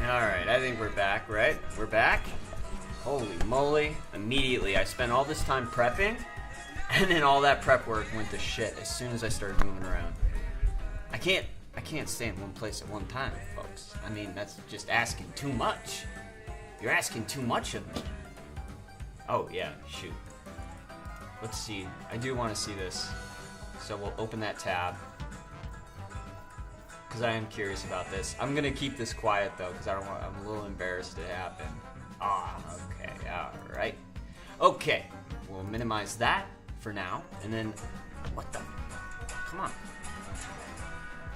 Alright, I think we're back, right? We're back? Holy moly. Immediately, I spent all this time prepping, and then all that prep work went to shit as soon as I started moving around. I can't stay in one place at one time, folks. I mean, that's just asking too much. You're asking too much of me. Oh, yeah, shoot. Let's see. I do want to see this. So we'll open that tab. Because I am curious about this. I'm going to keep this quiet, though, because I'm a little embarrassed it happened. Ah, okay, alright. Okay, we'll minimize that for now. And then, what the? Come on.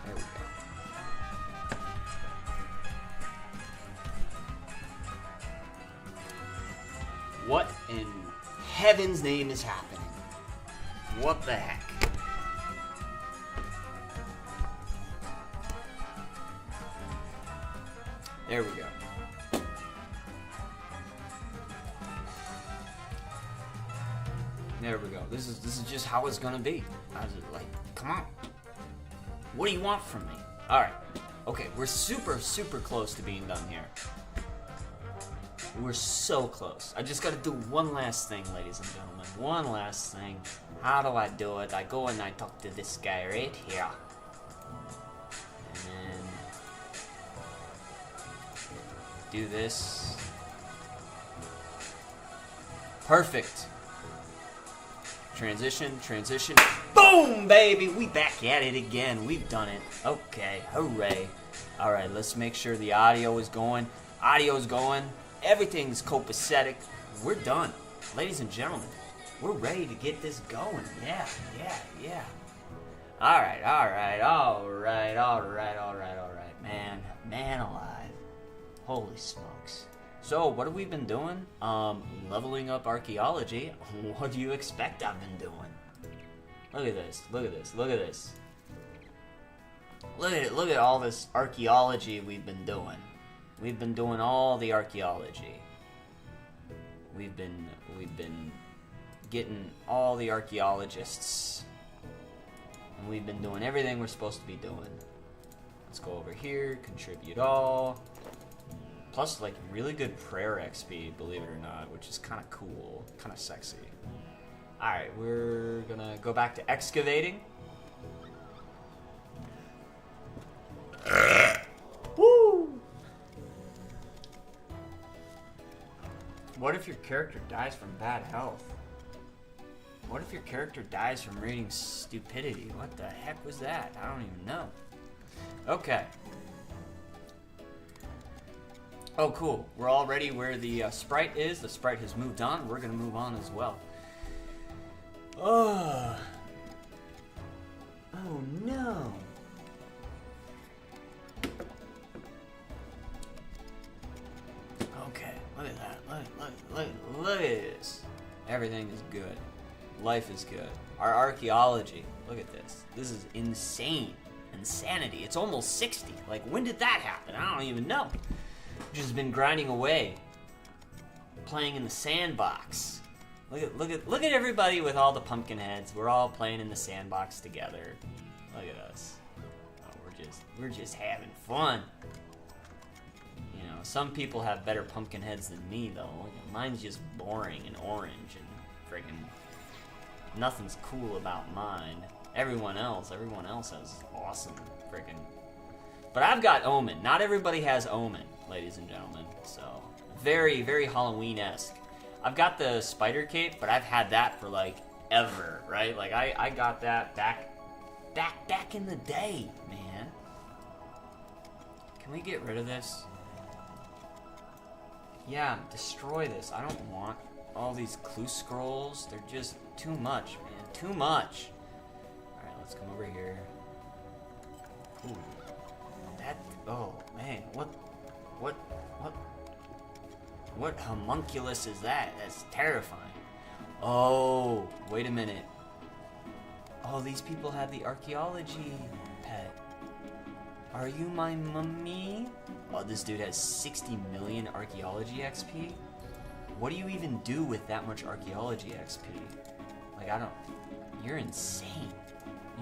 There we go. What in heaven's name is happening? What the heck? There we go. There we go. This is just how it's gonna be. I was like, come on. What do you want from me? Alright. Okay, we're super close to being done here. We're so close. I just gotta do one last thing, ladies and gentlemen. One last thing. How do I do it? I go and I talk to this guy right here. And then do this. Perfect. Transition. Boom, baby! We back at it again. We've done it. Okay, hooray. Alright, let's make sure the audio is going. Audio's going. Everything's copacetic. We're done. Ladies and gentlemen, we're ready to get this going. Yeah. Alright. Man alive. Holy smokes. So, what have we been doing? Leveling up archaeology. What do you expect I've been doing? Look at this. Look at all this archaeology we've been doing. We've been doing all the archaeology. We've been getting all the archaeologists. And we've been doing everything we're supposed to be doing. Let's go over here, contribute all. Plus, like, really good prayer XP, believe it or not, which is kind of cool, kind of sexy. Alright, we're gonna go back to excavating. Woo! What if your character dies from bad health? What if your character dies from reading stupidity? What the heck was that? I don't even know. Okay. Oh, cool. We're already where the sprite is. The sprite has moved on. We're going to move on as well. Oh. Oh, no. Okay. Look at that. Look at this. Everything is good. Life is good. Our archaeology. Look at this. This is insane. Insanity. It's almost 60. Like, when did that happen? I don't even know. Just been grinding away, playing in the sandbox. Look at everybody with all the pumpkin heads. We're all playing in the sandbox together. Look at us. Oh, we're just having fun. You know, some people have better pumpkin heads than me though. Mine's just boring and orange and friggin' nothing's cool about mine. Everyone else has awesome friggin'. But I've got Omen. Not everybody has Omen, ladies and gentlemen. So, very Halloween-esque. I've got the spider cape, but I've had that for, like, ever, right? Like, I got that back in the day, man. Can we get rid of this? Yeah, destroy this. I don't want all these clue scrolls. They're just too much, man. Too much. Alright, let's come over here. Ooh. Oh, man, what homunculus is that? That's terrifying. Oh, wait a minute. Oh, these people have the archaeology pet. Are you my mummy? Oh, this dude has 60 million archaeology XP? What do you even do with that much archaeology XP? Like, you're insane.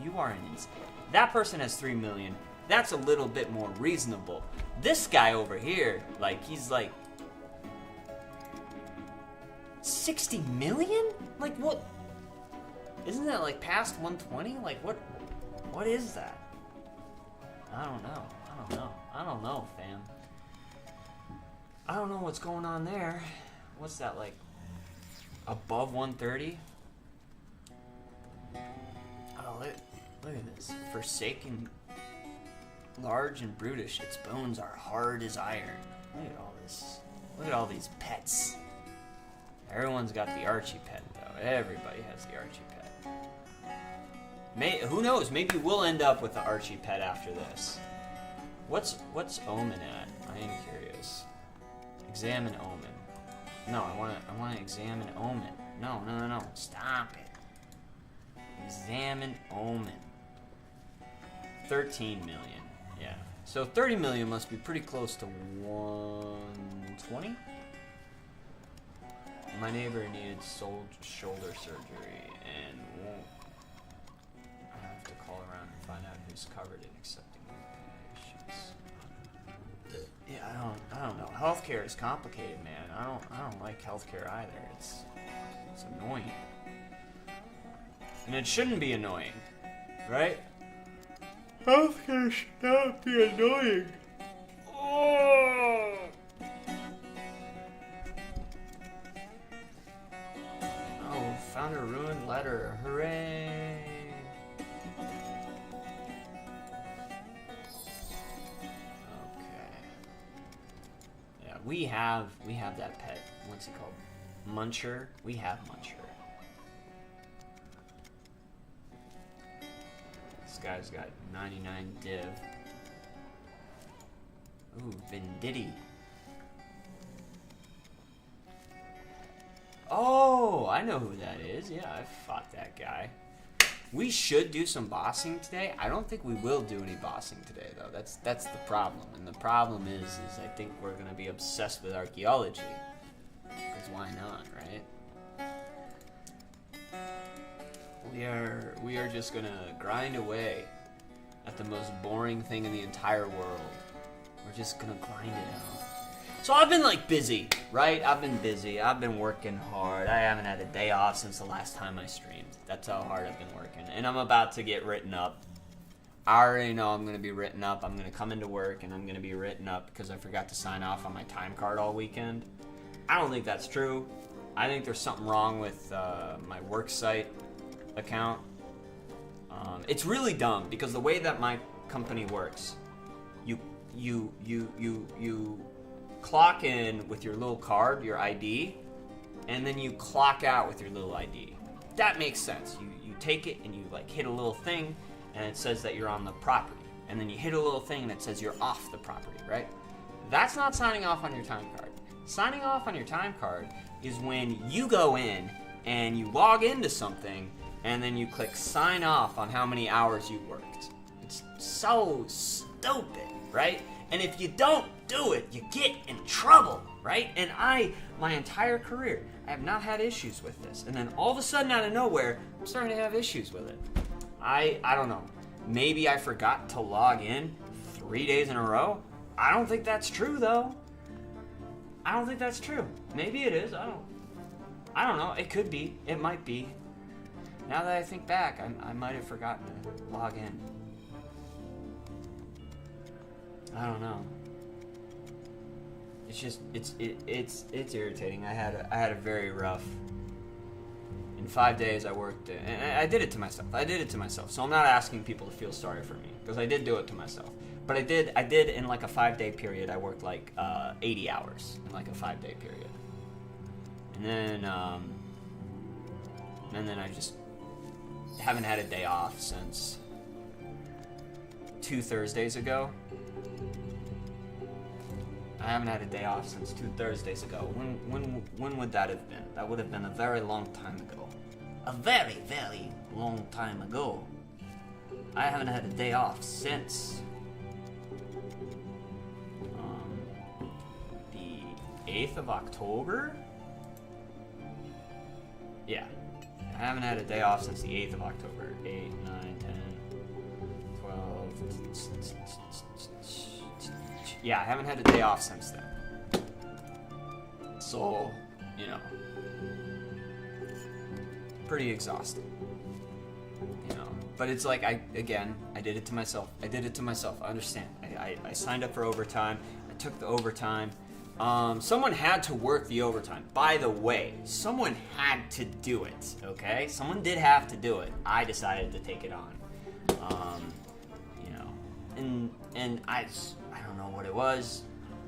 You are an insane. That person has 3 million. That's a little bit more reasonable. This guy over here, like, he's like 60 million? Like, what? Isn't that like past 120? Like, what is that? I don't know, fam. I don't know what's going on there. What's that, like, above 130? Oh, look at this. Forsaken, large and brutish, its bones are hard as iron. Look at all this. Look at all these pets. Everyone's got the Archie pet, though. Everybody has the Archie pet. Who knows? Maybe we'll end up with the Archie pet after this. What's Omen at? I am curious. Examine Omen. No, I want to examine Omen. No. Stop it. Examine Omen. 13 million. Yeah. So 30 million must be pretty close to 120. My neighbor needed shoulder surgery and won't. I have to call around and find out who's covered in accepting patients. Yeah, I don't know. Healthcare is complicated, man. I don't like healthcare either. It's annoying. And it shouldn't be annoying, right? Healthcare should not be annoying. Oh! Oh, found a ruined letter. Hooray! We have that pet. What's he called? Muncher. We have Muncher. This guy's got 99 div. Ooh, Venditti. Oh, I know who that is. Yeah, I fought that guy. We should do some bossing today. I don't think we will do any bossing today, though. That's the problem. And the problem is I think we're going to be obsessed with archaeology. Because why not, right? We are just going to grind away at the most boring thing in the entire world. We're just going to grind it out. So I've been, like, busy, right? I've been busy. I've been working hard. I haven't had a day off since the last time I streamed. That's how hard I've been working. And I'm about to get written up. I already know I'm going to be written up. I'm going to come into work and I'm going to be written up because I forgot to sign off on my time card all weekend. I don't think that's true. I think there's something wrong with my worksite account. It's really dumb because the way that my company works, you clock in with your little card, your ID, and then you clock out with your little ID. That makes sense. You take it and you like hit a little thing and it says that you're on the property. And then you hit a little thing and it says you're off the property, right? That's not signing off on your time card. Signing off on your time card is when you go in and you log into something and then you click sign off on how many hours you worked. It's so stupid, right? And if you don't do it, you get in trouble, right? And my entire career, I have not had issues with this. And then all of a sudden, out of nowhere, I'm starting to have issues with it. I don't know. Maybe I forgot to log in 3 days in a row. I don't think that's true, though. I don't think that's true. Maybe it is. I don't know. It could be. It might be. Now that I think back, I might have forgotten to log in. I don't know. It's just it's irritating. I had a very rough. In 5 days I worked, and I did it to myself. So I'm not asking people to feel sorry for me because I did do it to myself. But I did in like a 5-day period. I worked like 80 hours in like a 5-day period, and then I just haven't had a day off since 2 Thursdays ago. I haven't had a day off since 2 Thursdays ago. When would that have been? That would have been a very long time ago. A very, very long time ago. I haven't had a day off since the 8th of October? Yeah. I haven't had a day off since the 8th of October. 8, 9, 10, 12, Yeah, I haven't had a day off since then. So, you know, pretty exhausting. You know, but it's like, I did it to myself. I understand. I signed up for overtime. I took the overtime. Someone had to work the overtime. By the way, someone had to do it, okay? Someone did have to do it. I decided to take it on. You know, and I don't know what it was,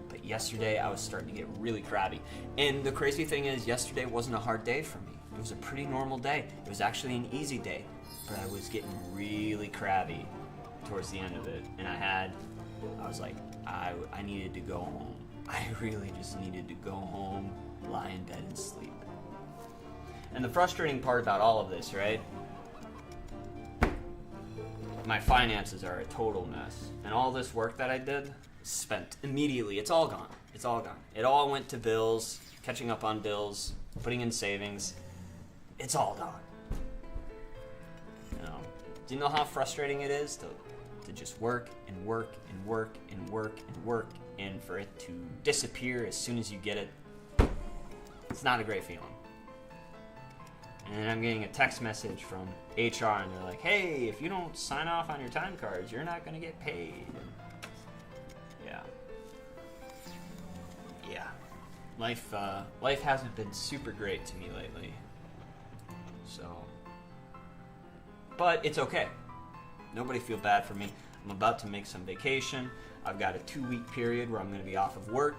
but yesterday I was starting to get really crabby. And the crazy thing is, yesterday wasn't a hard day for me. It was a pretty normal day. It was actually an easy day, but I was getting really crabby towards the end of it. And I was like, I needed to go home. I really just needed to go home, lie in bed, and sleep. And the frustrating part about all of this, right? My finances are a total mess. And all this work that I did, spent immediately. It's all gone. It's all gone. It all went to bills, catching up on bills, putting in savings. It's all gone. You know, do you know how frustrating it is to just work and work and work and work and work, and for it to disappear as soon as you get it? It's not a great feeling. And then I'm getting a text message from HR, and they're like, hey, if you don't sign off on your time cards, you're not going to get paid. Yeah. Yeah. Life hasn't been super great to me lately. So. But it's okay. Nobody feel bad for me. I'm about to make some vacation. I've got a 2-week period where I'm going to be off of work.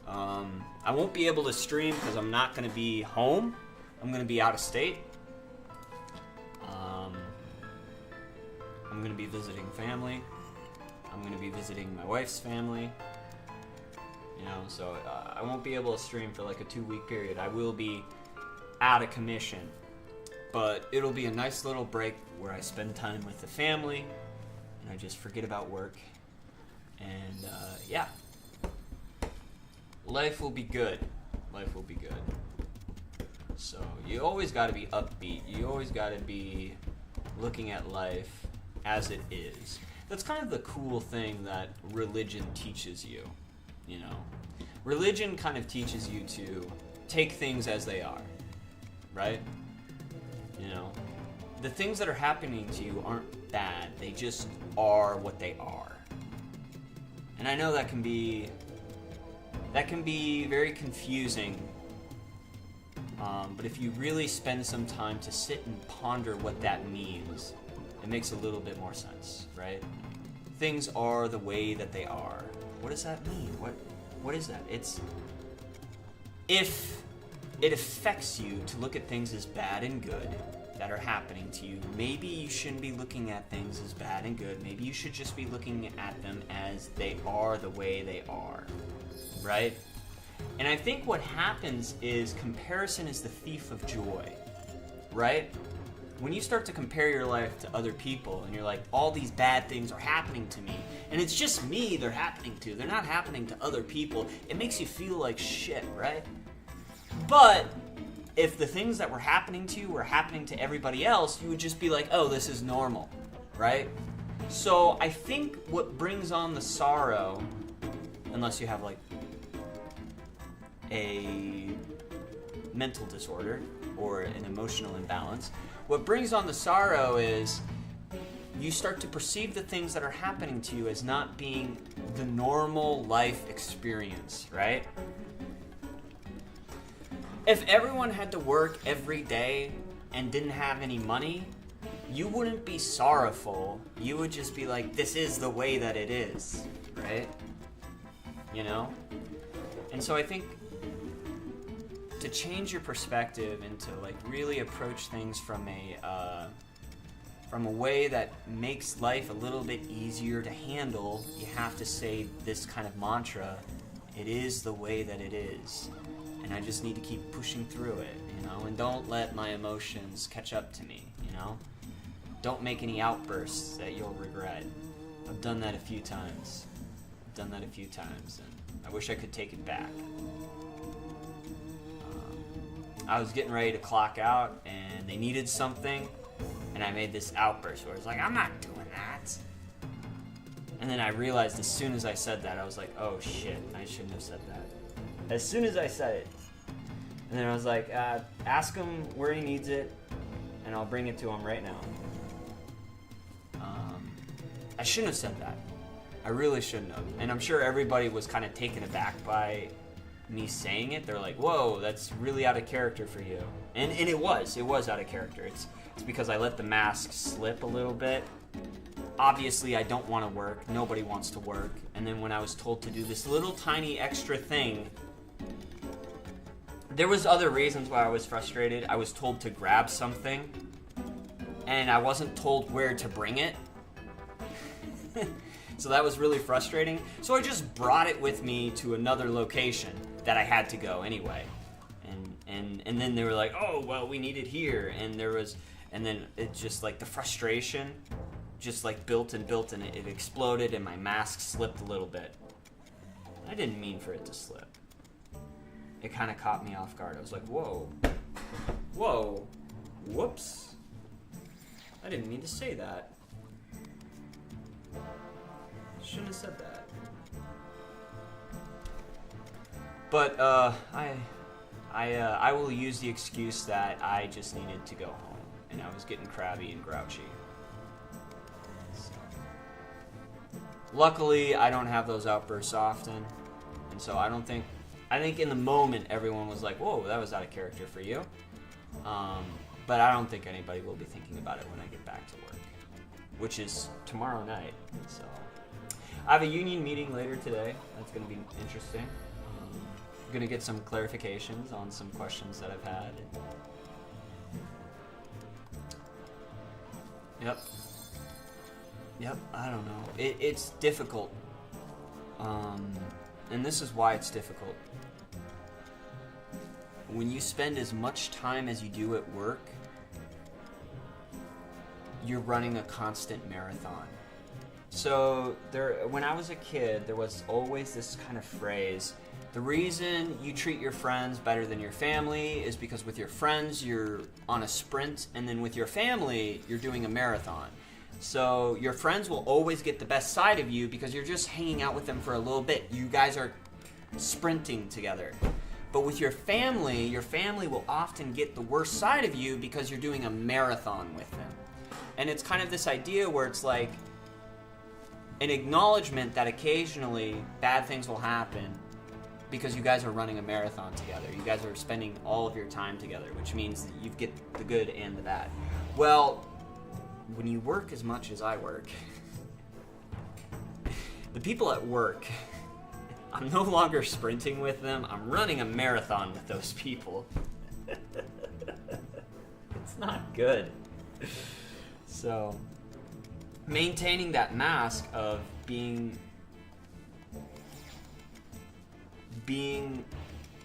I won't be able to stream because I'm not going to be home. I'm going to be out of state. I'm going to be visiting family. I'm going to be visiting my wife's family. You know, so I won't be able to stream for like a 2-week period. I will be out of commission. But it'll be a nice little break where I spend time with the family and I just forget about work. And yeah, life will be good. Life will be good. So you always got to be upbeat. You always got to be looking at life as it is. That's kind of the cool thing that religion teaches you, you know. Religion kind of teaches you to take things as they are, right? You know, the things that are happening to you aren't bad. They just are what they are. And I know that can be very confusing. But if you really spend some time to sit and ponder what that means, it makes a little bit more sense, right? Things are the way that they are. What does that mean? What is that? It's if it affects you to look at things as bad and good that are happening to you, maybe you shouldn't be looking at things as bad and good. Maybe you should just be looking at them as they are the way they are, right? And I think what happens is comparison is the thief of joy, right? When you start to compare your life to other people and you're like, all these bad things are happening to me, and it's just me they're happening to, they're not happening to other people, it makes you feel like shit, right? But if the things that were happening to you were happening to everybody else, you would just be like, oh, this is normal, right? So I think what brings on the sorrow, unless you have like a mental disorder or an emotional imbalance, what brings on the sorrow is you start to perceive the things that are happening to you as not being the normal life experience, right? If everyone had to work every day and didn't have any money, you wouldn't be sorrowful. You would just be like, this is the way that it is, right? You know? And so I think to change your perspective and to like really approach things from a way that makes life a little bit easier to handle, you have to say this kind of mantra: it is the way that it is, and I just need to keep pushing through it, you know, and don't let my emotions catch up to me, you know. Don't make any outbursts that you'll regret. I've done that a few times, and I wish I could take it back. I was getting ready to clock out, and they needed something, and I made this outburst where it's like, I'm not doing that. And then I realized as soon as I said that, I was like, oh shit, I shouldn't have said that. As soon as I said it. And then I was like, ask him where he needs it, and I'll bring it to him right now. I shouldn't have said that. I really shouldn't have. And I'm sure everybody was kind of taken aback by me saying it. They're like, whoa, that's really out of character for you. And it was out of character. It's because I let the mask slip a little bit. Obviously, I don't want to work. Nobody wants to work. And then when I was told to do this little tiny extra thing, there was other reasons why I was frustrated. I was told to grab something, and I wasn't told where to bring it. So that was really frustrating. So I just brought it with me to another location that I had to go anyway. And then they were like, oh, well, we need it here. And then it just like the frustration just like built and it exploded, and my mask slipped a little bit. I didn't mean for it to slip. It kind of caught me off guard. I was like, whoa, whoops. I didn't mean to say that. Shouldn't have said that. But I will use the excuse that I just needed to go home, and I was getting crabby and grouchy. So. Luckily, I don't have those outbursts often, and so I think in the moment everyone was like, whoa, that was out of character for you. But I don't think anybody will be thinking about it when I get back to work, which is tomorrow night. So I have a union meeting later today. That's going to be interesting. I'm going to get some clarifications on some questions that I've had. Yep, I don't know. It's difficult. And this is why it's difficult. When you spend as much time as you do at work, you're running a constant marathon. So when I was a kid, there was always this kind of phrase, the reason you treat your friends better than your family is because with your friends you're on a sprint, and then with your family you're doing a marathon. So your friends will always get the best side of you because you're just hanging out with them for a little bit. You guys are sprinting together. But with your family will often get the worst side of you because you're doing a marathon with them. And it's kind of this idea where it's like an acknowledgement that occasionally bad things will happen because you guys are running a marathon together. You guys are spending all of your time together, which means that you get the good and the bad. Well, when you work as much as I work, the people at work, I'm no longer sprinting with them. I'm running a marathon with those people. It's not good. So, maintaining that mask of being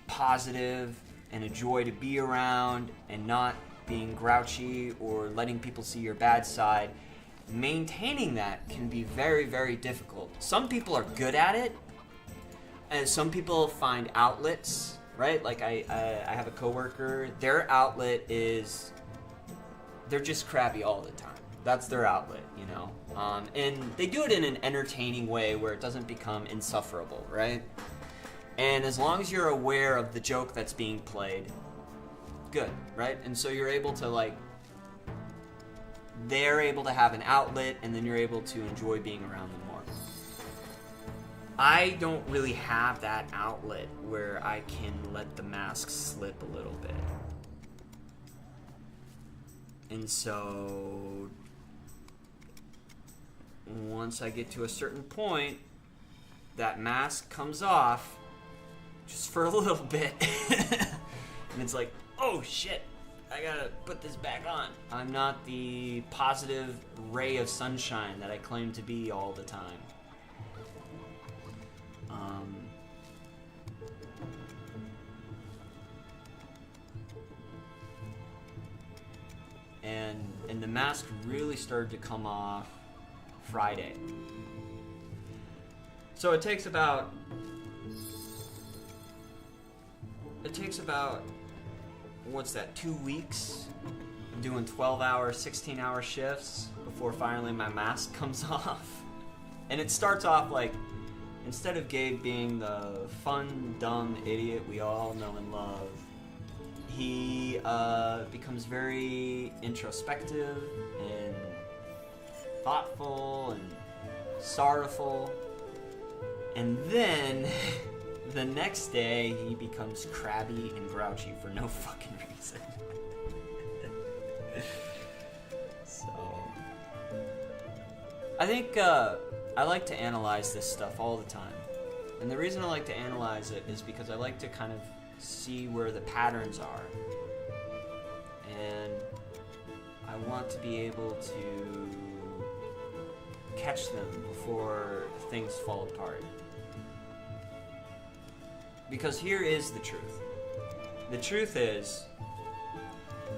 positive and a joy to be around and not being grouchy or letting people see your bad side, maintaining that can be very, very difficult. Some people are good at it, and some people find outlets, right? Like I have a coworker, their outlet is they're just crabby all the time. That's their outlet, you know? And they do it in an entertaining way where it doesn't become insufferable, right? And as long as you're aware of the joke that's being played, good, right? And so you're able to they're able to have an outlet, and then you're able to enjoy being around them more. I don't really have that outlet where I can let the mask slip a little bit. And so once I get to a certain point, that mask comes off just for a little bit. And it's like, oh shit, I gotta put this back on. I'm not the positive ray of sunshine that I claim to be all the time. And the mask really started to come off Friday. So it takes about what's that, 2 weeks doing 12-hour, 16-hour shifts before finally my mask comes off. And it starts off like, instead of Gabe being the fun, dumb idiot we all know and love, he becomes very introspective and thoughtful and sorrowful. And then the next day he becomes crabby and grouchy for no fucking reason. So I think I like to analyze this stuff all the time. And the reason I like to analyze it is because I like to kind of see where the patterns are. And I want to be able to catch them before things fall apart. Because here is the truth. The truth is,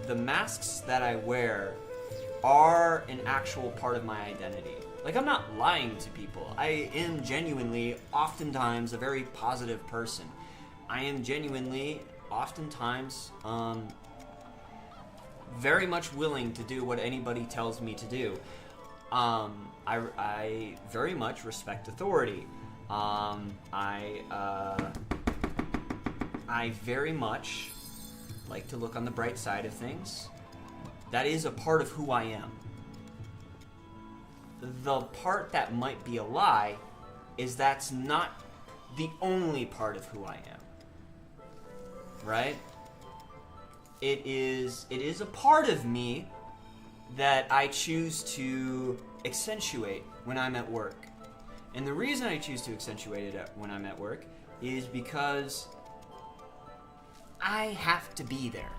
the masks that I wear are an actual part of my identity. Like, I'm not lying to people. I am genuinely, oftentimes, a very positive person. I am genuinely, oftentimes, very much willing to do what anybody tells me to do. I very much respect authority. I very much like to look on the bright side of things. That is a part of who I am. The part that might be a lie is that's not the only part of who I am. Right? It is a part of me that I choose to accentuate when I'm at work. And the reason I choose to accentuate it when I'm at work is because I have to be there.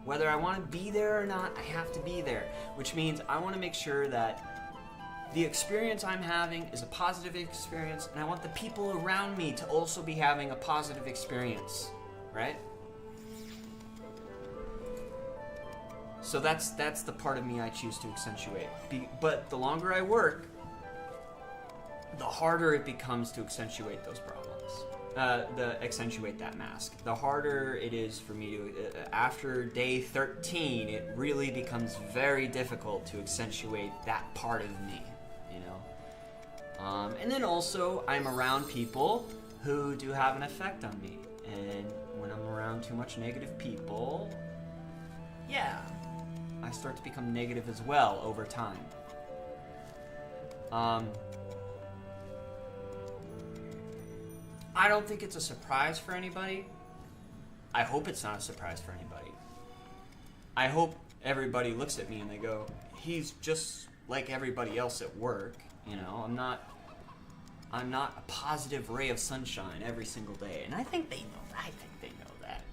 Whether I want to be there or not, I have to be there. Which means I want to make sure that the experience I'm having is a positive experience, and I want the people around me to also be having a positive experience. Right? So that's the part of me I choose to accentuate. But the longer I work, the harder it becomes to accentuate those problems. Accentuate that mask. The harder it is for me to, after day 13, it really becomes very difficult to accentuate that part of me, you know? And then also, I'm around people who do have an effect on me. And when I'm around too much negative people, yeah, I start to become negative as well over time. I don't think it's a surprise for anybody. I hope it's not a surprise for anybody. I hope everybody looks at me and they go, he's just like everybody else at work. You know, I'm not a positive ray of sunshine every single day. And I think they know that.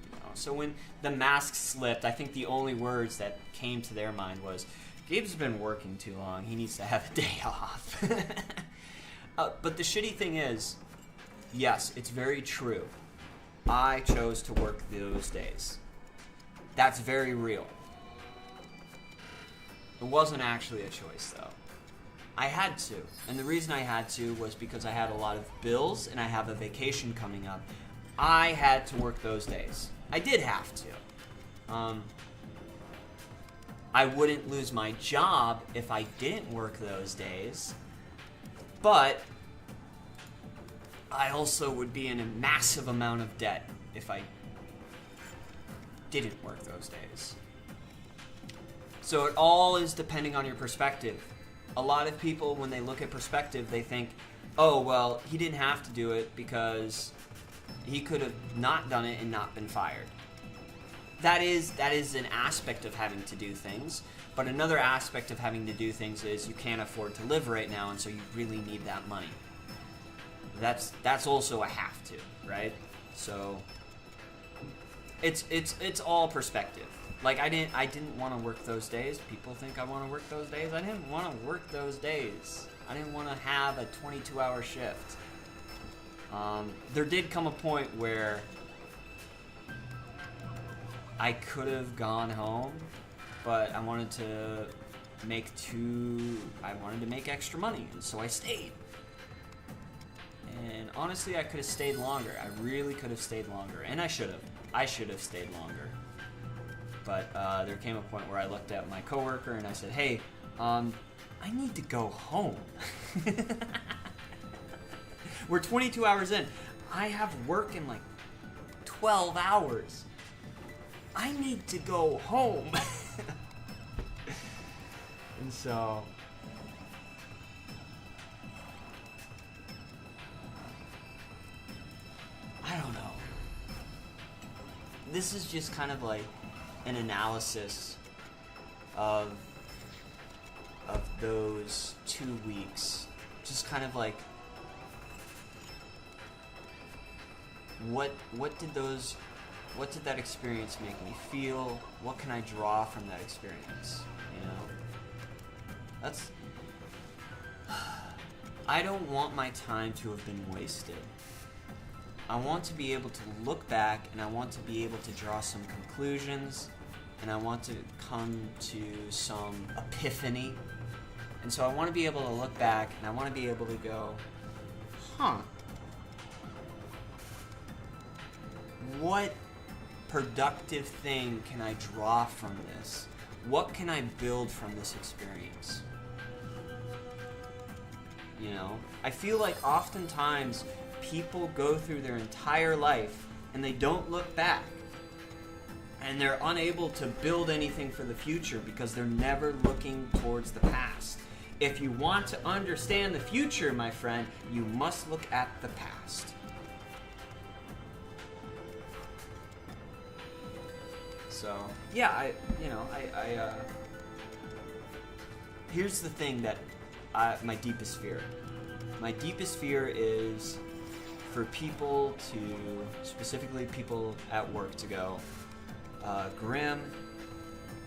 You know? So when the mask slipped, I think the only words that came to their mind was, Gabe's been working too long. He needs to have a day off. But the shitty thing is, yes, it's very true. I chose to work those days. That's very real. It wasn't actually a choice, though. I had to. And the reason I had to was because I had a lot of bills and I have a vacation coming up. I had to work those days. I did have to. I wouldn't lose my job if I didn't work those days. But I also would be in a massive amount of debt if I didn't work those days. So it all is depending on your perspective. A lot of people, when they look at perspective, they think, oh, well, he didn't have to do it because he could have not done it and not been fired. That is an aspect of having to do things, but another aspect of having to do things is you can't afford to live right now, and so you really need that money. That's also a have to, right? So it's all perspective. Like I didn't want to work those days. People think I want to work those days. I didn't want to work those days. I didn't want to have a 22-hour shift. There did come a point where I could have gone home, but I wanted to make extra money, and so I stayed. And honestly, I could have stayed longer. I really could have stayed longer, and I should have. I should have stayed longer. But there came a point where I looked at my coworker and I said, "Hey, I I need to go home. We're 22 hours in. I have work in like 12 hours. I need to go home. And so I don't know. This is just kind of like an analysis of those 2 weeks. Just kind of like what did that experience make me feel? What can I draw from that experience? You know? That's I don't want my time to have been wasted. I want to be able to look back, and I want to be able to draw some conclusions, and I want to come to some epiphany. And so I want to be able to look back, and I want to be able to go, what productive thing can I draw from this? What can I build from this experience? You know, I feel like oftentimes people go through their entire life and they don't look back. And they're unable to build anything for the future because they're never looking towards the past. If you want to understand the future, my friend, you must look at the past. So, yeah, here's the thing that my deepest fear. My deepest fear is for people to, specifically people at work, to go, Grim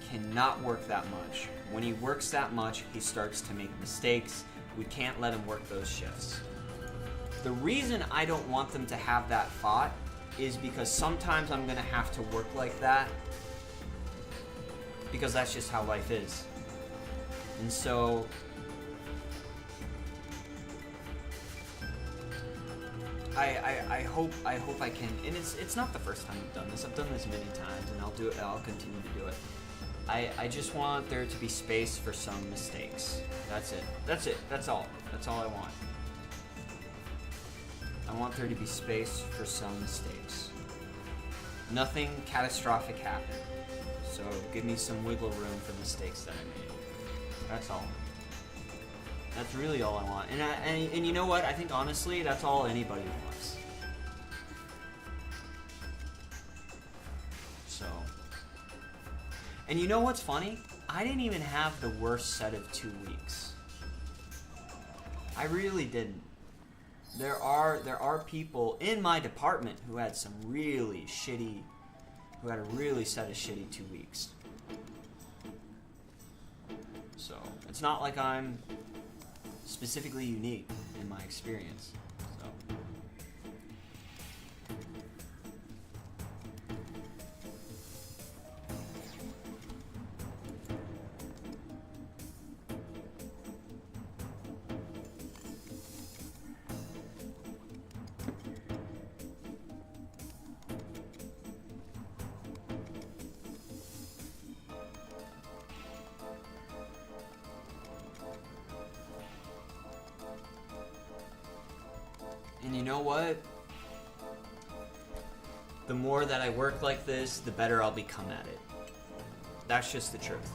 cannot work that much. When he works that much, he starts to make mistakes. We can't let him work those shifts. The reason I don't want them to have that thought is because sometimes I'm going to have to work like that, because that's just how life is. And so I hope I can, and it's not the first time I've done this. I've done this many times, and I'll continue to do it. I just want there to be space for some mistakes. That's it. That's all I want. I want there to be space for some mistakes. Nothing catastrophic happened. So give me some wiggle room for mistakes that I made. That's all. That's really all I want. And you know what? I think honestly, that's all anybody wants. So. And you know what's funny? I didn't even have the worst set of 2 weeks. I really didn't. There are people in my department who had some really shitty, who had a really set of shitty 2 weeks. So it's not like I'm specifically unique in my experience. So. And you know what? The more that I work like this, the better I'll become at it. That's just the truth.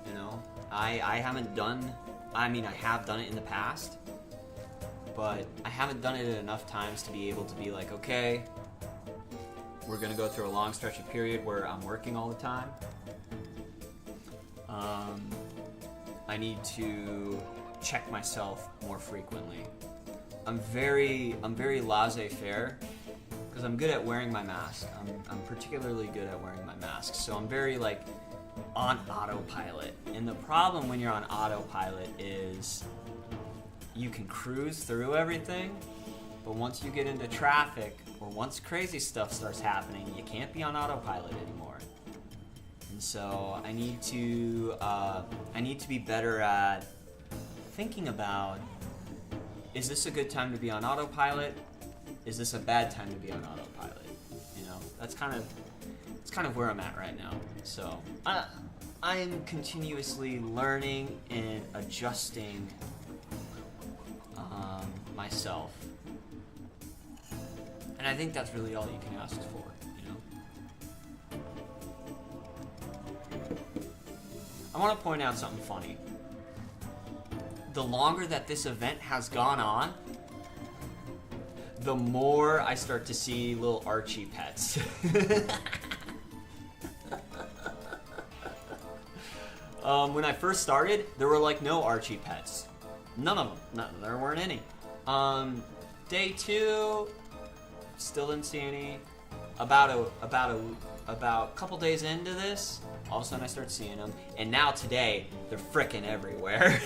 You know? I have done it in the past, but I haven't done it enough times to be able to be like, okay, we're gonna go through a long stretch of period where I'm working all the time. I need to check myself more frequently. I'm very laissez-faire because I'm good at wearing my mask. I'm particularly good at wearing my mask. So I'm very like on autopilot. And the problem when you're on autopilot is you can cruise through everything, but once you get into traffic or once crazy stuff starts happening, you can't be on autopilot anymore. And so I need to be better at thinking about, is this a good time to be on autopilot? Is this a bad time to be on autopilot? You know, it's kind of where I'm at right now. So, I am continuously learning and adjusting myself. And I think that's really all you can ask for, you know? I want to point out something funny. The longer that this event has gone on, the more I start to see little Archie pets. When I first started, there were like no Archie pets. None of them. None, there weren't any. Day 2, still didn't see any. About a couple days into this, all of a sudden I start seeing them. And now today, they're frickin' everywhere.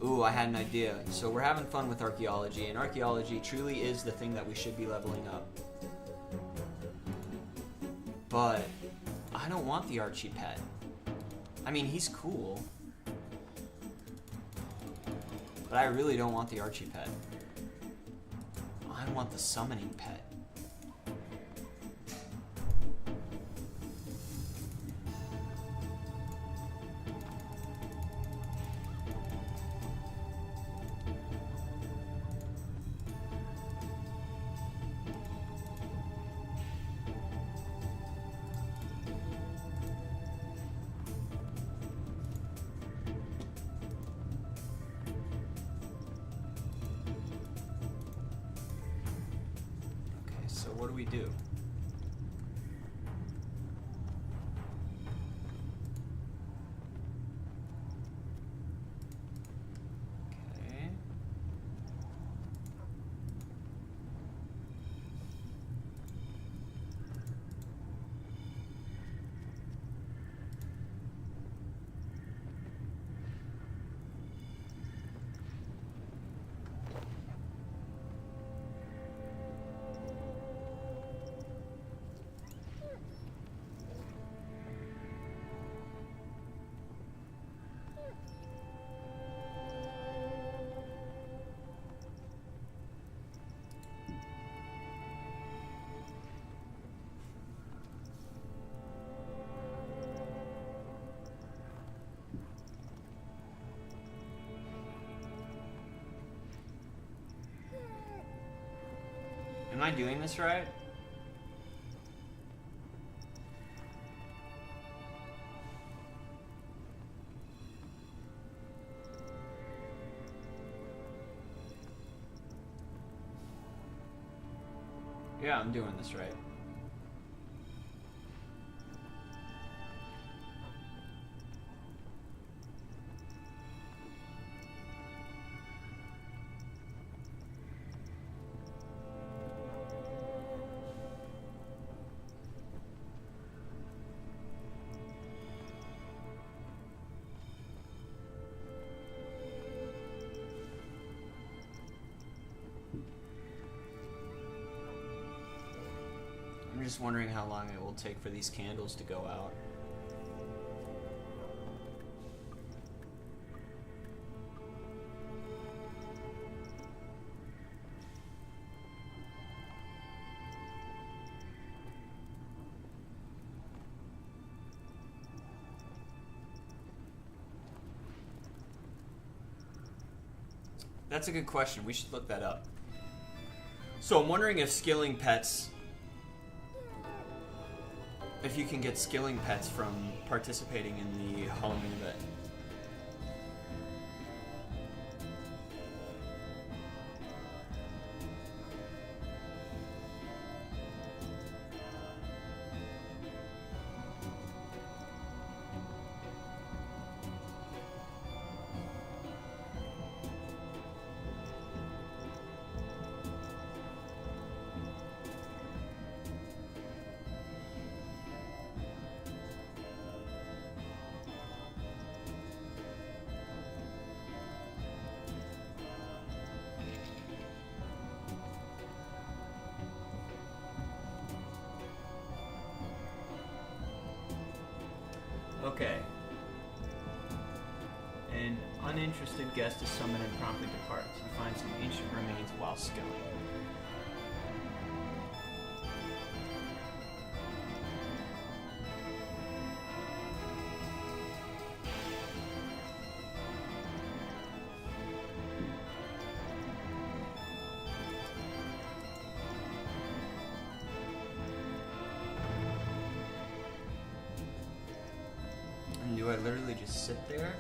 Ooh, I had an idea. So we're having fun with archaeology, and archaeology truly is the thing that we should be leveling up. But I don't want the Archie pet. I mean, he's cool. But I really don't want the Archie pet. I want the summoning pet. So what do we do? Okay. Am I doing this right? Yeah, I'm doing this right. I'm just wondering how long it will take for these candles to go out. That's a good question. We should look that up. So I'm wondering if skilling pets, if you can get skilling pets from participating in the Halloween event. uninterested guest is summoned and promptly departs. You find some ancient remains while skilling. And do I literally just sit there?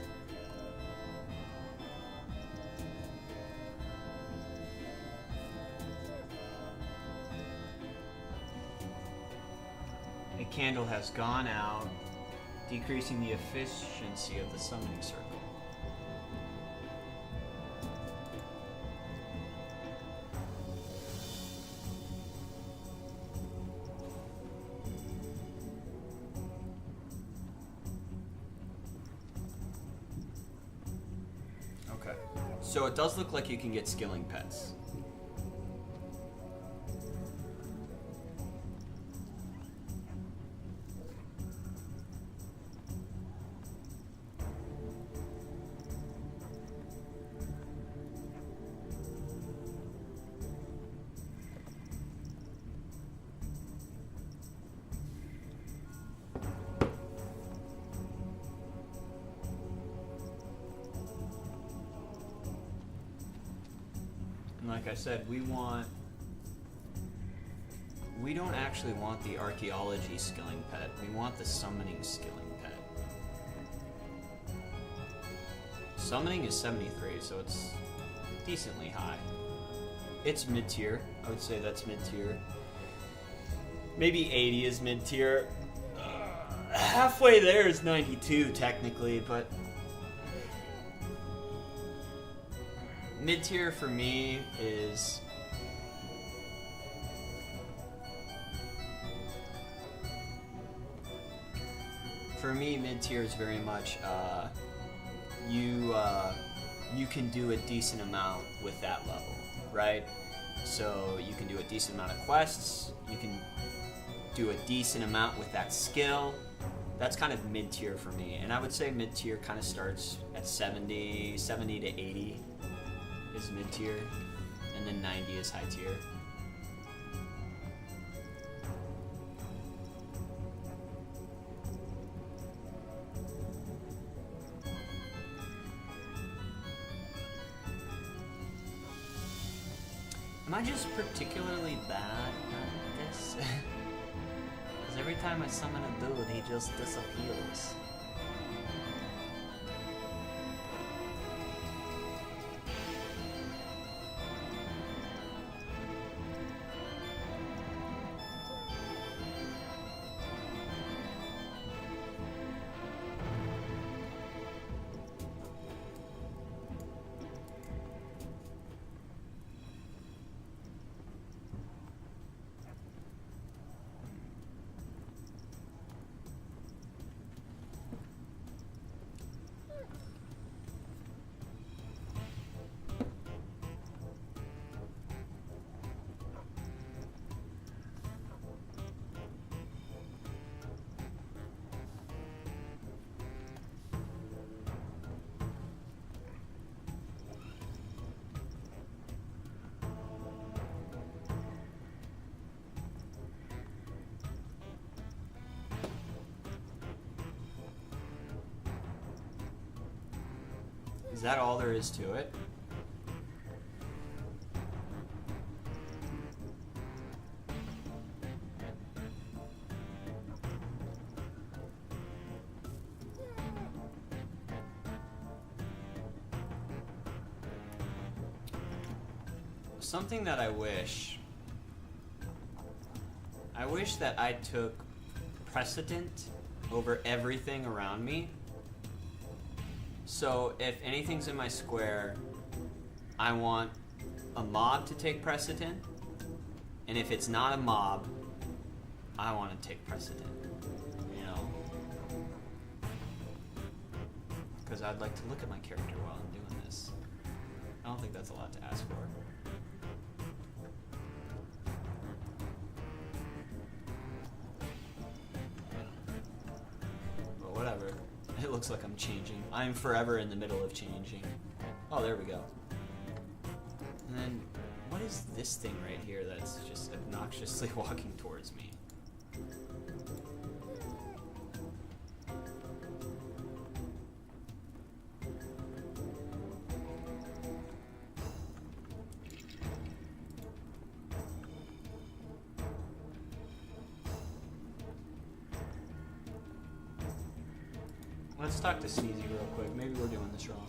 A candle has gone out, decreasing the efficiency of the summoning circle. Okay. So it does look like you can get skilling pets. And like I said, we don't actually want the archaeology skilling pet. We want the summoning skilling pet. Summoning is 73, so it's decently high. It's mid-tier. I would say that's mid-tier. Maybe 80 is mid-tier. Halfway there is 92 technically, but mid-tier for me is mid-tier is very much you can do a decent amount with that level, right? So you can do a decent amount of quests, you can do a decent amount with that skill. That's kind of mid-tier for me, and I would say mid-tier kind of starts at 70 to 80 is mid-tier, and then 90 is high tier. Am I just particularly bad at this? Because every time I summon a dude, he just disappears. Is that all there is to it? Something that I wish that I took precedent over everything around me. So if anything's in my square, I want a mob to take precedent, and if it's not a mob, I want to take precedent, you know? Because I'd like to look at my character while I'm doing this. I don't think that's a lot to ask for. But whatever. It looks like I'm changing. I'm forever in the middle of changing. Oh, there we go. And then, what is this thing right here that's just obnoxiously walking towards me? Let's talk to Sneezy real quick. Maybe we're doing this wrong.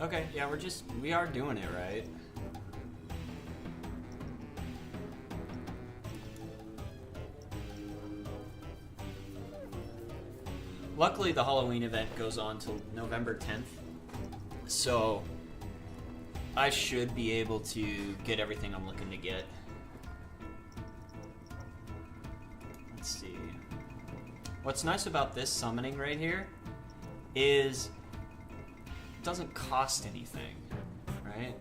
Okay, yeah, we are doing it right. Luckily, the Halloween event goes on till November 10th, so I should be able to get everything I'm looking to get. Let's see. What's nice about this summoning right here is it doesn't cost anything, right?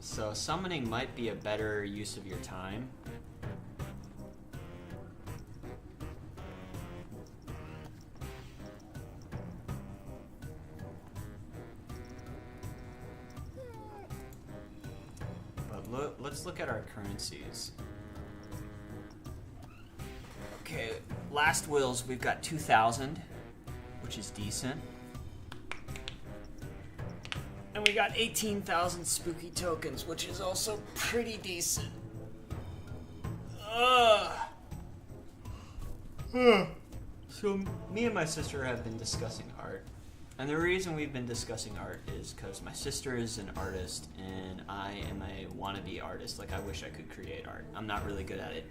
So summoning might be a better use of your time. Let's look at our currencies. Okay, last wills we've got 2,000, which is decent. And we got 18,000 spooky tokens, which is also pretty decent. So me and my sister have been discussing art. And the reason we've been discussing art is because my sister is an artist and I am a wannabe artist. Like, I wish I could create art. I'm not really good at it.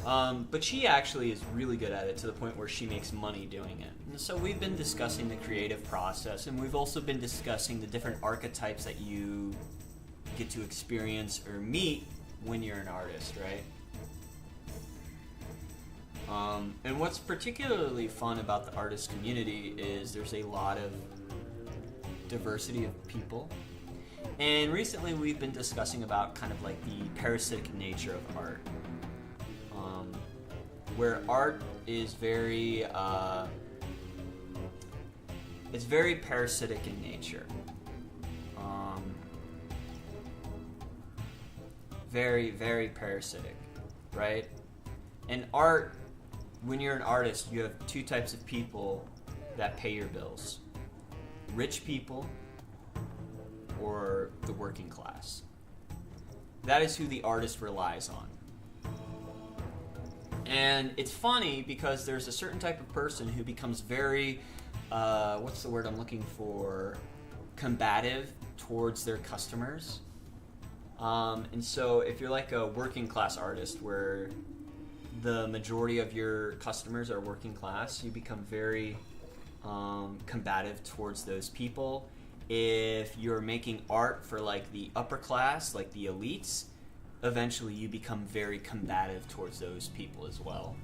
But she actually is really good at it to the point where she makes money doing it. And so we've been discussing the creative process, and we've also been discussing the different archetypes that you get to experience or meet when you're an artist, right? And what's particularly fun about the artist community is there's a lot of diversity of people. And recently we've been discussing about kind of like the parasitic nature of art. Where art is very, it's very parasitic in nature. Very, very parasitic, right? And art, when you're an artist, you have two types of people that pay your bills. Rich people or the working class. That is who the artist relies on. And it's funny because there's a certain type of person who becomes very, what's the word I'm looking for? Combative towards their customers. And so if you're like a working class artist where the majority of your customers are working class, you become very combative towards those people. If you're making art for like the upper class, like the elites, eventually you become very combative towards those people as well.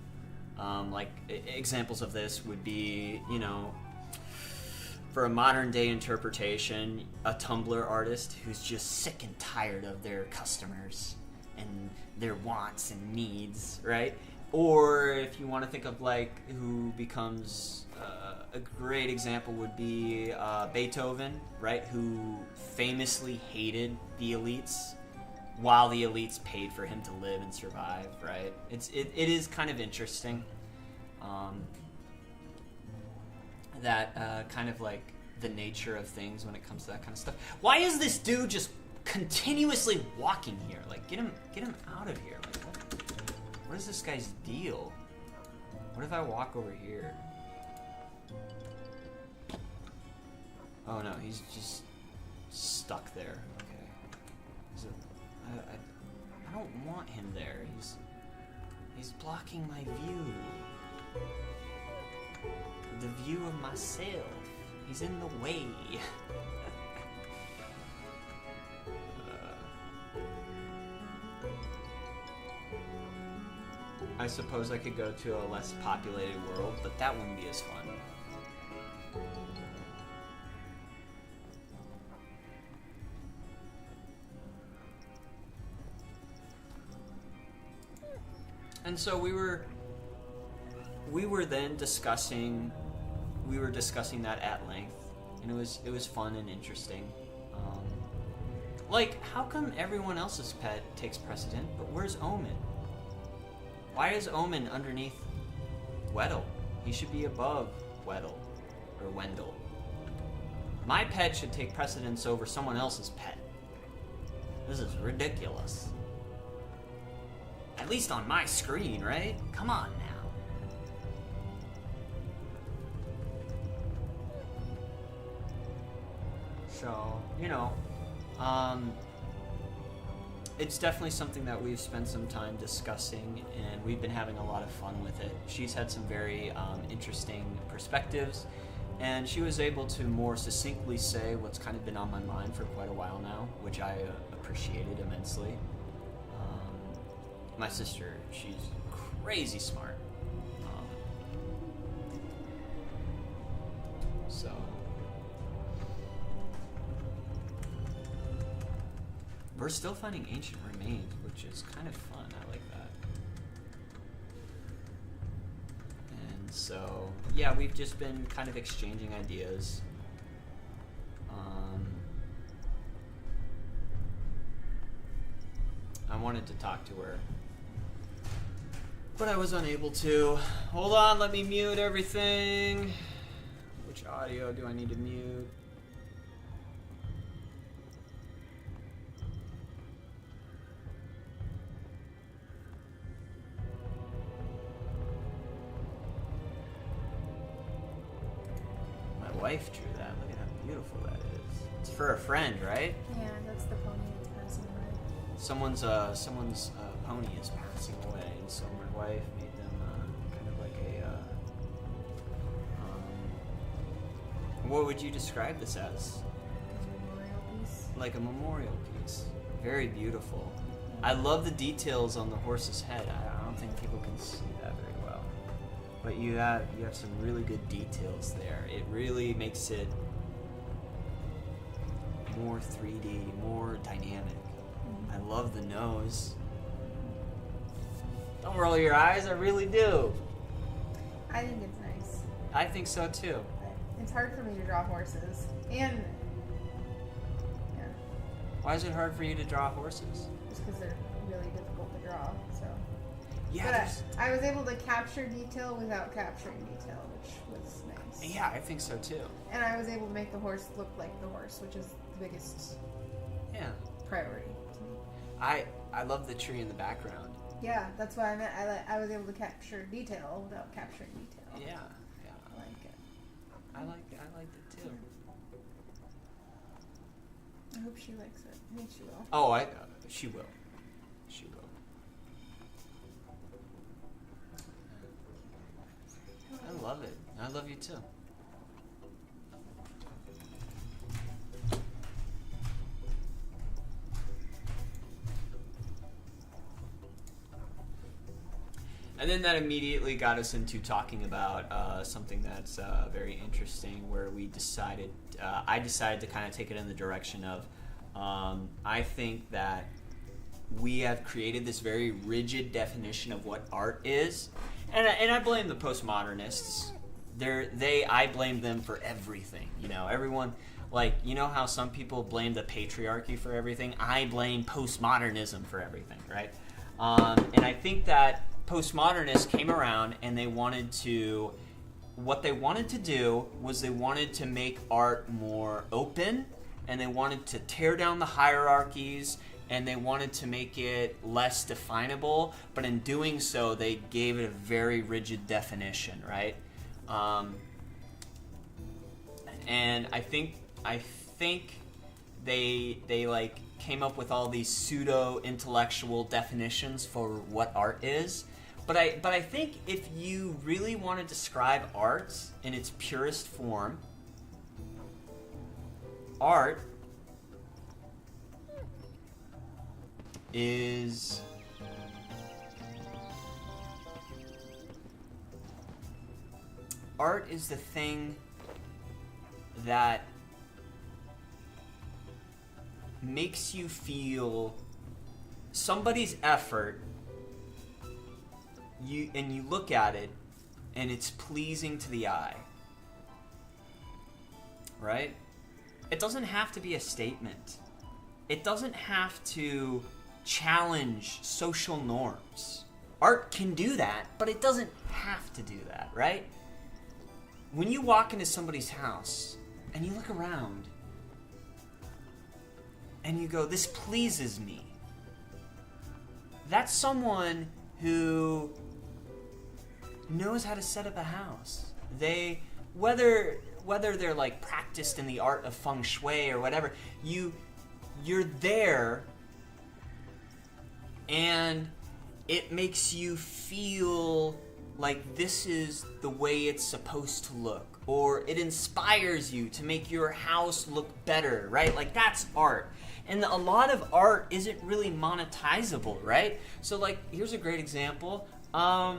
Like examples of this would be, you know, for a modern day interpretation, a Tumblr artist who's just sick and tired of their customers and their wants and needs, right? Or if you want to think of like who becomes a great example would be Beethoven, right? Who famously hated the elites while the elites paid for him to live and survive, right? It is kind of interesting. That kind of like the nature of things when it comes to that kind of stuff. Why is this dude just continuously walking here? Like, get him out of here. Like, what is this guy's deal? What if I walk over here? Oh no, he's just stuck there. Okay. I don't want him there. He's blocking my view. The view of myself. He's in the way. I suppose I could go to a less populated world, but that wouldn't be as fun. And so we were then discussing that at length, and it was fun and interesting. Like, how come everyone else's pet takes precedent, but where's Omen? Why is Omen underneath Weddle? He should be above Weddle or Wendell. My pet should take precedence over someone else's pet. This is ridiculous. At least on my screen, right? Come on now. So, you know, it's definitely something that we've spent some time discussing, and we've been having a lot of fun with it. She's had some very interesting perspectives, and she was able to more succinctly say what's kind of been on my mind for quite a while now, which I appreciated immensely. My sister, she's crazy smart. So we're still finding ancient remains, which is kind of fun. I like that. And so, yeah, we've just been kind of exchanging ideas. I wanted to talk to her, but I was unable to. Hold on, let me mute everything. Which audio do I need to mute? My wife drew that. Look at how beautiful that is. It's for a friend, right? Yeah, that's the pony that's passing away. Someone's pony is passing away, and so my wife made them kind of like a what would you describe this as? A memorial piece. Like a memorial piece. Very beautiful. I love the details on the horse's head. I don't think people can see that very well, but you have some really good details there. It really makes it more 3D, more dynamic. I love the nose. Don't roll your eyes, I really do. I think it's nice. I think so too. It's hard for me to draw horses. And, yeah, Why is it hard for you to draw horses? just because they're really difficult to draw, so. Yeah, But there's- I was able to capture detail without capturing detail, which was nice. yeah, I think so too. And I was able to make the horse look like the horse, which is the biggest Yeah. priority to me. I love the tree in the background. Yeah, that's why I meant I was able to capture detail without capturing detail. Yeah. I like it. I liked it too. I hope she likes it. I think she will. Oh, she will. She will. I love it. I love you too. And then that immediately got us into talking about something that's very interesting, where we decided, I decided to kind of take it in the direction of, I think that we have created this very rigid definition of what art is, and I blame the postmodernists. I blame them for everything. You know, everyone, like, you know how some people blame the patriarchy for everything? I blame postmodernism for everything, right? And I think that postmodernists came around and what they wanted to do was they wanted to make art more open, and they wanted to tear down the hierarchies, and they wanted to make it less definable, but in doing so they gave it a very rigid definition, right? And I think they like came up with all these pseudo intellectual definitions for what art is. But I think if you really want to describe art in its purest form, art art is the thing that makes you feel somebody's effort, and you look at it and it's pleasing to the eye, right? It doesn't have to be a statement. It doesn't have to challenge social norms. Art can do that, but it doesn't have to do that, right? When you walk into somebody's house and you look around and you go, this pleases me, that's someone who knows how to set up a house. They, whether they're like practiced in the art of feng shui or whatever, you're there and it makes you feel like this is the way it's supposed to look, or it inspires you to make your house look better, right? Like, that's art. And a lot of art isn't really monetizable, right? So, like, here's a great example. The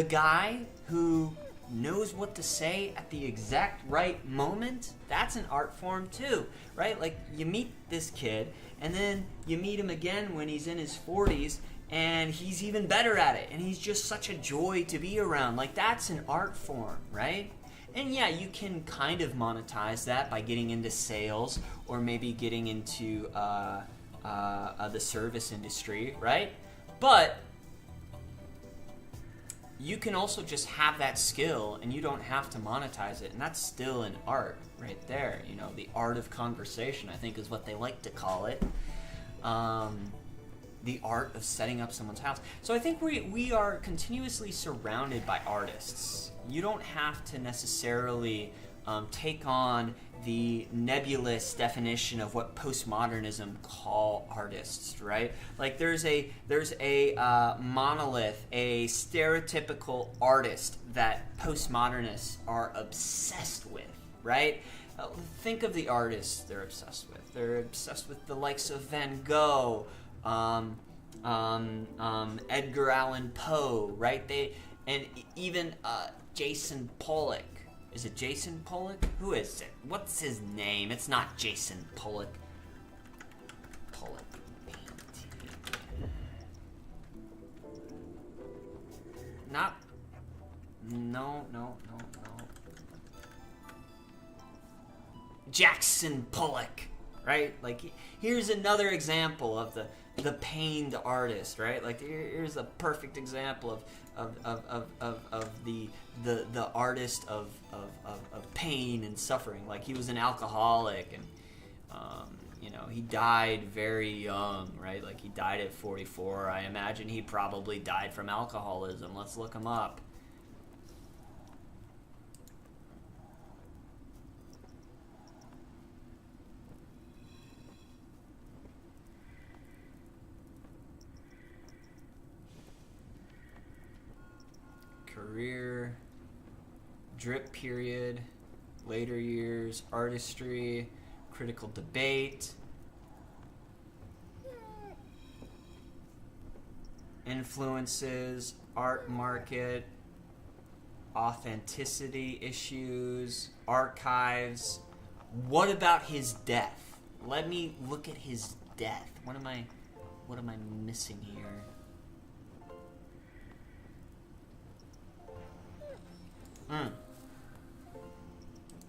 guy who knows what to say at the exact right moment, that's an art form too, right? Like, you meet this kid, and then you meet him again when he's in his 40s, and he's even better at it, and he's just such a joy to be around. Like, that's an art form, right? And yeah, you can kind of monetize that by getting into sales, or maybe getting into the service industry, right? But you can also just have that skill, and you don't have to monetize it, and that's still an art right there. You know, the art of conversation, I think, is what they like to call it. The art of setting up someone's house. So I think we are continuously surrounded by artists. You don't have to necessarily take on the nebulous definition of what postmodernism call artists, right? Like, there's a monolith, a stereotypical artist that postmodernists are obsessed with, right? Think of the artists they're obsessed with. They're obsessed with the likes of Van Gogh, Edgar Allan Poe, right? And even Jason Pollock. Is it Jason Pollock? Who is it? What's his name? It's not Jason Pollock. Pollock painting. No. Jackson Pollock, right? Like, here's another example of the pained artist, right? Like, here's a perfect example of the artist of pain and suffering. Like, he was an alcoholic, and he died very young, right? Like, he died at 44. I imagine he probably died from alcoholism. Let's look him up. Career, drip period, later years, artistry, critical debate, influences, art market, authenticity issues, archives. What about his death? Let me look at his death. What am I missing here?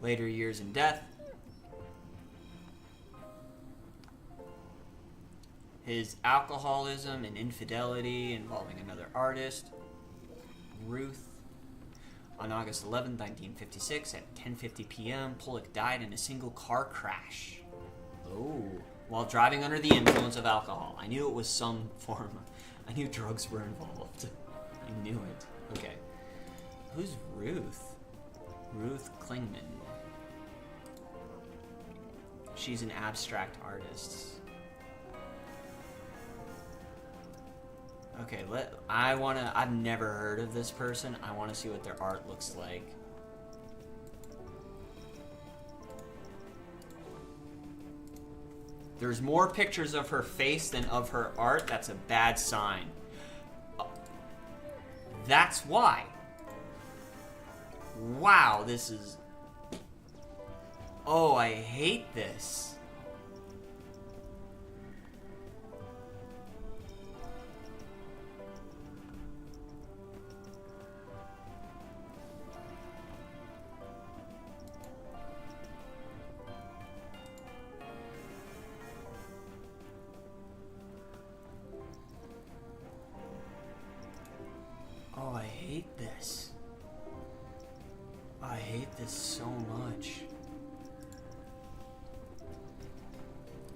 Later years and death. His alcoholism and infidelity involving another artist. Ruth. On August 11, 1956, at 10:50 p.m., Pollock died in a single car crash. Oh, while driving under the influence of alcohol. I knew it was some form I knew drugs were involved. I knew it. Okay. Who's Ruth? Ruth Klingman. She's an abstract artist. Okay, I've never heard of this person. I want to see what their art looks like. There's more pictures of her face than of her art. That's a bad sign. That's why. Wow, this is... Oh, I hate this. Oh, I hate this. I hate this so much.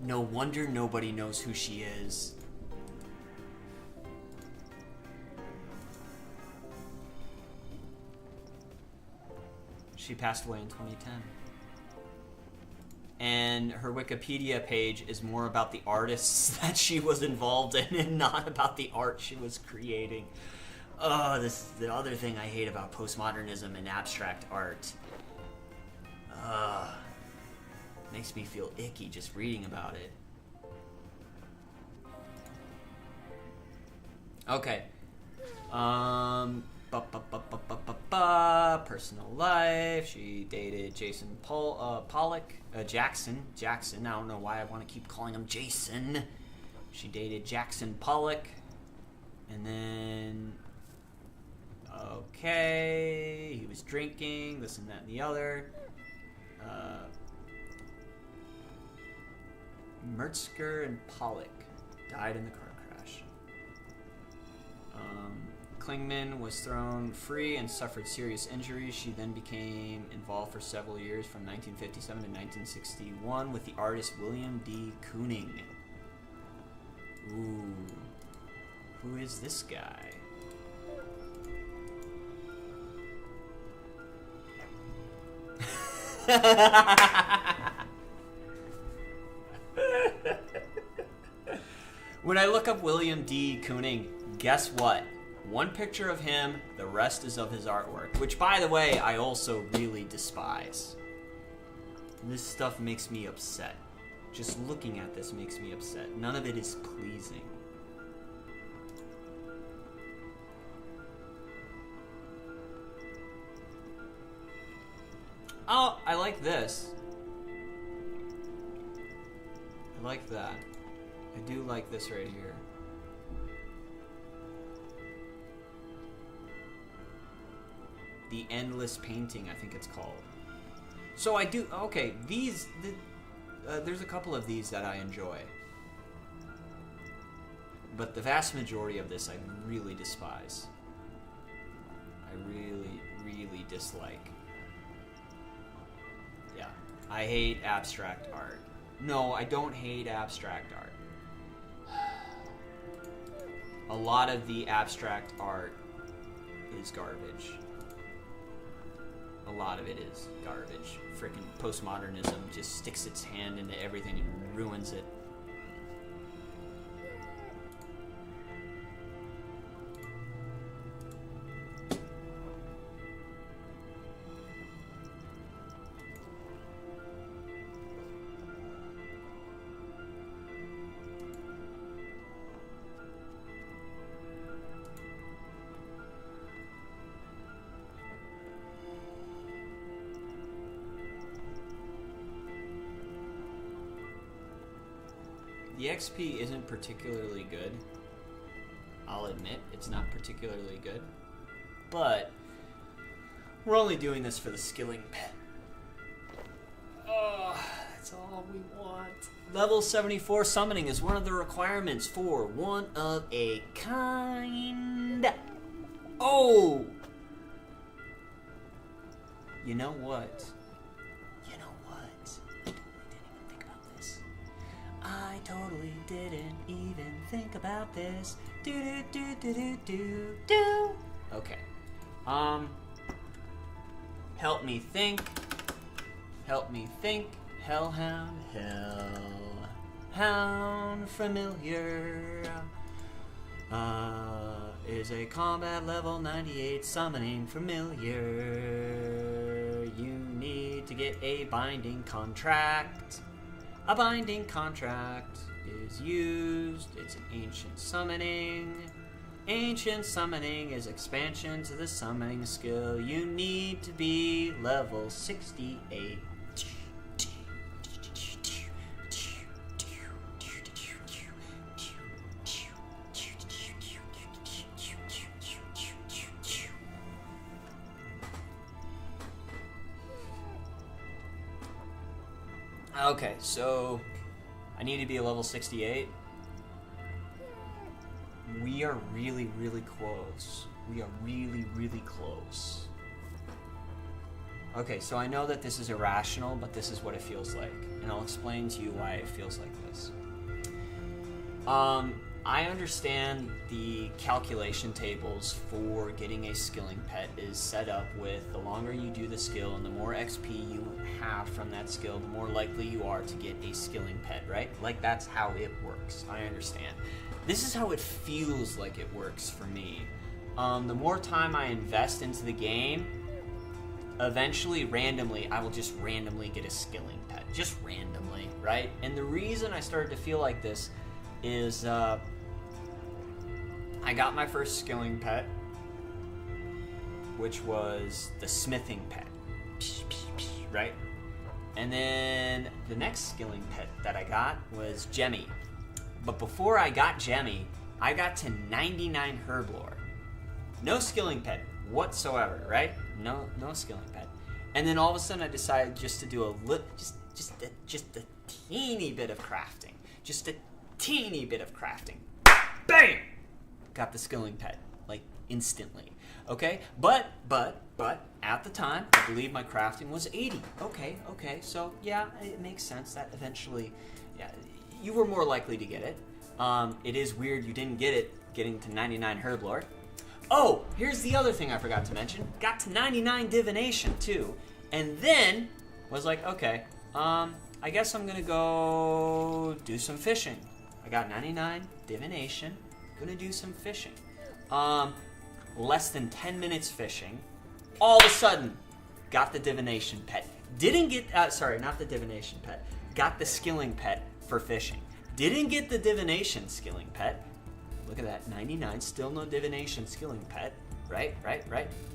No wonder nobody knows who she is. She passed away in 2010. And her Wikipedia page is more about the artists that she was involved in and not about the art she was creating. Oh, this is the other thing I hate about postmodernism and abstract art. Makes me feel icky just reading about it. Okay. Personal life. She dated Jason Pollock. Jackson. I don't know why I want to keep calling him Jason. She dated Jackson Pollock. And then... Okay, he was drinking, this and that and the other. Metzger and Pollock died in the car crash. Klingman was thrown free and suffered serious injuries. She then became involved for several years from 1957 to 1961 with the artist William D. Kooning. Ooh. Who is this guy? When I look up William D. Kooning, guess what? One picture of him, the rest is of his artwork. Which, by the way, I also really despise. This stuff makes me upset. Just looking at this makes me upset. None of it is pleasing. Oh, I like this. I like that. I do like this right here. The Endless Painting, I think it's called. So I do... Okay, these... there's a couple of these that I enjoy. But the vast majority of this I really despise. I really, really dislike. Yeah. I hate abstract art. No, I don't hate abstract art. A lot of the abstract art is garbage. A lot of it is garbage. Frickin' postmodernism just sticks its hand into everything and ruins it. The XP isn't particularly good. I'll admit, it's not particularly good. But we're only doing this for the skilling pen. Oh, that's all we want. Level 74 summoning is one of the requirements for one of a kind. Oh! You know what? I totally didn't even think about this. Do. Okay. Help me think. Hellhound. Hellhound familiar. Is a combat level 98 summoning familiar. You need to get a binding contract. A binding contract is used. It's an ancient summoning. Ancient summoning is expansion to the summoning skill. You need to be level 68. Okay, so I need to be a level 68. We are really, really close. We are really, really close. Okay, so I know that this is irrational, but this is what it feels like. And I'll explain to you why it feels like this. I understand the calculation tables for getting a skilling pet is set up with the longer you do the skill and the more XP you have from that skill, the more likely you are to get a skilling pet, right? Like, that's how it works. I understand. This is how it feels like it works for me. The more time I invest into the game, eventually, randomly, I will just randomly get a skilling pet. Just randomly, right? And the reason I started to feel like this is I got my first skilling pet, which was the smithing pet, right? And then the next skilling pet that I got was Jemmy. But before I got Jemmy, I got to 99 Herblore. No skilling pet whatsoever, right? No skilling pet. And then all of a sudden I decided just to do just a teeny bit of crafting. Just a teeny bit of crafting. Bam! Got the skilling pet, like, instantly. Okay? But at the time, I believe my crafting was 80. Okay, so yeah, it makes sense that eventually, yeah, you were more likely to get it. It is weird you didn't get it getting to 99 Herblore. Oh, here's the other thing I forgot to mention. Got to 99 Divination, too. And then was like, okay, I guess I'm gonna go do some fishing. I got 99 Divination. Gonna do some fishing. Less than 10 minutes fishing. All of a sudden, got the divination pet. Didn't get, sorry, not the divination pet. Got the skilling pet for fishing. Didn't get the divination skilling pet. Look at that, 99, still no divination skilling pet. Right.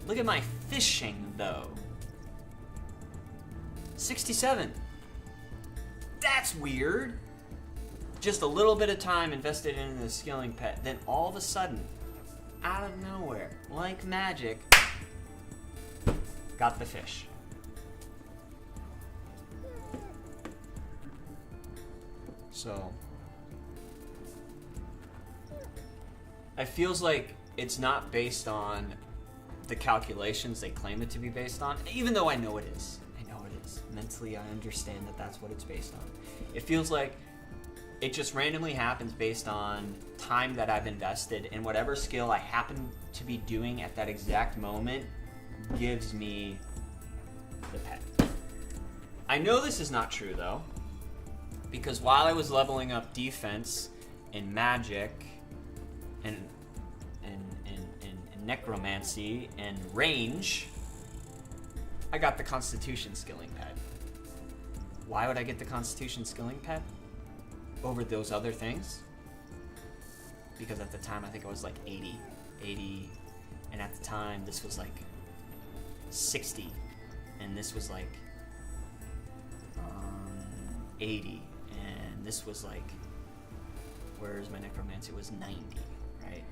Look at my fishing, though. 67. That's weird. Just a little bit of time invested in the skilling pet, then all of a sudden, out of nowhere, like magic, got the fish. So, it feels like it's not based on the calculations they claim it to be based on, even though I know it is. Mentally, I understand that that's what it's based on. It feels like it just randomly happens based on time that I've invested, and whatever skill I happen to be doing at that exact moment gives me the pet. I know this is not true, though, because while I was leveling up defense and magic and necromancy and range, I got the Constitution skilling pet. Why would I get the Constitution skilling pet over those other things? Because at the time, I think I was like 80, and at the time, this was like 60, and this was like 80, and this was like, where's my necromancy? It was 90, right?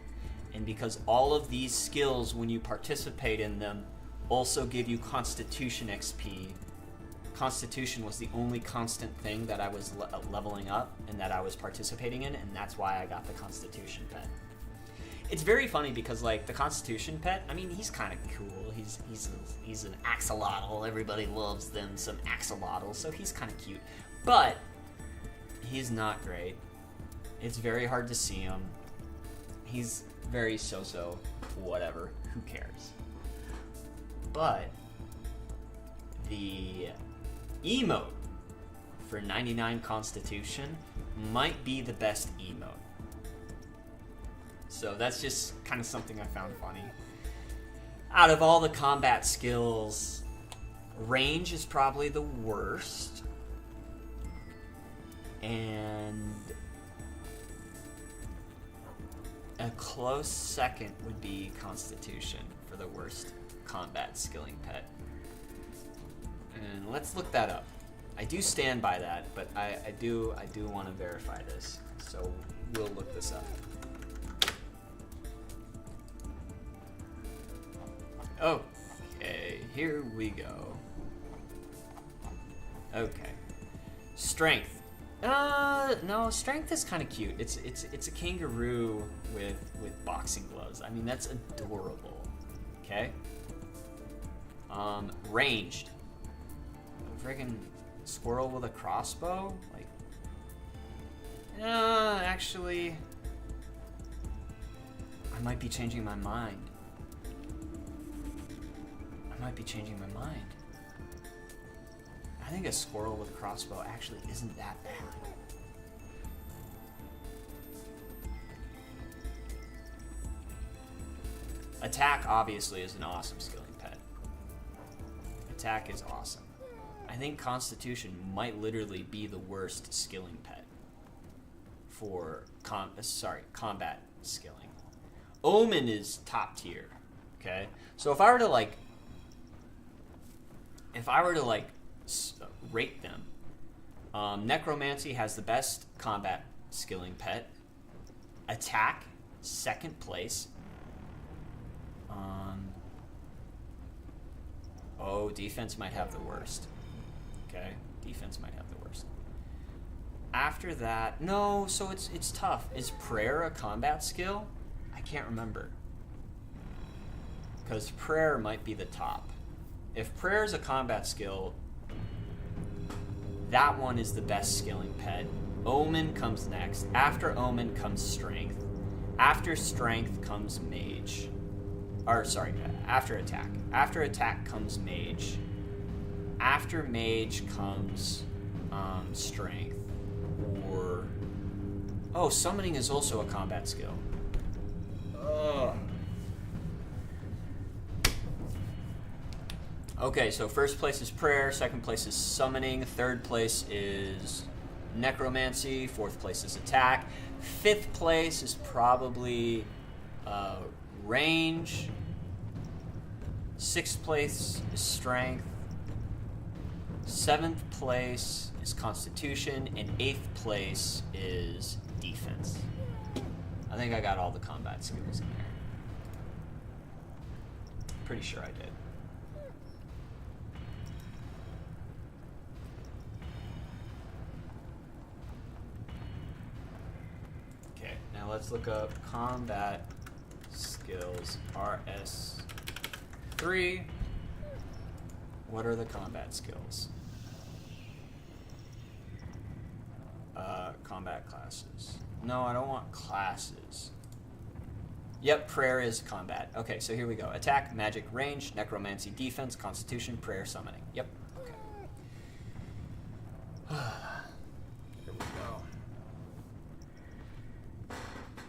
And because all of these skills, when you participate in them, also give you Constitution XP. Constitution was the only constant thing that I was leveling up and that I was participating in, and that's why I got the Constitution pet. It's very funny because, like, the Constitution pet, I mean, he's kind of cool. He's an axolotl. Everybody loves them some axolotls, so he's kind of cute. But he's not great. It's very hard to see him. He's very so-so, whatever. Who cares? But the emote for 99 Constitution might be the best emote. So that's just kind of something I found funny. Out of all the combat skills, range is probably the worst. And A close second would be Constitution for the worst combat skilling pet. And let's look that up. I do stand by that, but I do want to verify this. So we'll look this up. Okay, here we go. Okay. Strength. No, strength is kind of cute. It's a kangaroo with boxing gloves. I mean, that's adorable. Okay. Ranged. A friggin' squirrel with a crossbow? Like, actually, I might be changing my mind. I think a squirrel with a crossbow actually isn't that bad. Attack, obviously, is an awesome skilling pet. Attack is awesome. I think Constitution might literally be the worst skilling pet for combat skilling. Omen is top tier. Okay, so if I were to rate them, Necromancy has the best combat skilling pet. Attack, second place. Defense might have the worst. Okay, defense might have the worst. After that, no, so it's tough. Is prayer a combat skill? I can't remember. Because prayer might be the top. If prayer is a combat skill, that one is the best skilling pet. Omen comes next. After Omen comes Strength. After Strength comes Mage. After Attack. After Attack comes Mage. After Mage comes Strength. Summoning is also a combat skill. Okay, so first place is Prayer, second place is Summoning, third place is Necromancy, fourth place is Attack, fifth place is probably Range, sixth place is Strength, seventh place is Constitution, and eighth place is Defense. I think I got all the combat skills in there. Pretty sure I did. Okay, now let's look up combat skills RS3. What are the combat skills? Combat classes. No, I don't want classes. Yep, prayer is combat. Okay, so here we go. Attack, magic, range, necromancy, defense, constitution, prayer, summoning. Yep. Okay. Here we go.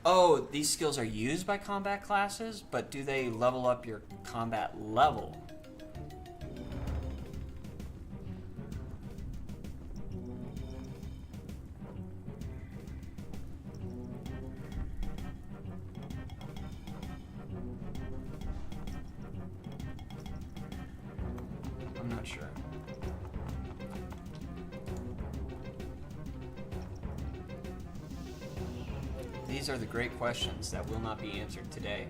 Oh, these skills are used by combat classes, but do they level up your combat level? I'm not sure. These are the great questions that will not be answered today.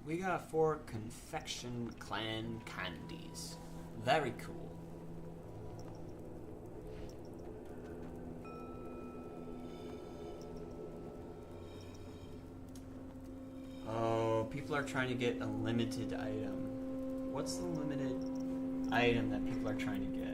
We got 4 confection clan candies. Very cool. Oh, people are trying to get a limited item. What's the limited? item that people are trying to get.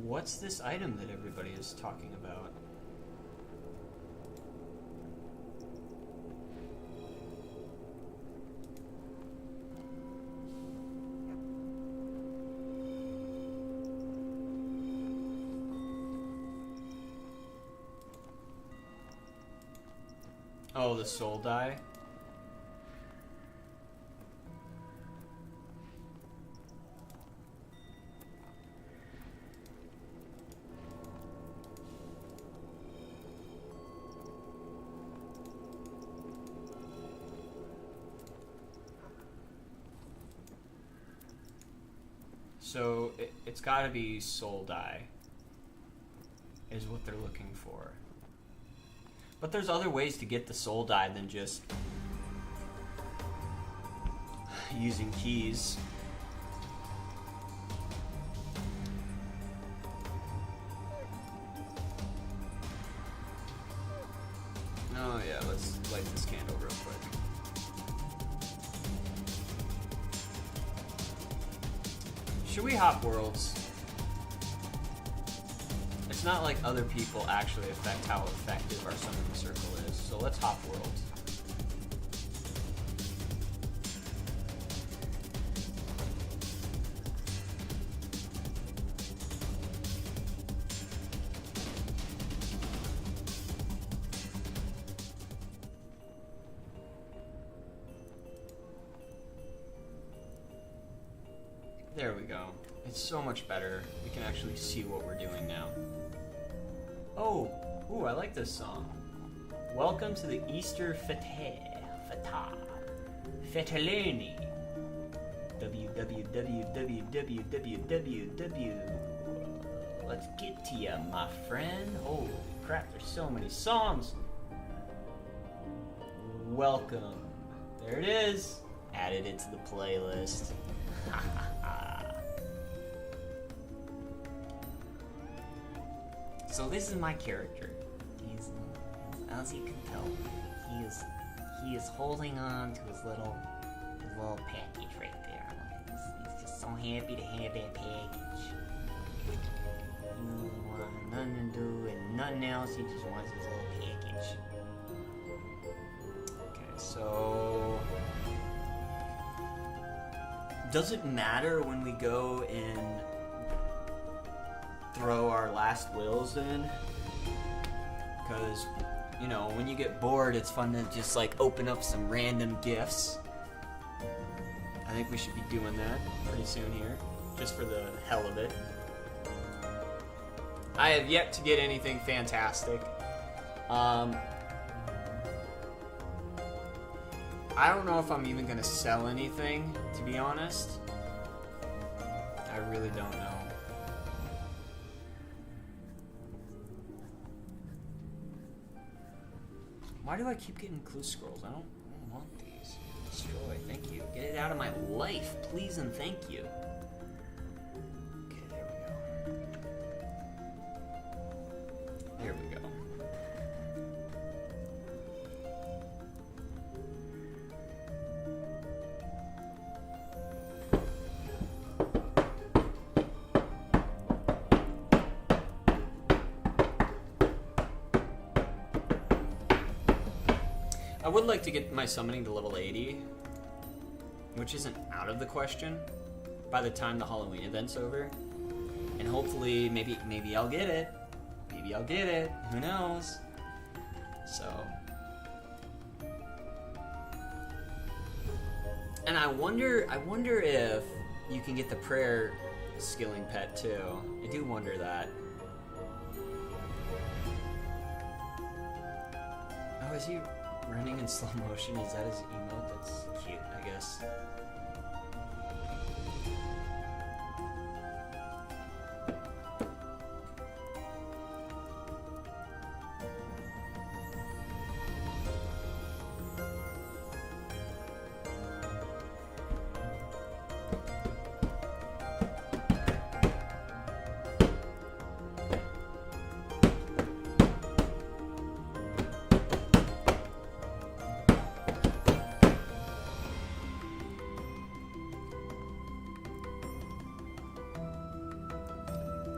What's this item that everybody is talking about? Oh, the soul die? So it's got to be soul die is what they're looking for. But there's other ways to get the soul die than just using keys. Oh yeah, let's light this candle real quick. Should we hop worlds? It's not like other people actually affect how effective our summoning circle is, so let's hop worlds. There we go. It's so much better. We can actually see what we're doing now. Oh, ooh, I like this song. Welcome to the Easter Fete. Feta. Fetalini. www. Let's get to ya, my friend. Holy crap, there's so many songs. Welcome. There it is. Added it to the playlist. So this is my character. He's, as you can tell, he is holding on to his little package right there. He's just so happy to have that package. He doesn't want nothing to do and nothing else. He just wants his little package. Okay, so does it matter when we go and throw our last wills in? Because, you know, when you get bored, it's fun to just like open up some random gifts. I think we should be doing that pretty soon here, just for the hell of it. I have yet to get anything fantastic. I don't know if I'm even gonna sell anything, to be honest. I really don't know. Why do I keep getting clue scrolls? I don't want these. Destroy, thank you. Get it out of my life, please and thank you. Okay, there we go. There we go. I would like to get my summoning to level 80, which isn't out of the question by the time the Halloween event's over. And hopefully, maybe I'll get it. Maybe I'll get it. Who knows? So. And I wonder if you can get the prayer skilling pet too. I do wonder that. Oh, is he running in slow motion? Is that his emote? That's cute, I guess.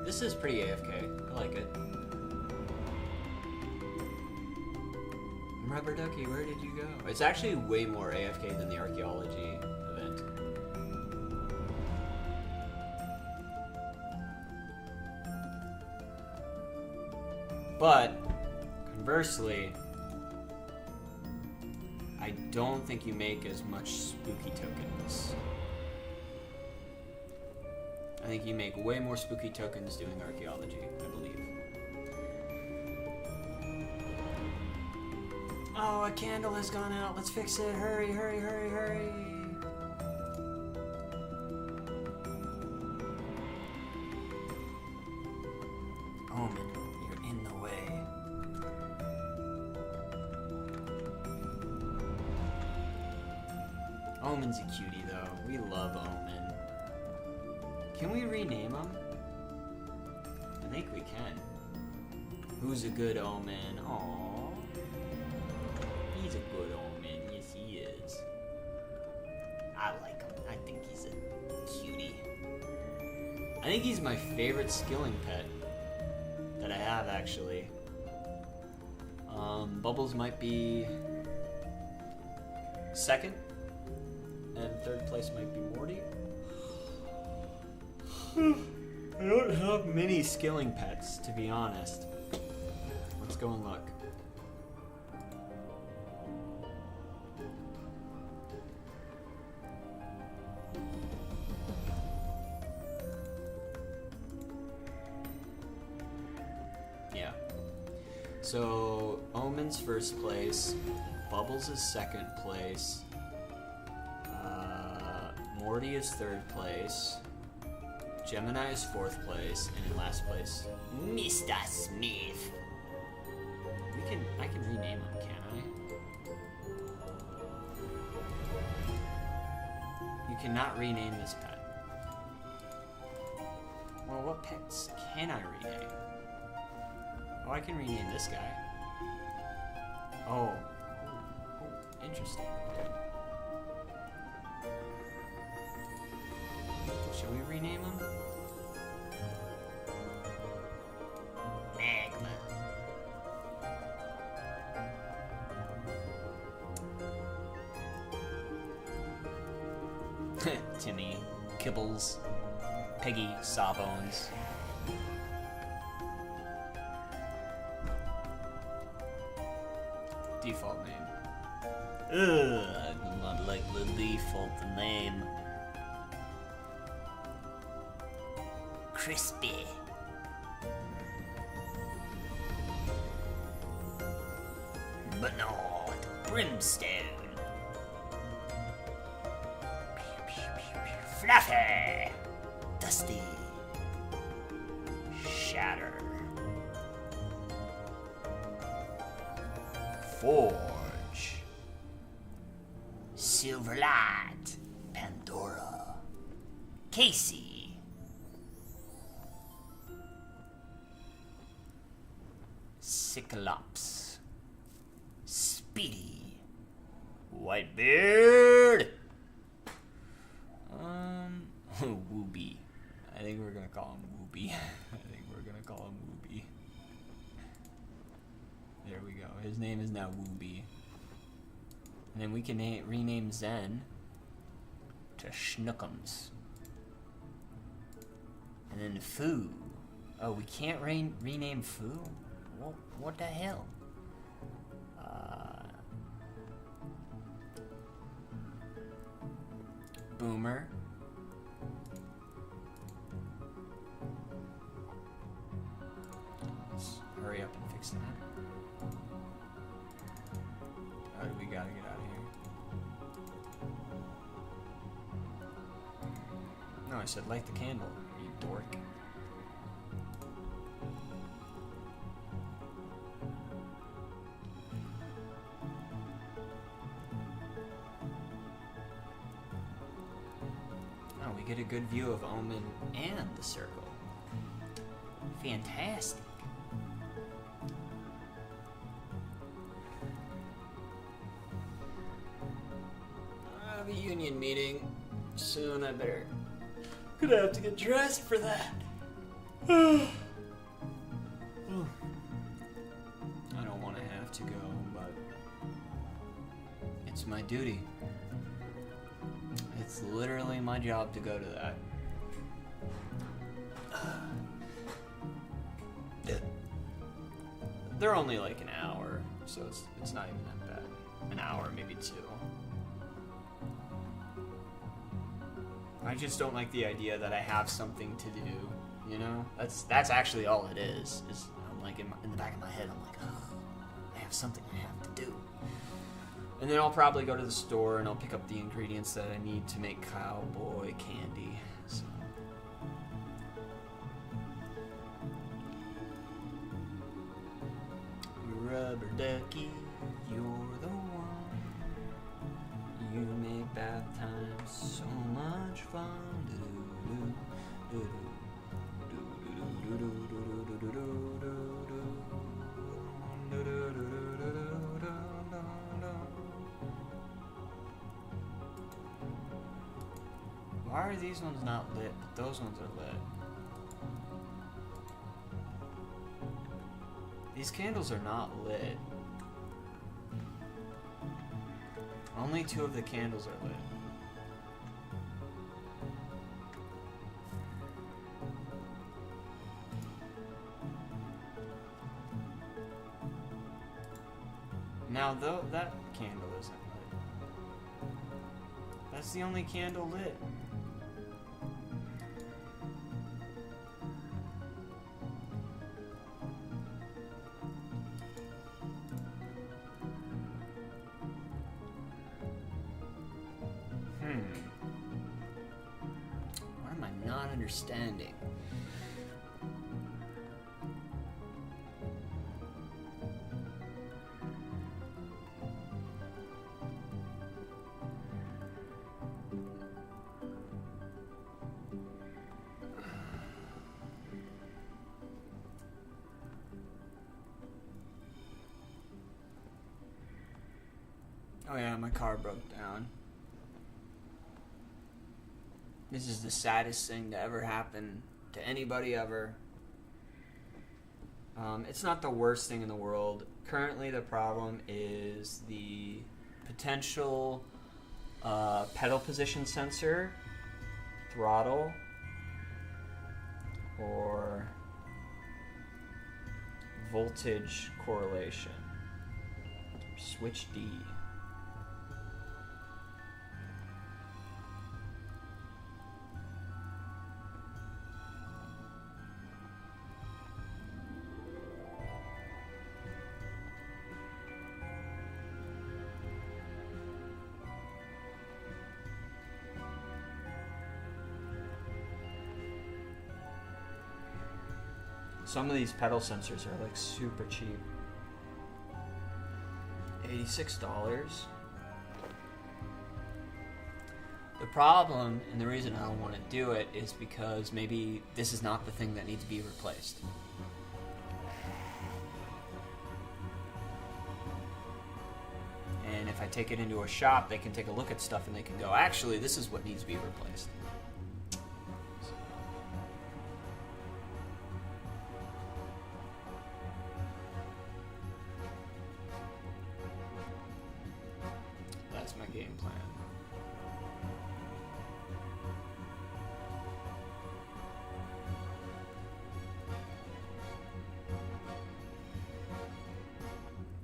This is pretty AFK. I like it. Rubber Ducky, where did you go? It's actually way more AFK than the archaeology event. But, conversely, I don't think you make as much spooky tokens. I think you make way more spooky tokens doing archaeology, I believe. Oh, a candle has gone out. Let's fix it. Hurry, hurry, hurry, hurry. Omen, you're in the way. Omen's a cutie, though. We love Omen. Can we rename him? I think we can. Who's a good Omen? Aww. He's a good Omen. Yes, he is. I like him. I think he's a cutie. I think he's my favorite skilling pet that I have, actually. Bubbles might be second, and third place might be Morty. I don't have many skilling pets, to be honest. Let's go and look. Yeah. So, Omen's first place, Bubbles is second place, Morty is third place, Gemini is fourth place, and in last place, Mr. Smith. I can rename him, can I? You cannot rename this pet. Well, what pets can I rename? Oh, I can rename this guy. Oh, interesting. Should we rename him? Magma. Timmy, Kibbles, Peggy, Sawbones. Default name. Ugh, I do not like the default name. Crispy. Bernard Brimstone. Fluffy. Dusty. Shatter. Forge. Silverlight. Pandora. Casey. Cyclops. Speedy. Whitebeard. Wooby. I think we're gonna call him Wooby. Wooby. There we go. His name is now Wooby. And then we can rename Zen to Schnookums. And then Foo. Oh, we can't rename Foo? What the hell? Boomer. fix that. How do we gotta get out of here? No, I said light the candle, you dork. Oh, we get a good view of Omen and the circle. Fantastic. I have a union meeting soon. I better. Gonna have to get dressed for that. I don't want to have to go, but it's my duty. It's literally my job to go to that. They're only like an hour, so it's not even that bad. An hour, maybe 2. I just don't like the idea that I have something to do, you know? That's actually all it is I'm like in the back of my head, I'm like, oh, I have something I have to do. And then I'll probably go to the store and I'll pick up the ingredients that I need to make cowboy candy. So. Rubber ducky, you're the one. You make bath time so much fun. Why are these ones not lit, but those ones are lit? These candles are not lit. Only 2 of the candles are lit. Now, though, that candle isn't lit. That's the only candle lit. What am I not understanding? Oh yeah, my car broke down. This is the saddest thing to ever happen to anybody ever. It's not the worst thing in the world. Currently the problem is the potential pedal position sensor, throttle, or voltage correlation. Switch D. Some of these pedal sensors are like super cheap. $86. The problem, and the reason I don't want to do it, is because maybe this is not the thing that needs to be replaced. And if I take it into a shop, they can take a look at stuff and they can go, actually, this is what needs to be replaced. That's my game plan.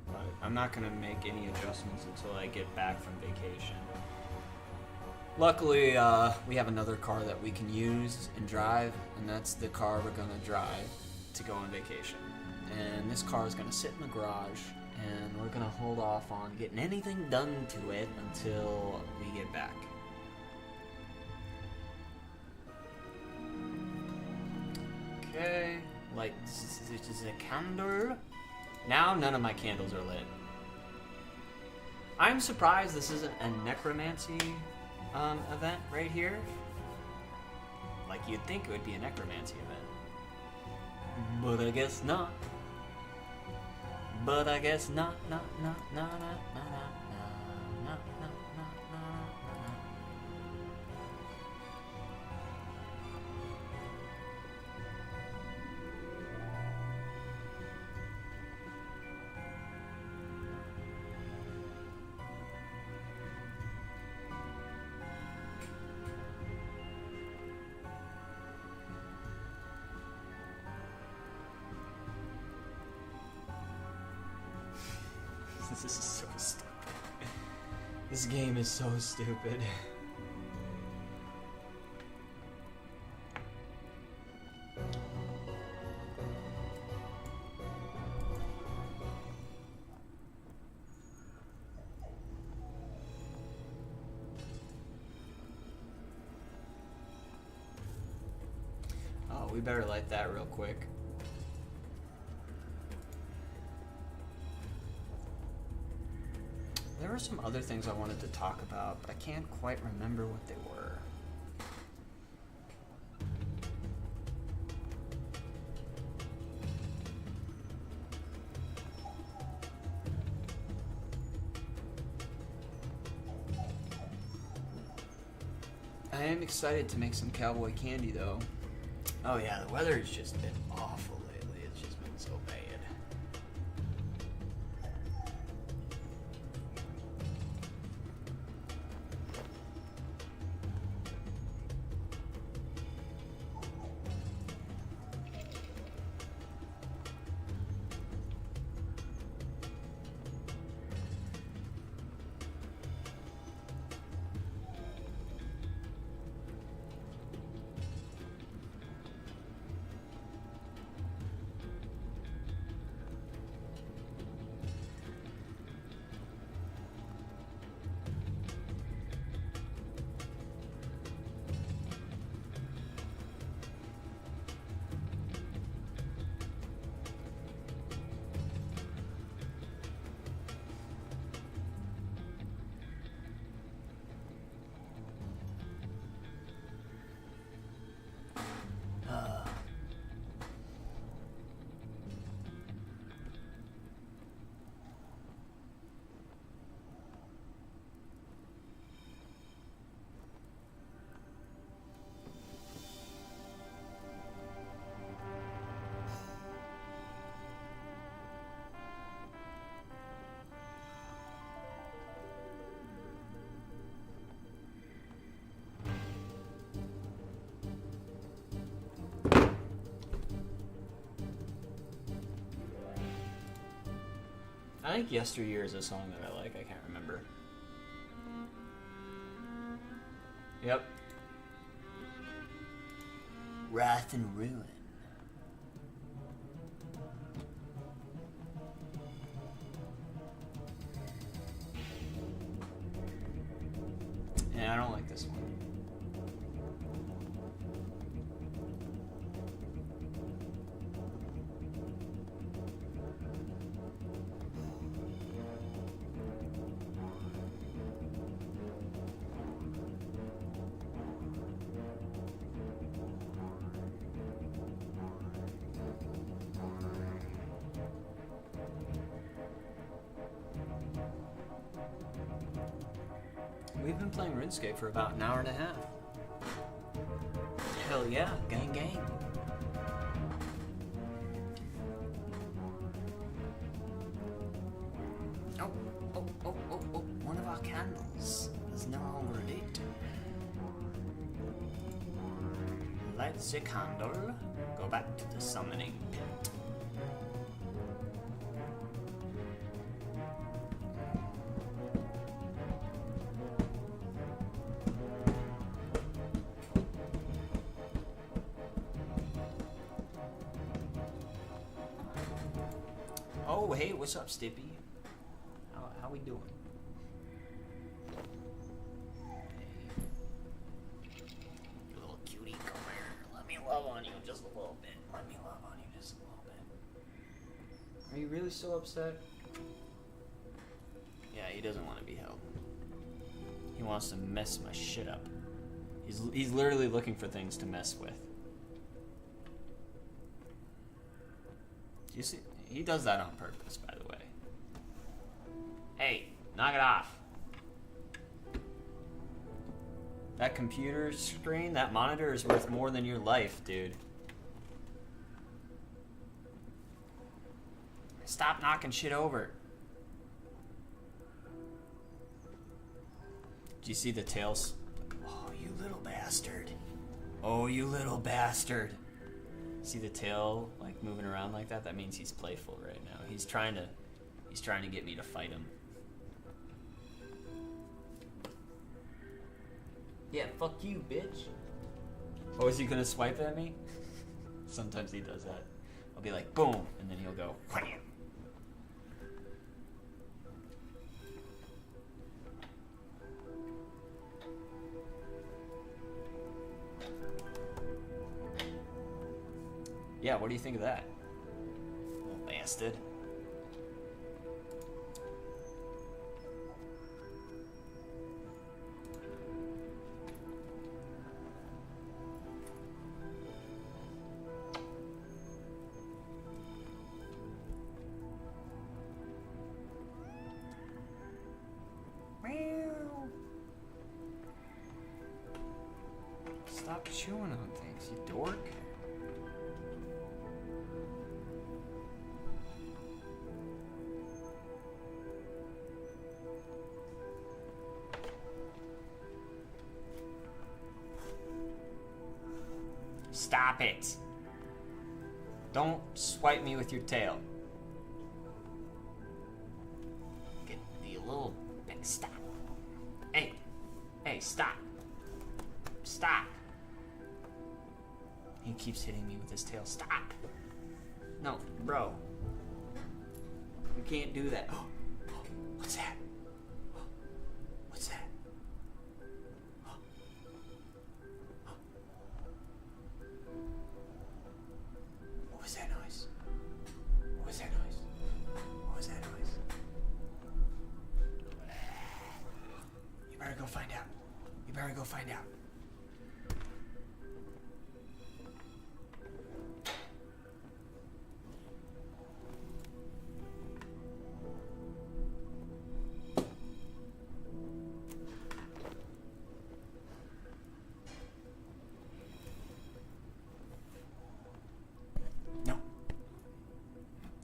But I'm not going to make any adjustments until I get back from vacation. Luckily, we have another car that we can use and drive, and that's the car we're going to drive to go on vacation. and this car is gonna sit in the garage, and we're gonna hold off on getting anything done to it until we get back. Okay, light this is a candle. Now none of my candles are lit. I'm surprised this isn't a necromancy event right here. Like, you'd think it would be a necromancy event. But I guess not. But I guess not. This is so stupid. This game is so stupid. Oh, we better light that real quick. There were some other things I wanted to talk about, but I can't quite remember what they were. I am excited to make some cowboy candy, though. Oh yeah, the weather has just been awful lately. It's just been so bad. I think Yesteryear is a song that I like. I can't remember. Yep. Wrath and Ruin. Yeah, I don't like this one. We've been playing RuneScape for about an hour and a half. Hell yeah, gang gang. Oh, one of our candles is no longer lit. Light the candle, go back to the summoning pit. hey, what's up, Stippy? How we doing? You little cutie, come here. Let me love on you just a little bit. Let me love on you just a little bit. Are you really so upset? Yeah, he doesn't want to be held. He wants to mess my shit up. He's literally looking for things to mess with. You see, he does that on purpose, by the way. Hey, knock it off. That computer screen, that monitor is worth more than your life, dude. Stop knocking shit over. Do you see the tails? Oh, you little bastard. Oh, you little bastard. See the tail like moving around like that? That means he's playful right now. He's trying to get me to fight him. Yeah, fuck you, bitch. Oh, is he gonna swipe at me? Sometimes he does that. I'll be like, boom, and then he'll go, wham. Yeah, what do you think of that? Little bastard. Stop chewing on things, you dork. Stop it. Don't swipe me with your tail. Get the little big stop. Hey. Hey, stop. Stop. He keeps hitting me with his tail. Stop. No, bro. You can't do that. What's that? What's that? What was that noise? What was that noise? What was that noise? You better go find out. You better go find out.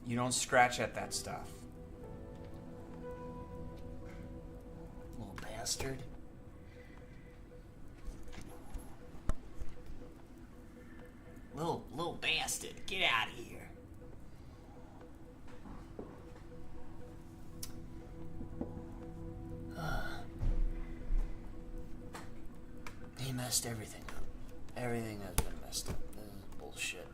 You don't scratch at that stuff. Little bastard. Little bastard, get out of here. He messed everything up. Everything has been messed up. This is bullshit.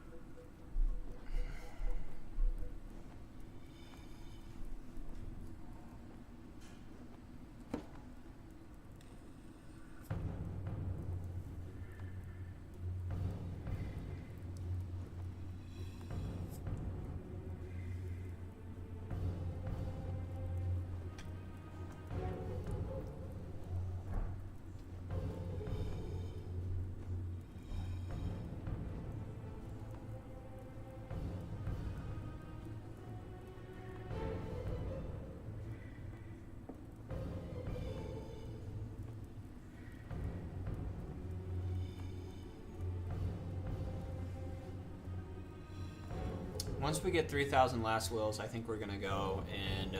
Once we get 3,000 last wills, I think we're gonna go and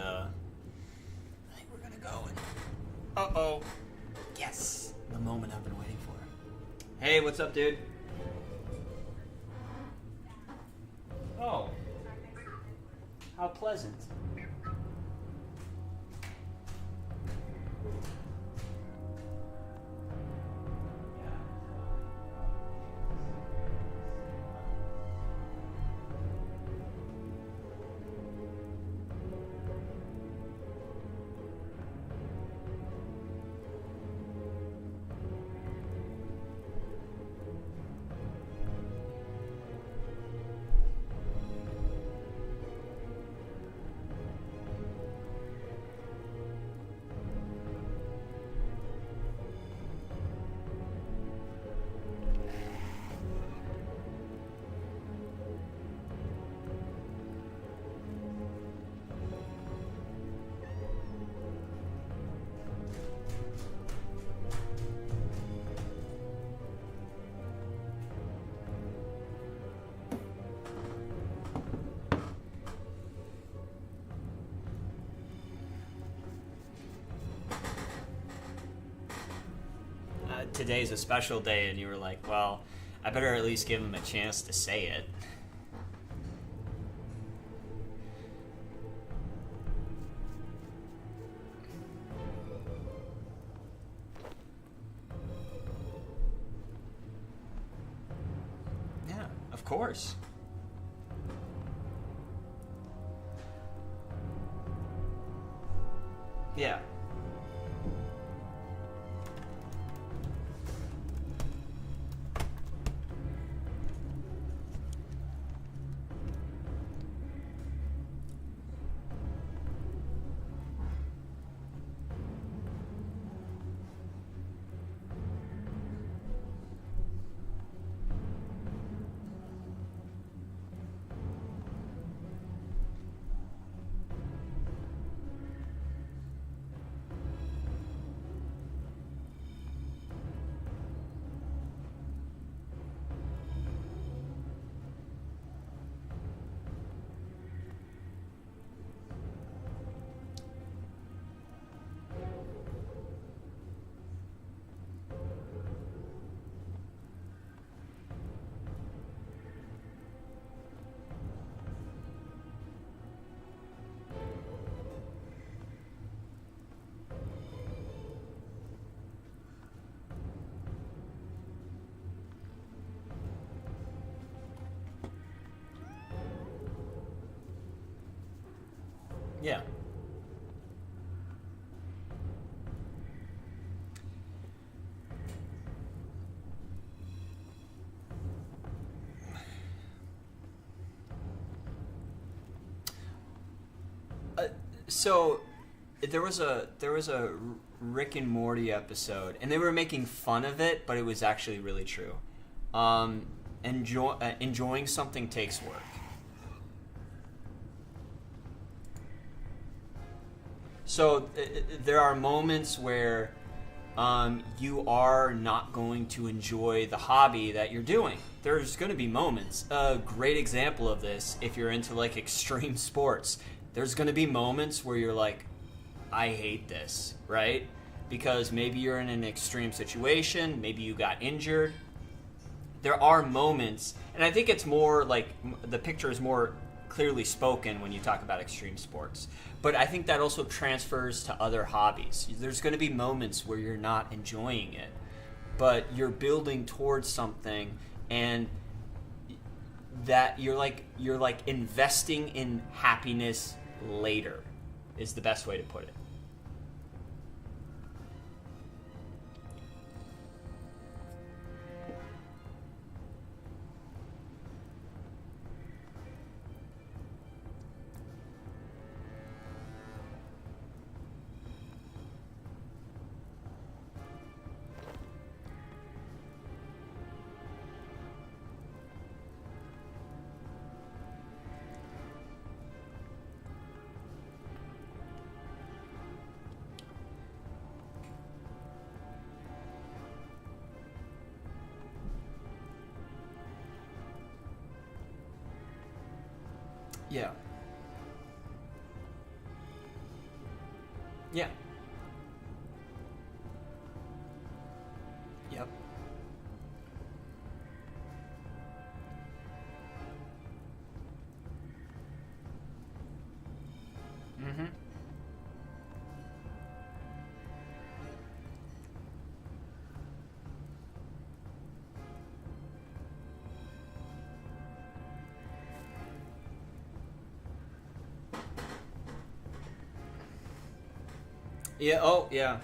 uh-oh. Yes, the moment I've been waiting for. Hey, what's up, dude? Oh, how pleasant. today's a special day, and you were like, well, I better at least give him a chance to say it. Yeah, of course. Yeah. Yeah. So there was a Rick and Morty episode, and they were making fun of it, but it was actually really true. Enjoying something takes work. So there are moments where you are not going to enjoy the hobby that you're doing. There's going to be moments. A great example of this, if you're into like extreme sports, there's going to be moments where you're like, I hate this, right? Because maybe you're in an extreme situation, maybe you got injured. There are moments, and I think it's more like the picture is more clearly spoken when you talk about extreme sports. But I think that also transfers to other hobbies. There's going to be moments where you're not enjoying it, but you're building towards something, and that you're like investing in happiness later is the best way to put it. Yeah. Yeah. Yep. Mm-hmm. Yeah, oh, yeah.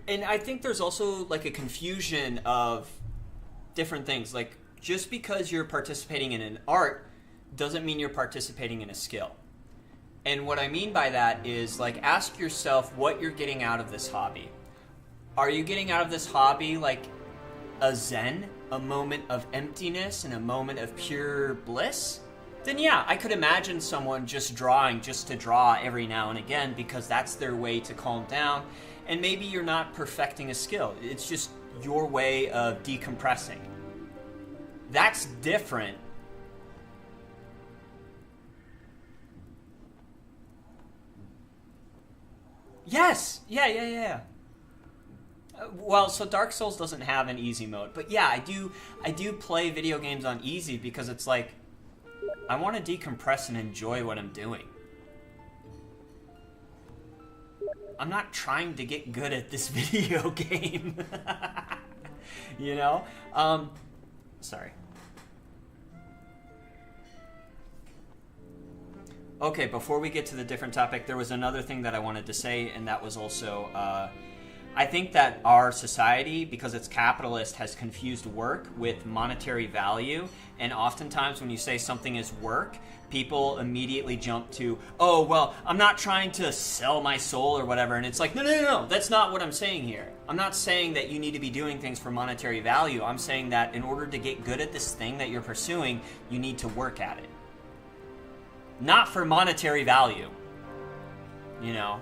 And I think there's also like a confusion of different things. Like, just because you're participating in an art doesn't mean you're participating in a skill. And what I mean by that is, like, ask yourself what you're getting out of this hobby. Are you getting out of this hobby like a zen, a moment of emptiness and a moment of pure bliss? Then yeah, I could imagine someone just drawing just to draw every now and again because that's their way to calm down. And maybe you're not perfecting a skill. It's just your way of decompressing. That's different. Yes. Yeah. Well, so Dark Souls doesn't have an easy mode, but yeah, I do play video games on easy because it's like I want to decompress and enjoy what I'm doing. I'm not trying to get good at this video game. You know? Sorry. Okay, before we get to the different topic, there was another thing that I wanted to say, and that was also, I think that our society, because it's capitalist, has confused work with monetary value, and oftentimes when you say something is work, people immediately jump to, oh, well, I'm not trying to sell my soul or whatever, and it's like, no, that's not what I'm saying here. I'm not saying that you need to be doing things for monetary value. I'm saying that in order to get good at this thing that you're pursuing, you need to work at it. Not for monetary value, you know?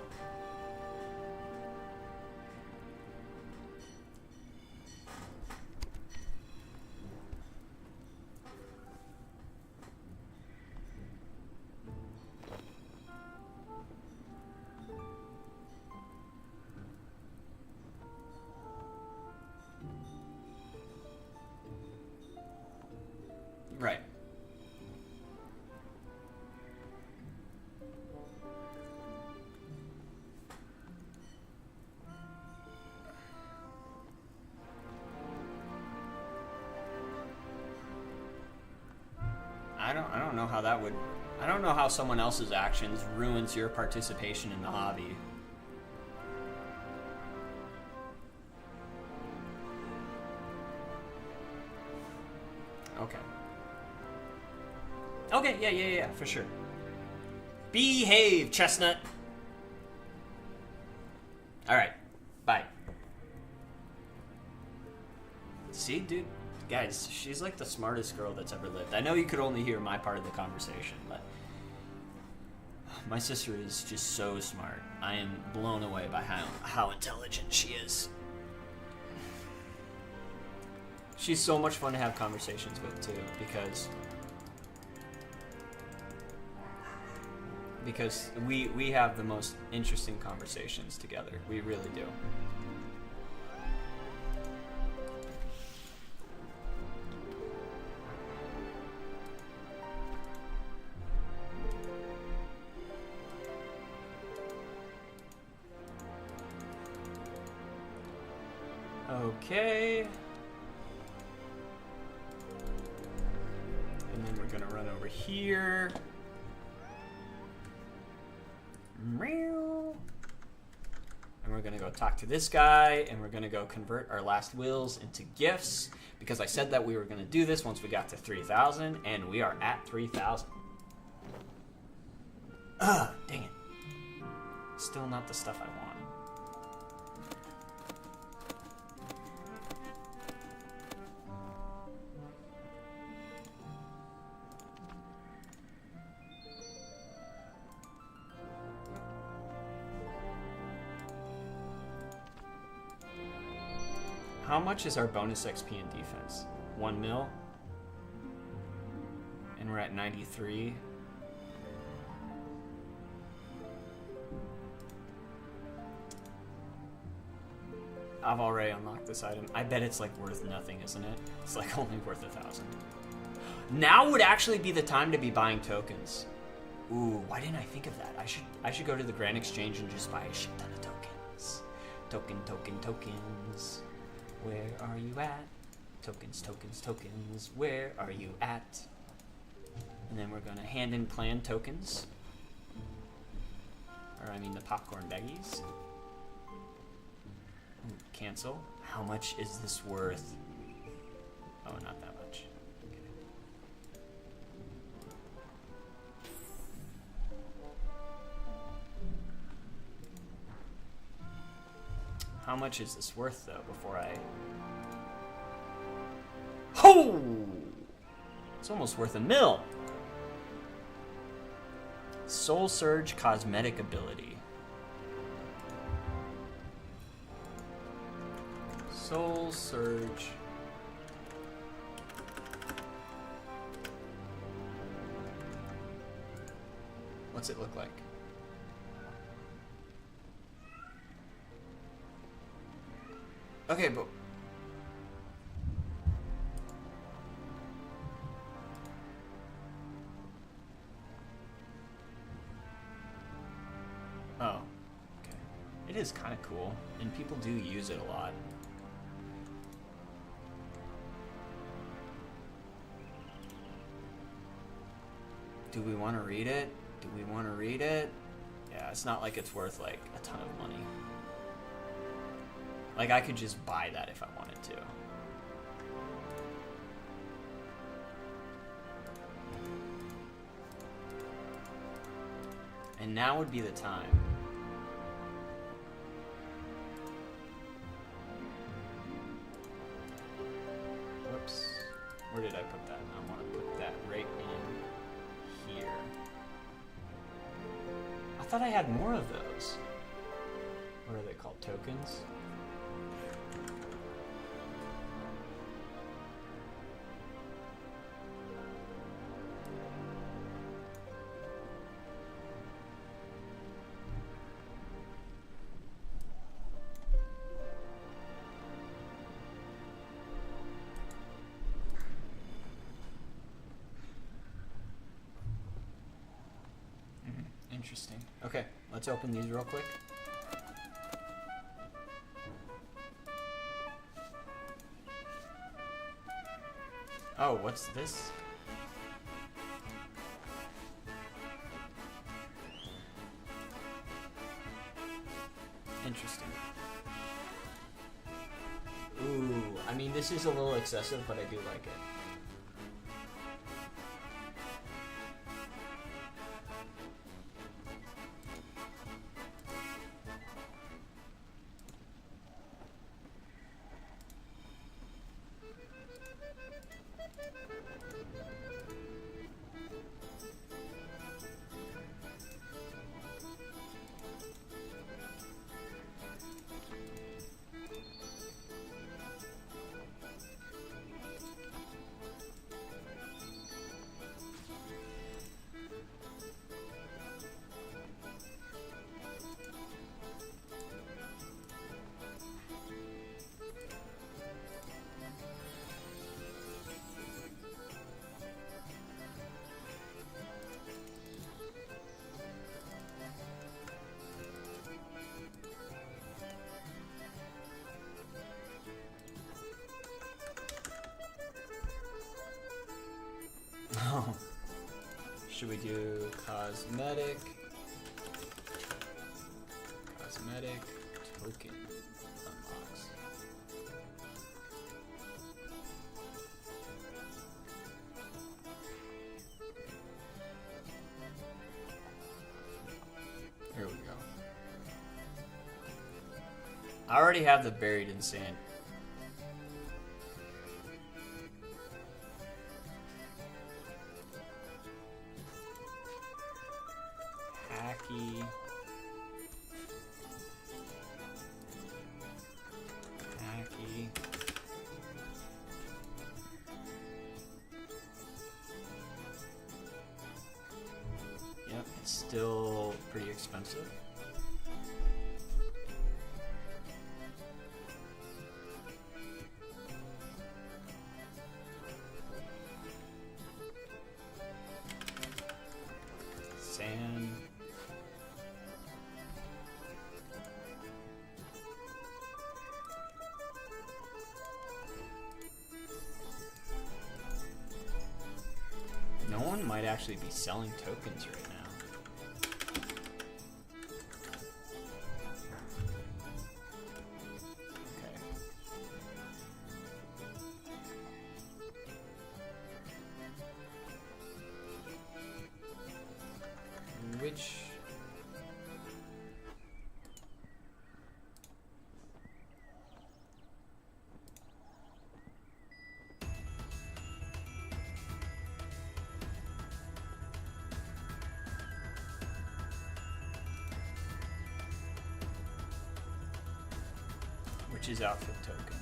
Right. I don't know how that would... I don't know how someone else's actions ruins your participation in the hobby. Okay, yeah, for sure. Behave, Chestnut! Alright, bye. See, dude? Guys, she's like the smartest girl that's ever lived. I know you could only hear my part of the conversation, but... my sister is just so smart. I am blown away by how intelligent she is. She's so much fun to have conversations with, too, because we have the most interesting conversations together. We really do. Okay. And then we're gonna run over here. And we're gonna go talk to this guy, and we're gonna go convert our last wills into gifts, because I said that we were gonna do this once we got to 3,000, and we are at 3,000. Ugh, dang it. Still not the stuff I want. How much is our bonus XP in defense? 1 mil? And we're at 93. I've already unlocked this item. I bet it's like worth nothing, isn't it? It's like only worth 1,000. Now would actually be the time to be buying tokens. Ooh, why didn't I think of that? I should go to the Grand Exchange and just buy a shit ton of tokens. Tokens. Where are you at? Tokens. Where are you at? And then we're gonna hand in clan tokens. Or I mean the popcorn baggies. Ooh, cancel. How much is this worth? Oh, not that much. Okay. How much is this worth, though, before I... Ho! It's almost worth 1 mil. Soul Surge cosmetic ability. Soul Surge. What's it look like? Okay, but... Oh. Okay. It is kind of cool, and people do use it a lot. Do we want to read it? Do we want to read it? Yeah, it's not like it's worth, like, a ton of money. Like, I could just buy that if I wanted to. And now would be the time. Whoops. Where did I put that? I want to put that right in here. I thought I had more of those. What are they called? Tokens? Interesting. Okay, let's open these real quick. Oh, what's this? Interesting. Ooh, I mean, this is a little excessive, but I do like it. Should we do cosmetic? Cosmetic token unlocks. Here we go. I already have the buried in sand. Hacky. Yep, it's still pretty expensive. Sand. No one might actually be selling tokens right now. Okay. Which... Which is outfit token.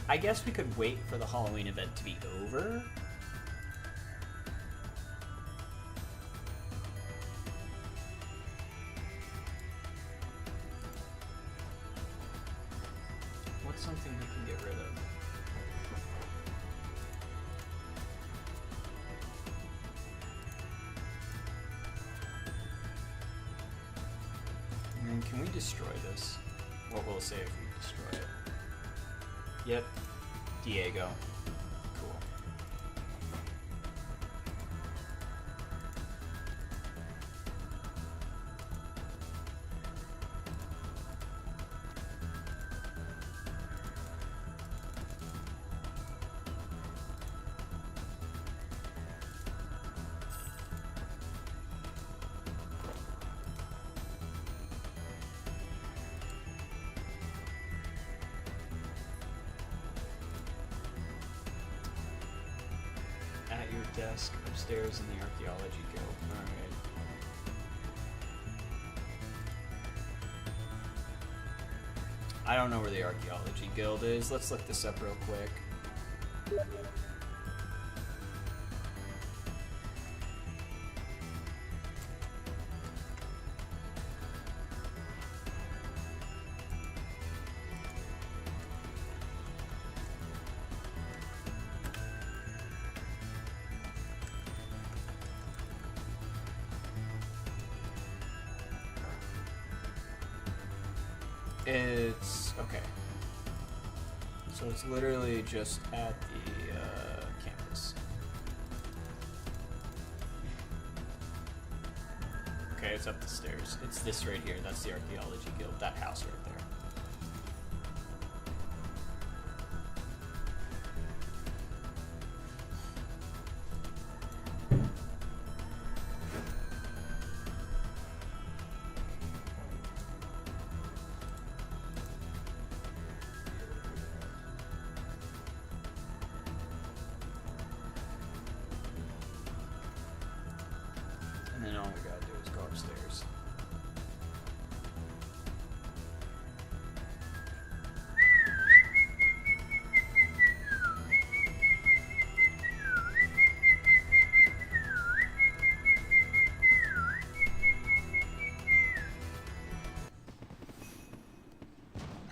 I guess we could wait for the Halloween event to be over. something we can get rid of. And then can we destroy this? What will it say if we destroy it? Yep. Diego. Cool. At your desk upstairs in the Archaeology Guild. Alright. I don't know where the Archaeology Guild is. Let's look this up real quick. It's okay. So it's literally just at the campus. Okay, it's up the stairs. It's this right here. That's the Archaeology Guild. That house right there. And then all we gotta do is go upstairs.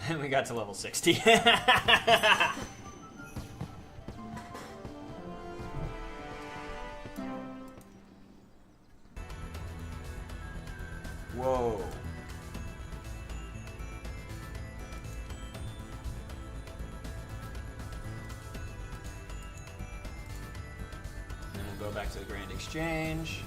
And we got to level 60. Whoa. And then we'll go back to the Grand Exchange.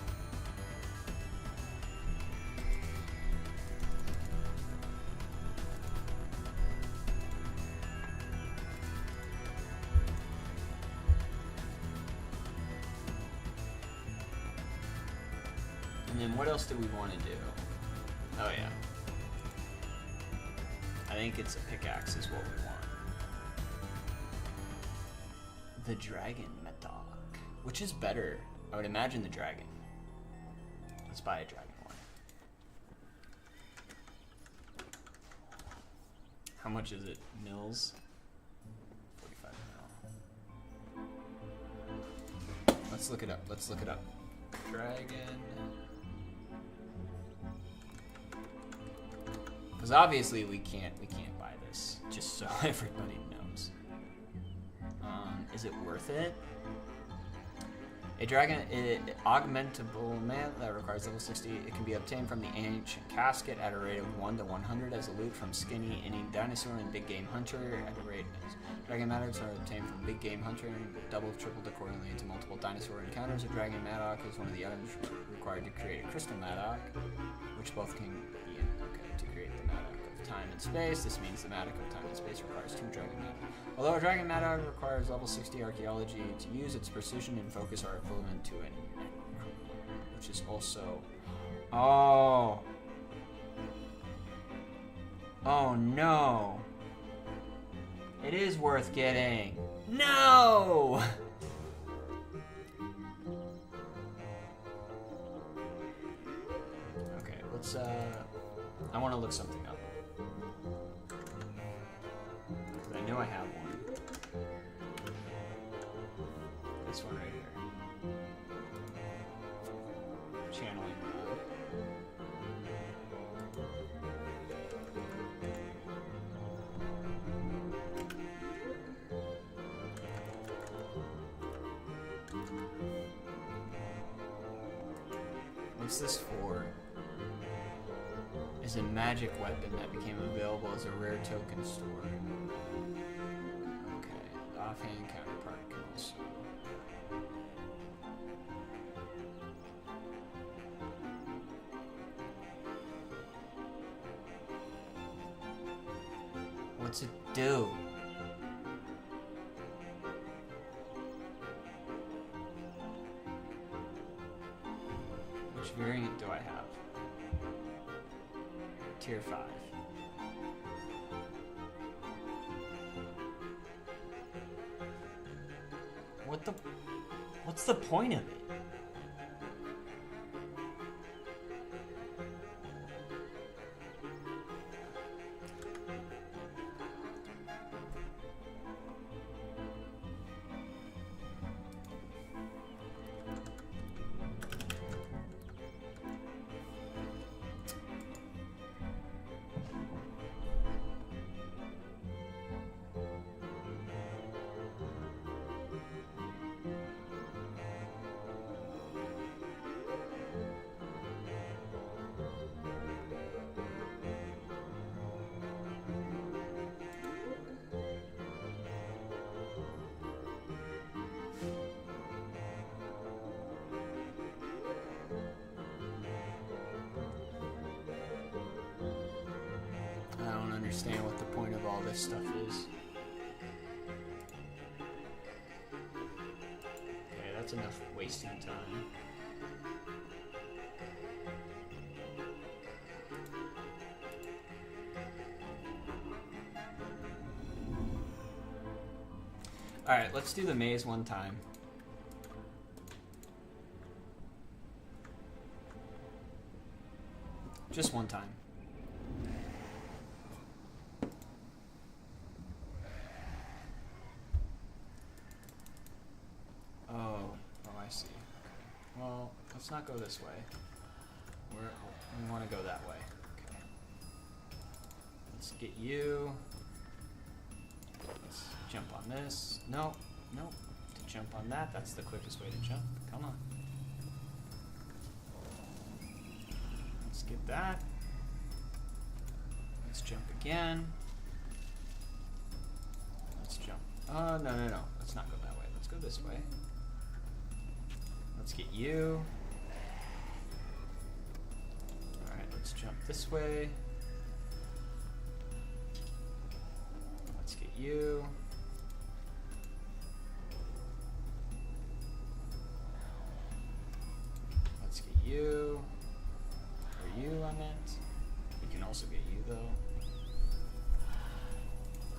And then what else do we want to do? Oh yeah. I think it's a pickaxe is what we want. The Dragon Metallic. Which is better? I would imagine the Dragon. Let's buy a Dragon one. How much is it? Mils? 45 mil. Let's look it up. Let's look it up. Dragon. Because obviously we can't buy this, just so everybody knows. Is it worth it? A dragon, augmentable man that requires level 60. It can be obtained from the ancient casket at a rate of 1 to 100 as a loot from Skinny, Inning Dinosaur, and Big Game Hunter at a rate. Dragon Maddox are obtained from Big Game Hunter and double, tripled accordingly into multiple dinosaur encounters. A Dragon Maddox is one of the items required to create a Crystal Maddox, which both can be in. Okay, to create the Maddox of time and space. This means the Maddox of time and space requires 2 Dragon Maddox. Although a Dragon Maddox requires level 60 archaeology to use, its precision and focus are equivalent to an which is also. Oh. Oh no. It is worth getting. No! Okay, let's, I want to look something up. Because I know I have one. This one right here. Channeling mode. What's this for? Is a magic weapon that became available as a rare token store. Okay, the offhand counterpart can also. What's it do? Which variant do I have? Tier 5. What's the point of it? I don't understand what the point of all this stuff is. Okay, that's enough wasting time. Alright, let's do the maze one time. Just one time. I see. Okay. Well, let's not go this way. We want to go that way. Okay. Let's get you. Let's jump on this. Nope. Nope. To jump on that, that's the quickest way to jump. Come on. Let's get that. Let's jump again. Let's jump. No. Let's not go that way. Let's go this way. Let's get you. Alright, let's jump this way. Let's get you. Let's get you. Or you, I meant. We can also get you, though.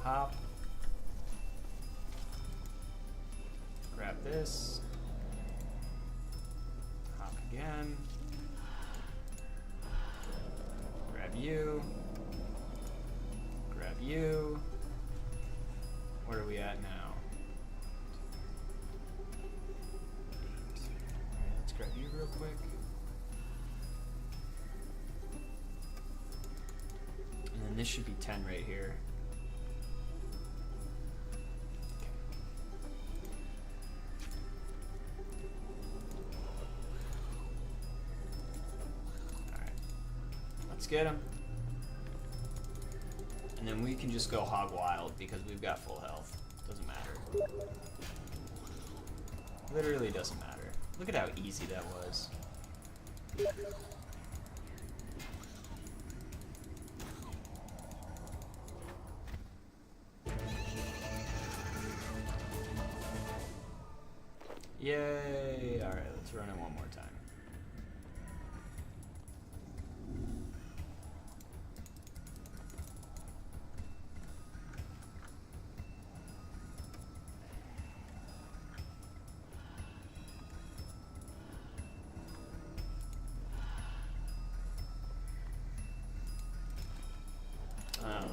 Hop. Grab this. Again. Grab you. Grab you. Where are we at now? 8. Alright, let's grab you real quick. And then this should be 10 right here. Get him. And then we can just go hog wild because we've got full health. Doesn't matter. Literally doesn't matter. Look at how easy that was. Yay! Alright, let's run it one more time.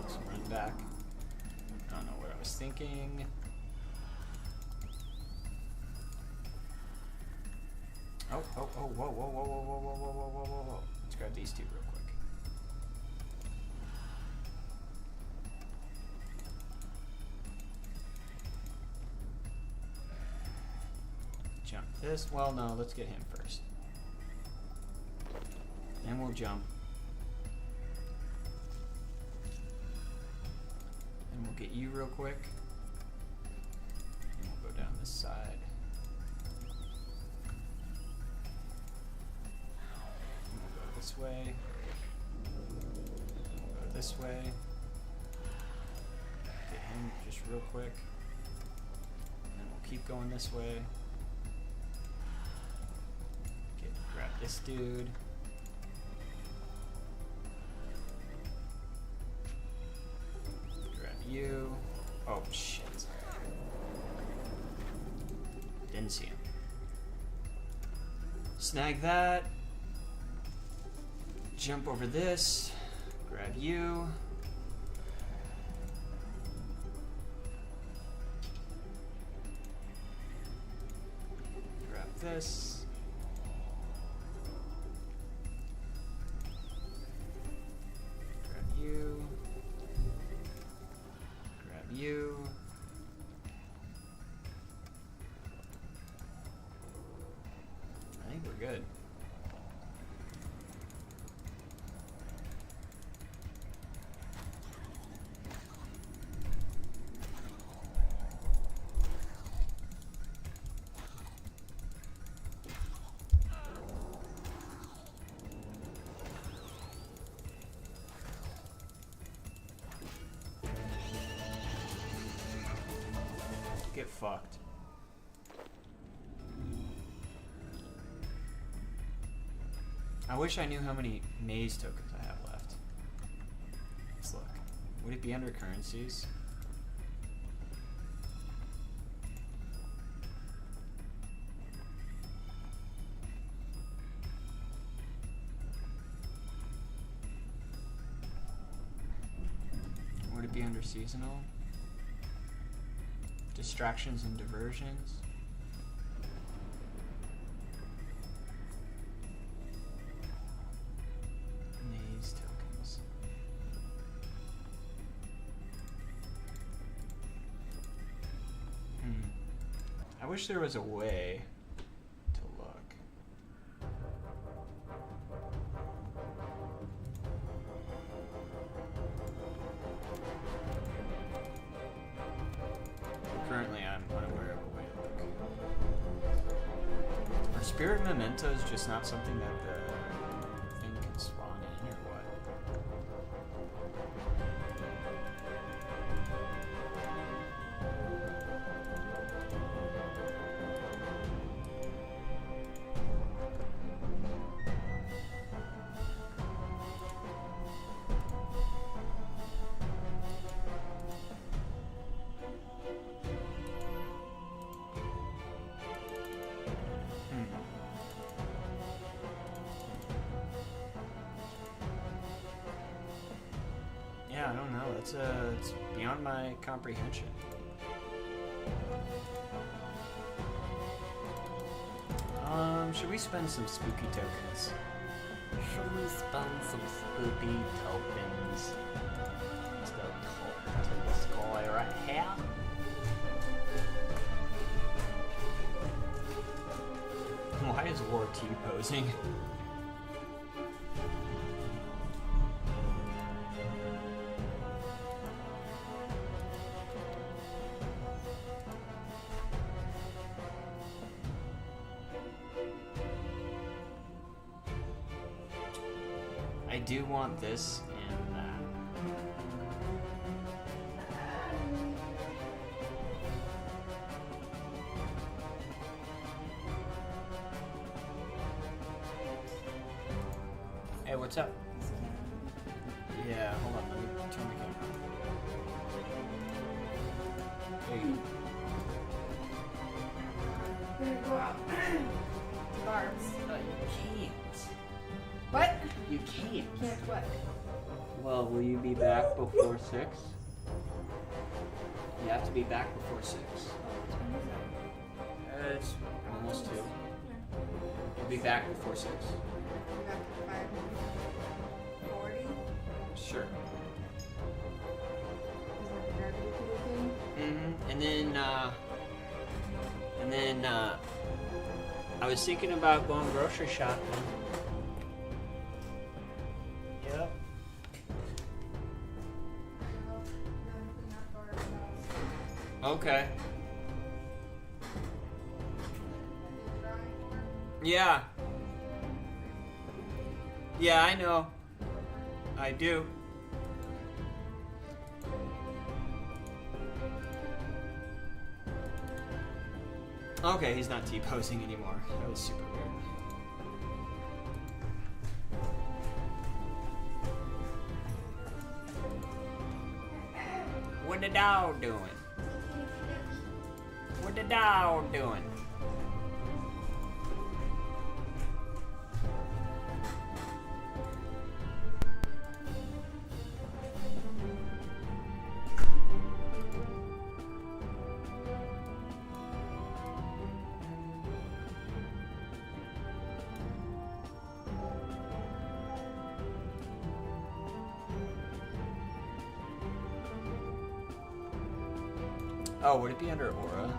Let's run back. I don't know what I was thinking. Oh, whoa. Let's grab these two real quick. Jump this. Well, no, let's get him first. we'll jump. And we'll get you real quick. And we'll go down this side. And we'll go this way. We'll go this way. Get him just real quick. And then we'll keep going this way. Grab this dude. Grab you. Oh shit. Didn't see him. Snag that. Jump over this. Grab you. Grab this. You. I think we're good. Get fucked. I wish I knew how many maze tokens I have left. Let's look. Would it be under currencies? Would it be under seasonal? Distractions and diversions. Maze tokens. I wish there was a way to look. Currently, I'm unaware of a way to look. Are spirit mementos just not something that the thing can spawn in, or what? Yeah, I don't know. It's beyond my comprehension. Should we spend some spooky tokens? Should we spend some spooky tokens? Let's go talk to this guy right here. Why is War T posing? I do want this and that. Hey, what's up? Yeah, hold on, let me turn the camera on. There you go. We're gonna go out to bars. You can't. What? You can't. Can't what? Well, will you be back before 6? You have to be back before 6. It's almost 2. You'll be back before 6. Back at 5:40. Sure. Is that the gravity pool thing? And then, I was thinking about going grocery shopping. Okay. Yeah. Yeah, I know. I do. Okay, he's not T-posing anymore. That was super weird. What the dog doing? What the dog doing? Oh, would it be under aura?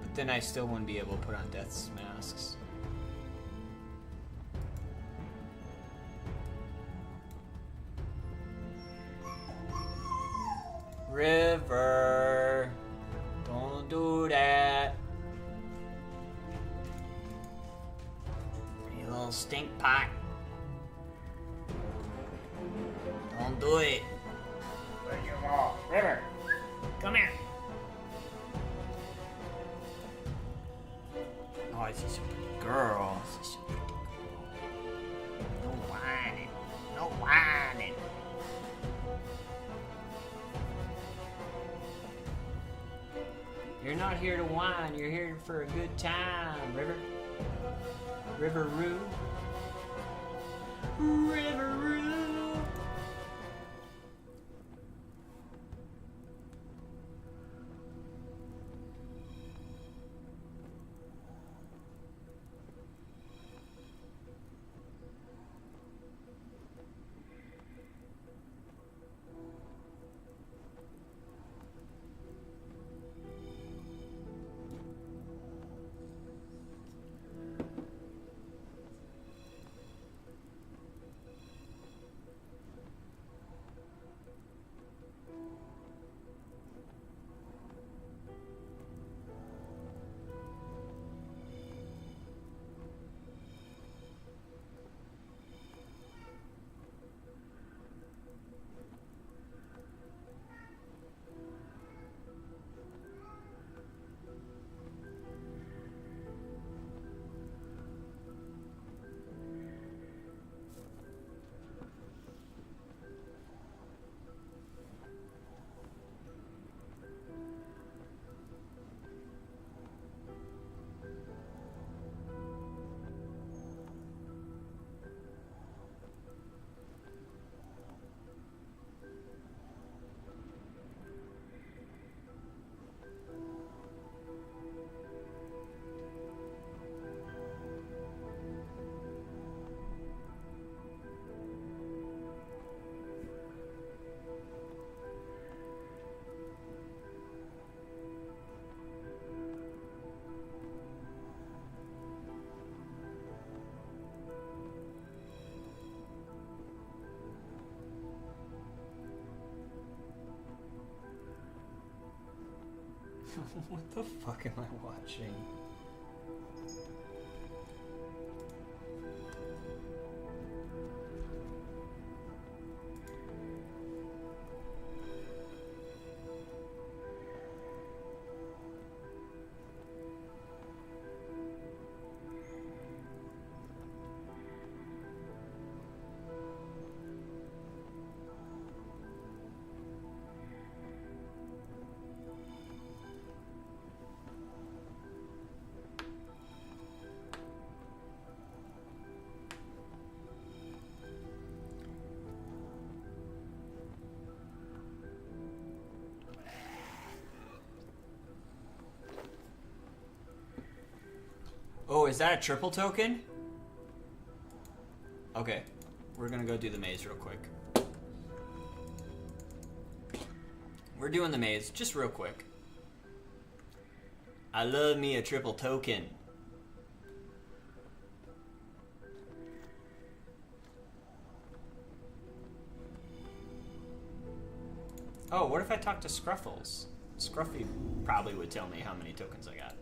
But then I still wouldn't be able to put on Death's masks. River, don't do that. You little stink pot. Don't do it. Where's your ball? River, come here. Oh, I see some pretty girl. I see some pretty girl. No whining. No whining. You're not here to whine, you're here for a good time, River. River-roo. River-roo. What the fuck am I watching? Oh, is that a triple token? Okay, we're gonna go do the maze real quick. We're doing the maze, just real quick. I love me a triple token. Oh, what if I talk to Scruffles? Scruffy probably would tell me how many tokens I got.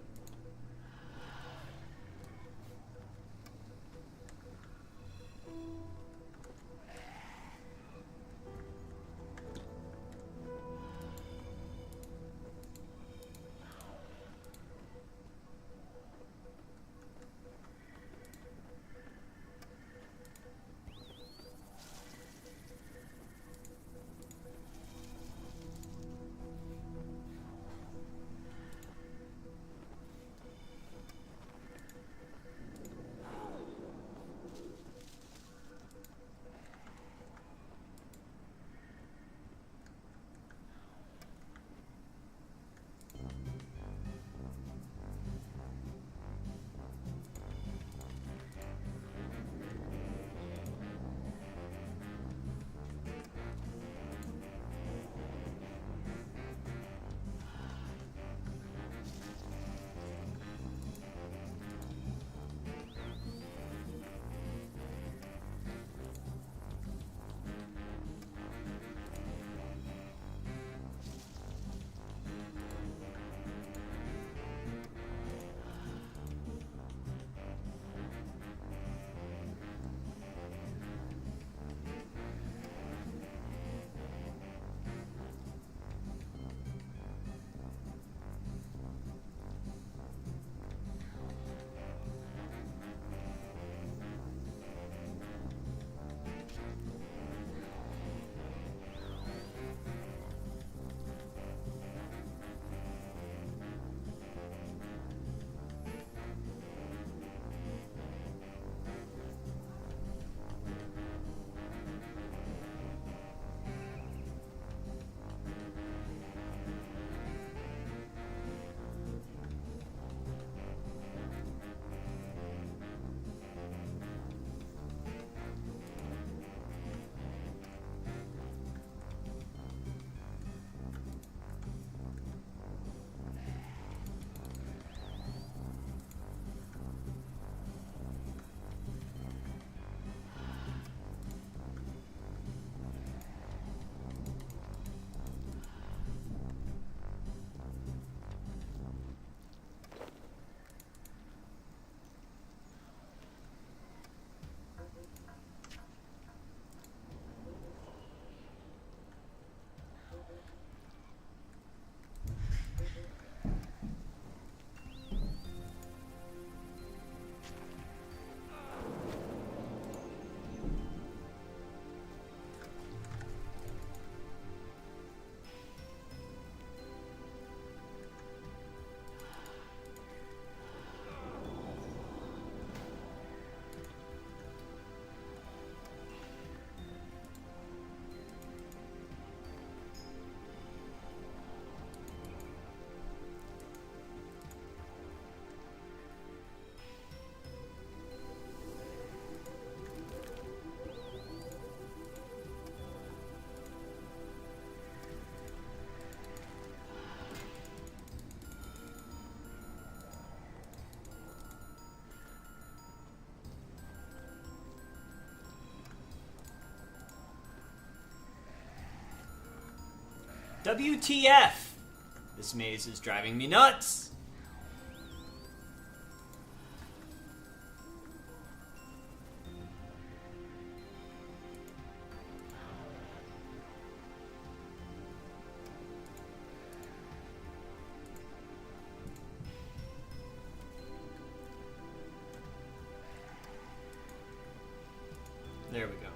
WTF! This maze is driving me nuts! There we go.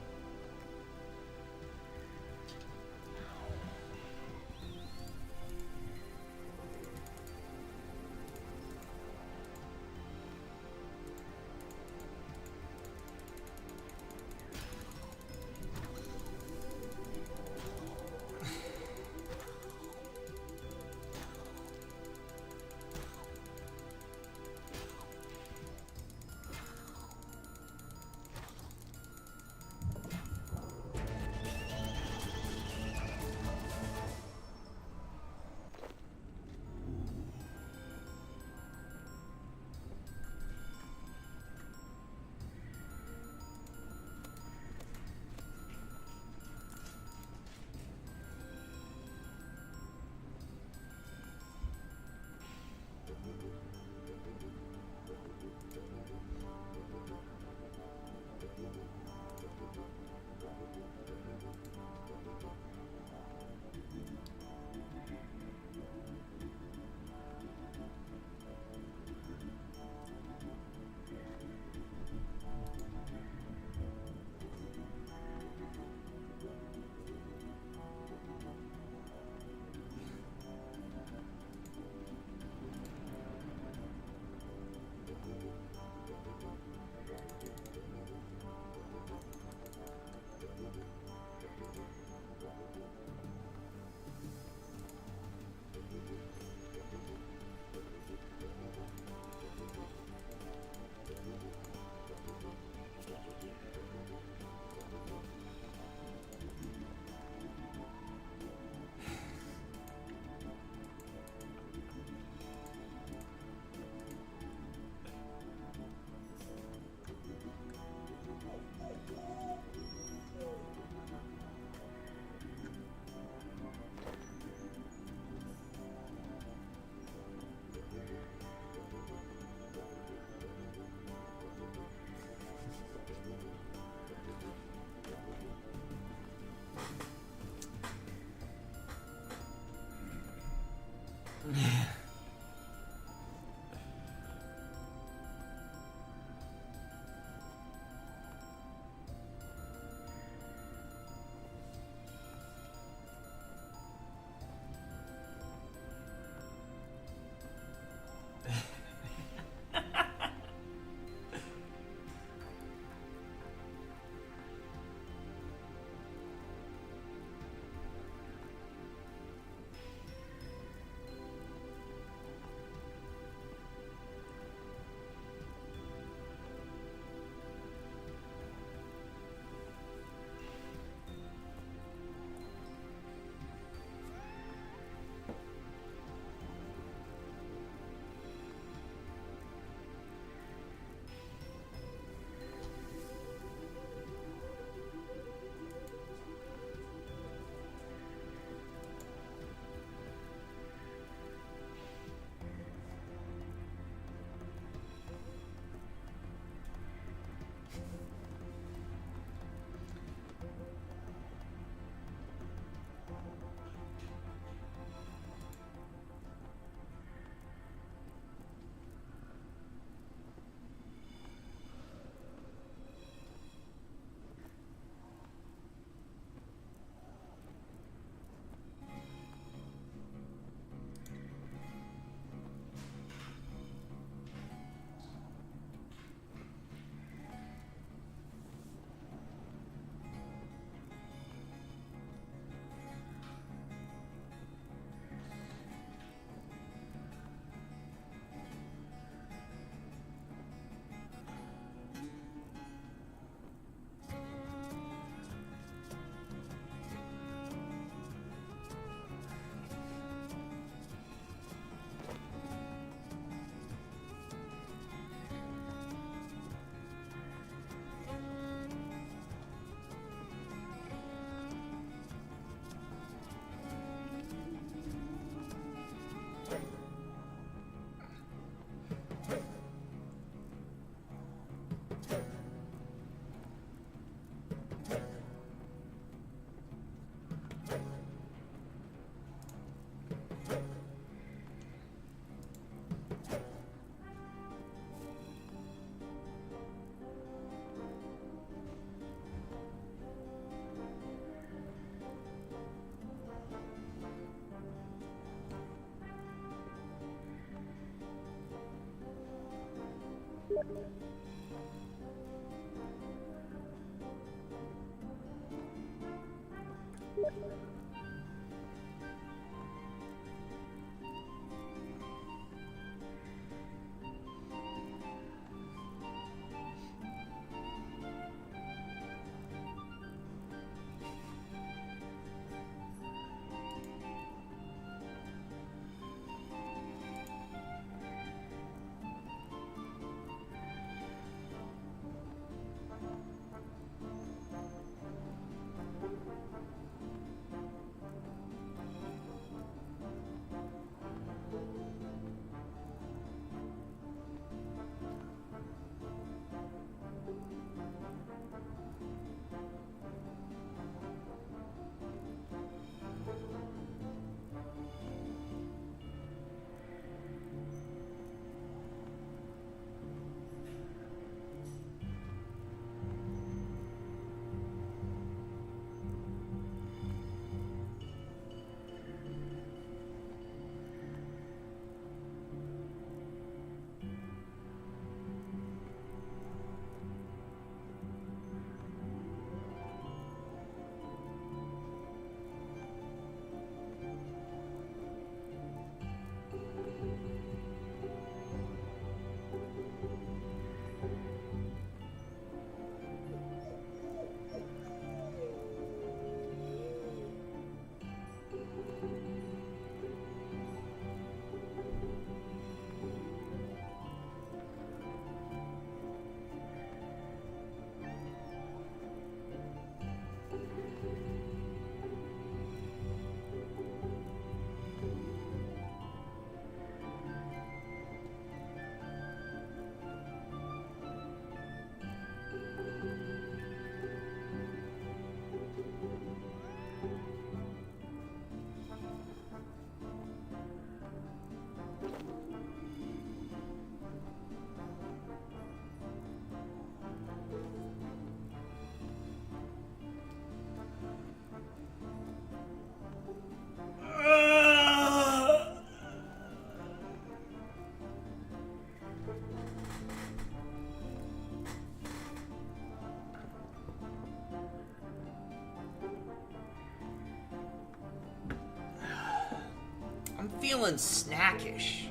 I'm feeling snackish.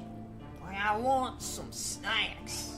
Like I want some snacks.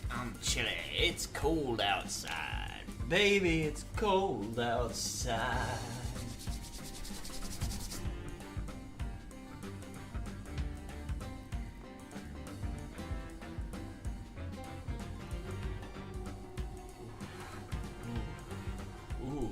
I'm chilly. It's cold outside. Baby, it's cold outside. Ooh.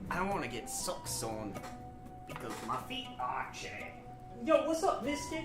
I don't want to get socks on because my feet are itchy. Yo, what's up, Mystic?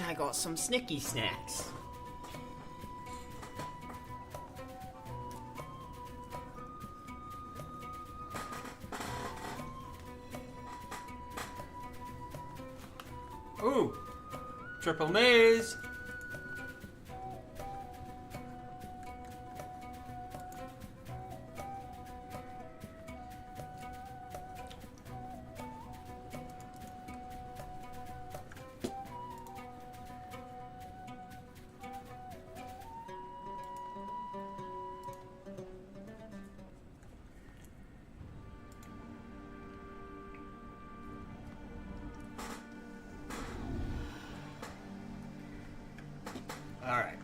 I got some snicky snacks. Ooh, triple maze. All right.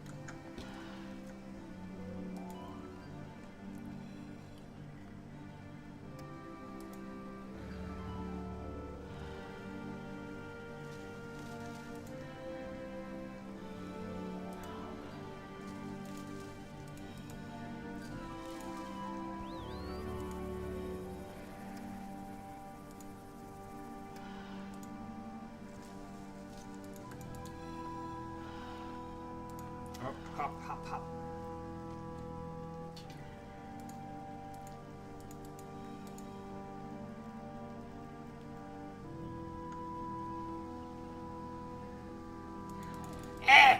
Hop, hop, hop, hop. Eh!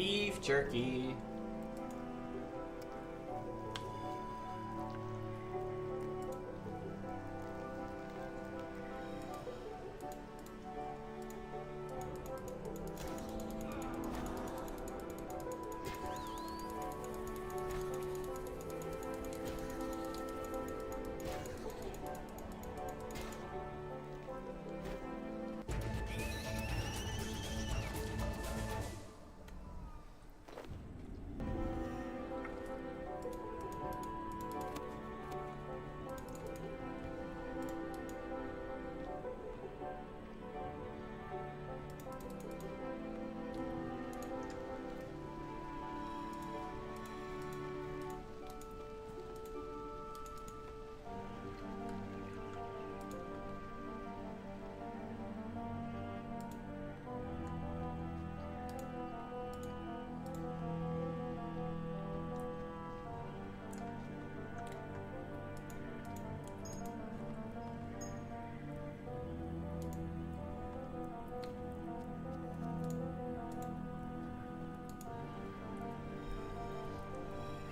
Beef jerky.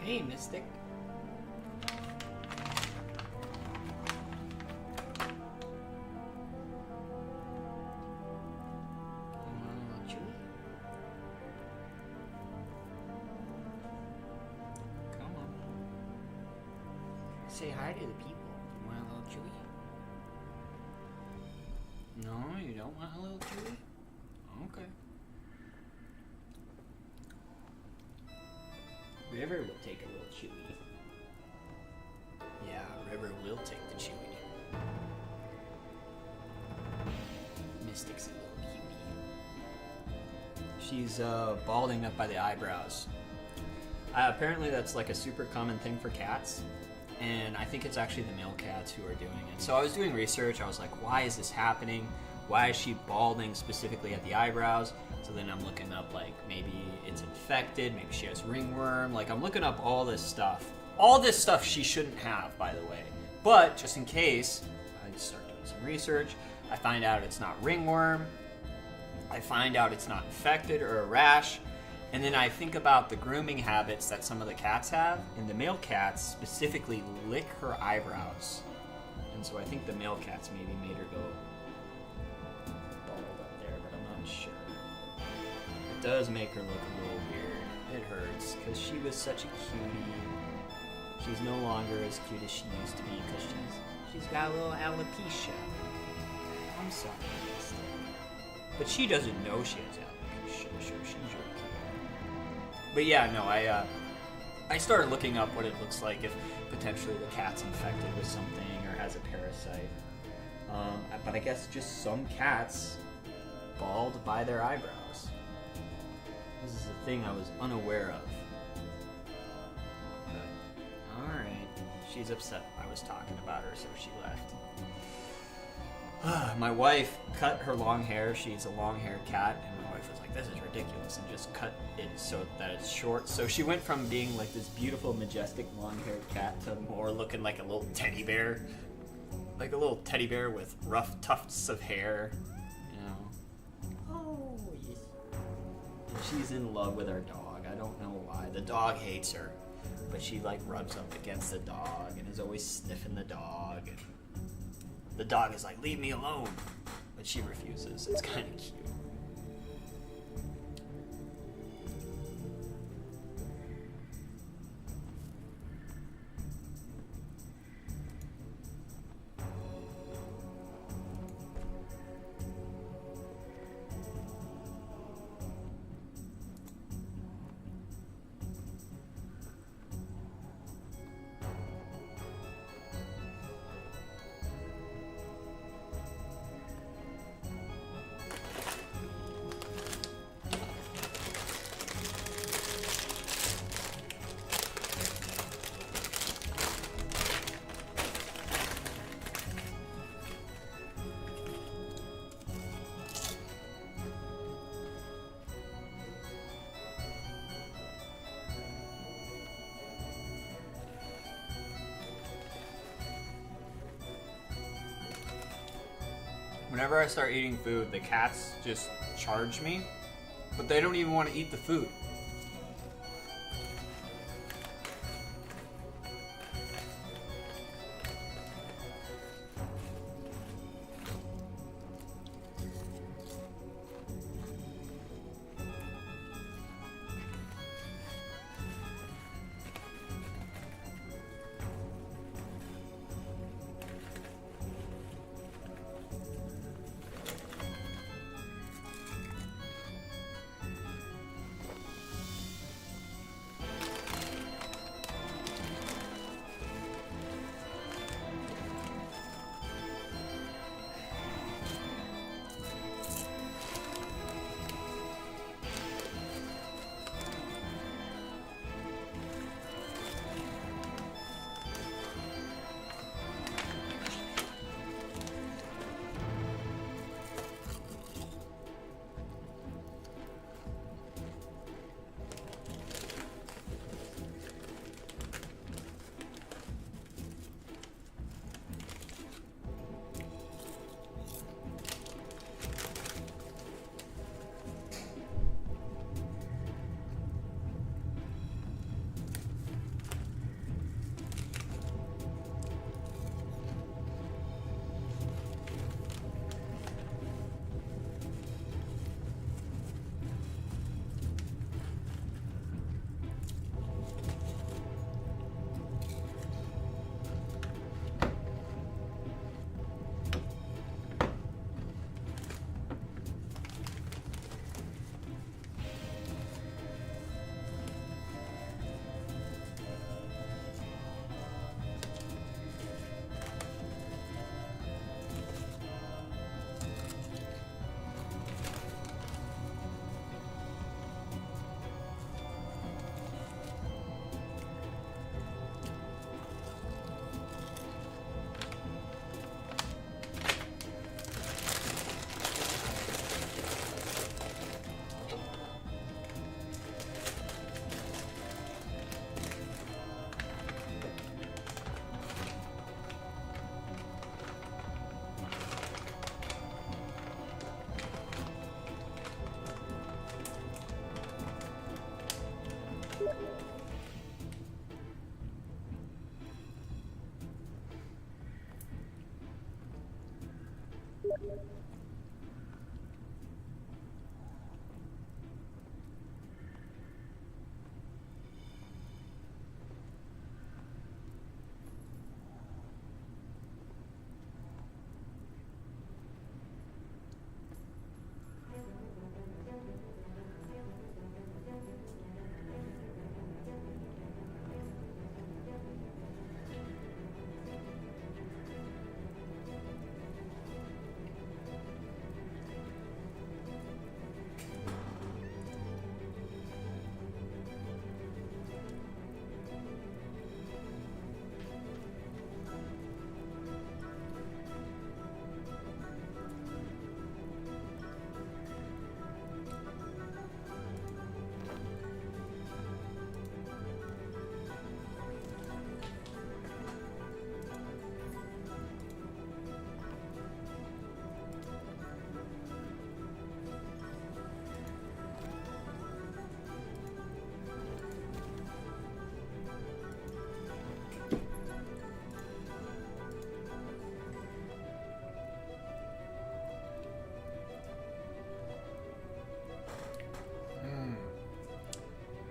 Hey, Mystic. Come on. Say hi to the people. You want a little chewy? No, you don't want a little chewy? Okay. River will take a little chewy. Yeah, River will take the chewy. Mystic's a little cutie. She's balding up by the eyebrows. Apparently that's like a super common thing for cats. And I think it's actually the male cats who are doing it. So I was doing research. I was like, why is this happening? Why is she balding specifically at the eyebrows? So then I'm looking up, like, maybe it's infected, maybe she has ringworm. Like, I'm looking up all this stuff. All this stuff she shouldn't have, by the way. But just in case, I start doing some research. I find out it's not ringworm. I find out it's not infected or a rash. And then I think about the grooming habits that some of the cats have. And the male cats specifically lick her eyebrows. And so I think the male cats maybe made her go bald up there, but I'm not sure. It does make her look a little weird. It hurts, because she was such a cutie. She's no longer as cute as she used to be, because she's got a little alopecia. I'm sorry, Mystic. But she doesn't know she has alopecia, so she's okay. But yeah, no, I started looking up what it looks like if potentially the cat's infected with something or has a parasite. But I guess just some cats bald by their eyebrows. This is a thing I was unaware of. But, alright. She's upset I was talking about her, so she left. My wife cut her long hair. She's a long-haired cat, and my wife was like, this is ridiculous, and just cut it so that it's short. So she went from being like this beautiful, majestic, long-haired cat to more looking like a little teddy bear. Like a little teddy bear with rough tufts of hair, you know. Oh, yes. And she's in love with our dog. I don't know why. The dog hates her, but she like rubs up against the dog and is always sniffing the dog. And the dog is like, leave me alone, but she refuses. It's kind of cute. Whenever I start eating food, the cats just charge me, but they don't even want to eat the food.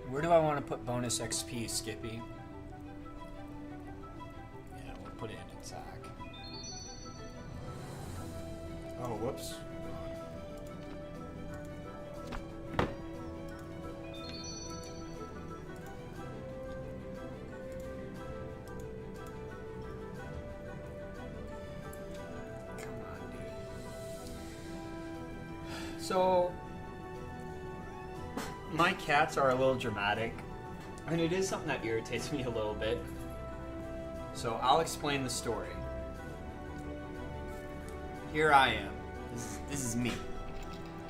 Where do I want to put bonus XP, Skippy? Yeah, we'll put it in attack. Oh, whoops. Come on, dude. So, my cats are a little dramatic, and it is something that irritates me a little bit. So I'll explain the story. Here I am. This is me.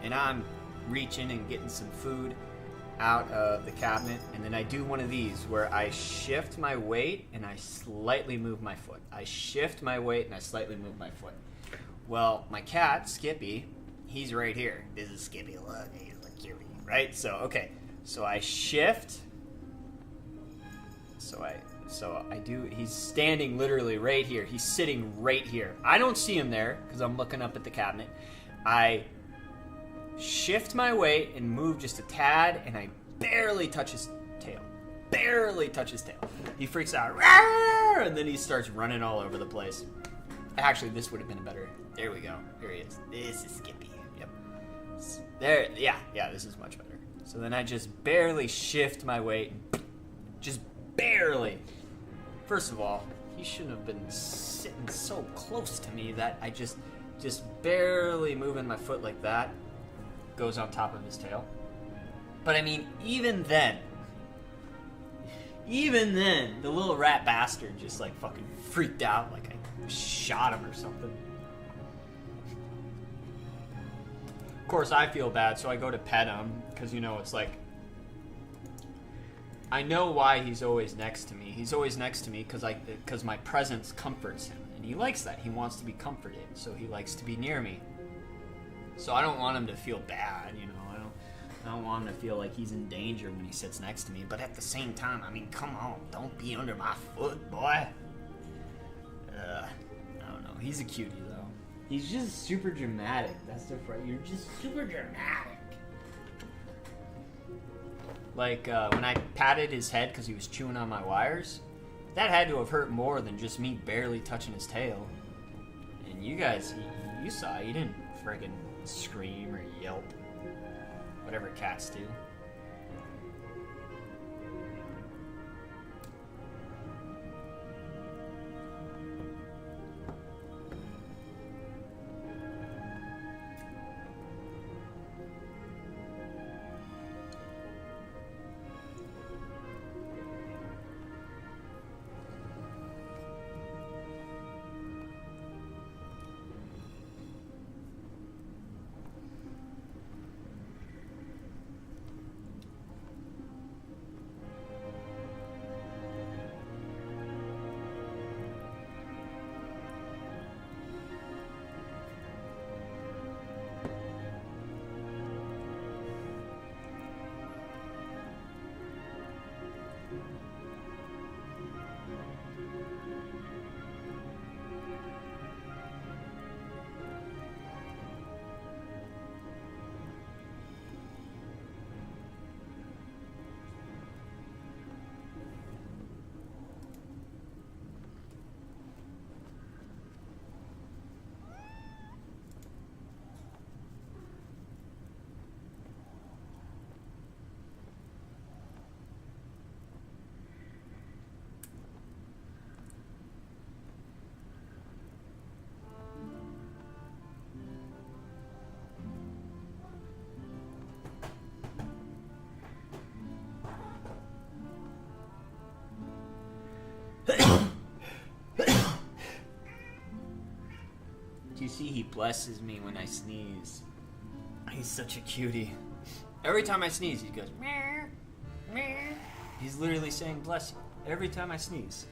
And I'm reaching and getting some food out of the cabinet, and then I do one of these where I shift my weight and I slightly move my foot. I shift my weight and I slightly move my foot. Well, my cat, Skippy, he's right here. This is Skippy. Look, he's like cutie, right? So, okay. So I shift. So I do, he's standing literally right here. He's sitting right here. I don't see him there because I'm looking up at the cabinet. I shift my weight and move just a tad, and I barely touch his tail. Barely touch his tail. He freaks out, and then he starts running all over the place. Actually, this would have been better. There we go. Here he is. This is Skippy. Yep. There. Yeah. This is much better. So then I just barely shift my weight. Just barely. First of all, he shouldn't have been sitting so close to me that I just barely moving my foot like that goes on top of his tail. But I mean, even then, the little rat bastard just like fucking freaked out like I shot him or something. Of course, I feel bad, so I go to pet him because, you know, it's like, I know why he's always next to me. He's always next to me because my presence comforts him, and he likes that. He wants to be comforted, so he likes to be near me. So I don't want him to feel bad, you know. I don't want him to feel like he's in danger when he sits next to me. But at the same time, I mean, come on, don't be under my foot, boy. I don't know. He's a cutie though. He's just super dramatic. That's the phrase. You're just super dramatic. Like, when I patted his head because he was chewing on my wires, that had to have hurt more than just me barely touching his tail. And you guys, you saw, he didn't friggin' scream or yelp. Whatever cats do. Do you see he blesses me when I sneeze? He's such a cutie. Every time I sneeze, he goes, meow, meow. He's literally saying bless you every time I sneeze.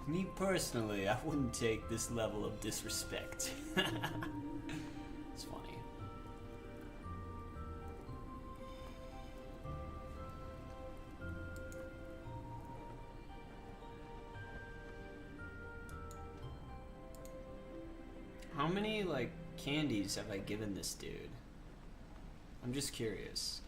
Me personally, I wouldn't take this level of disrespect. It's funny. How many, like, candies have I given this dude? I'm just curious.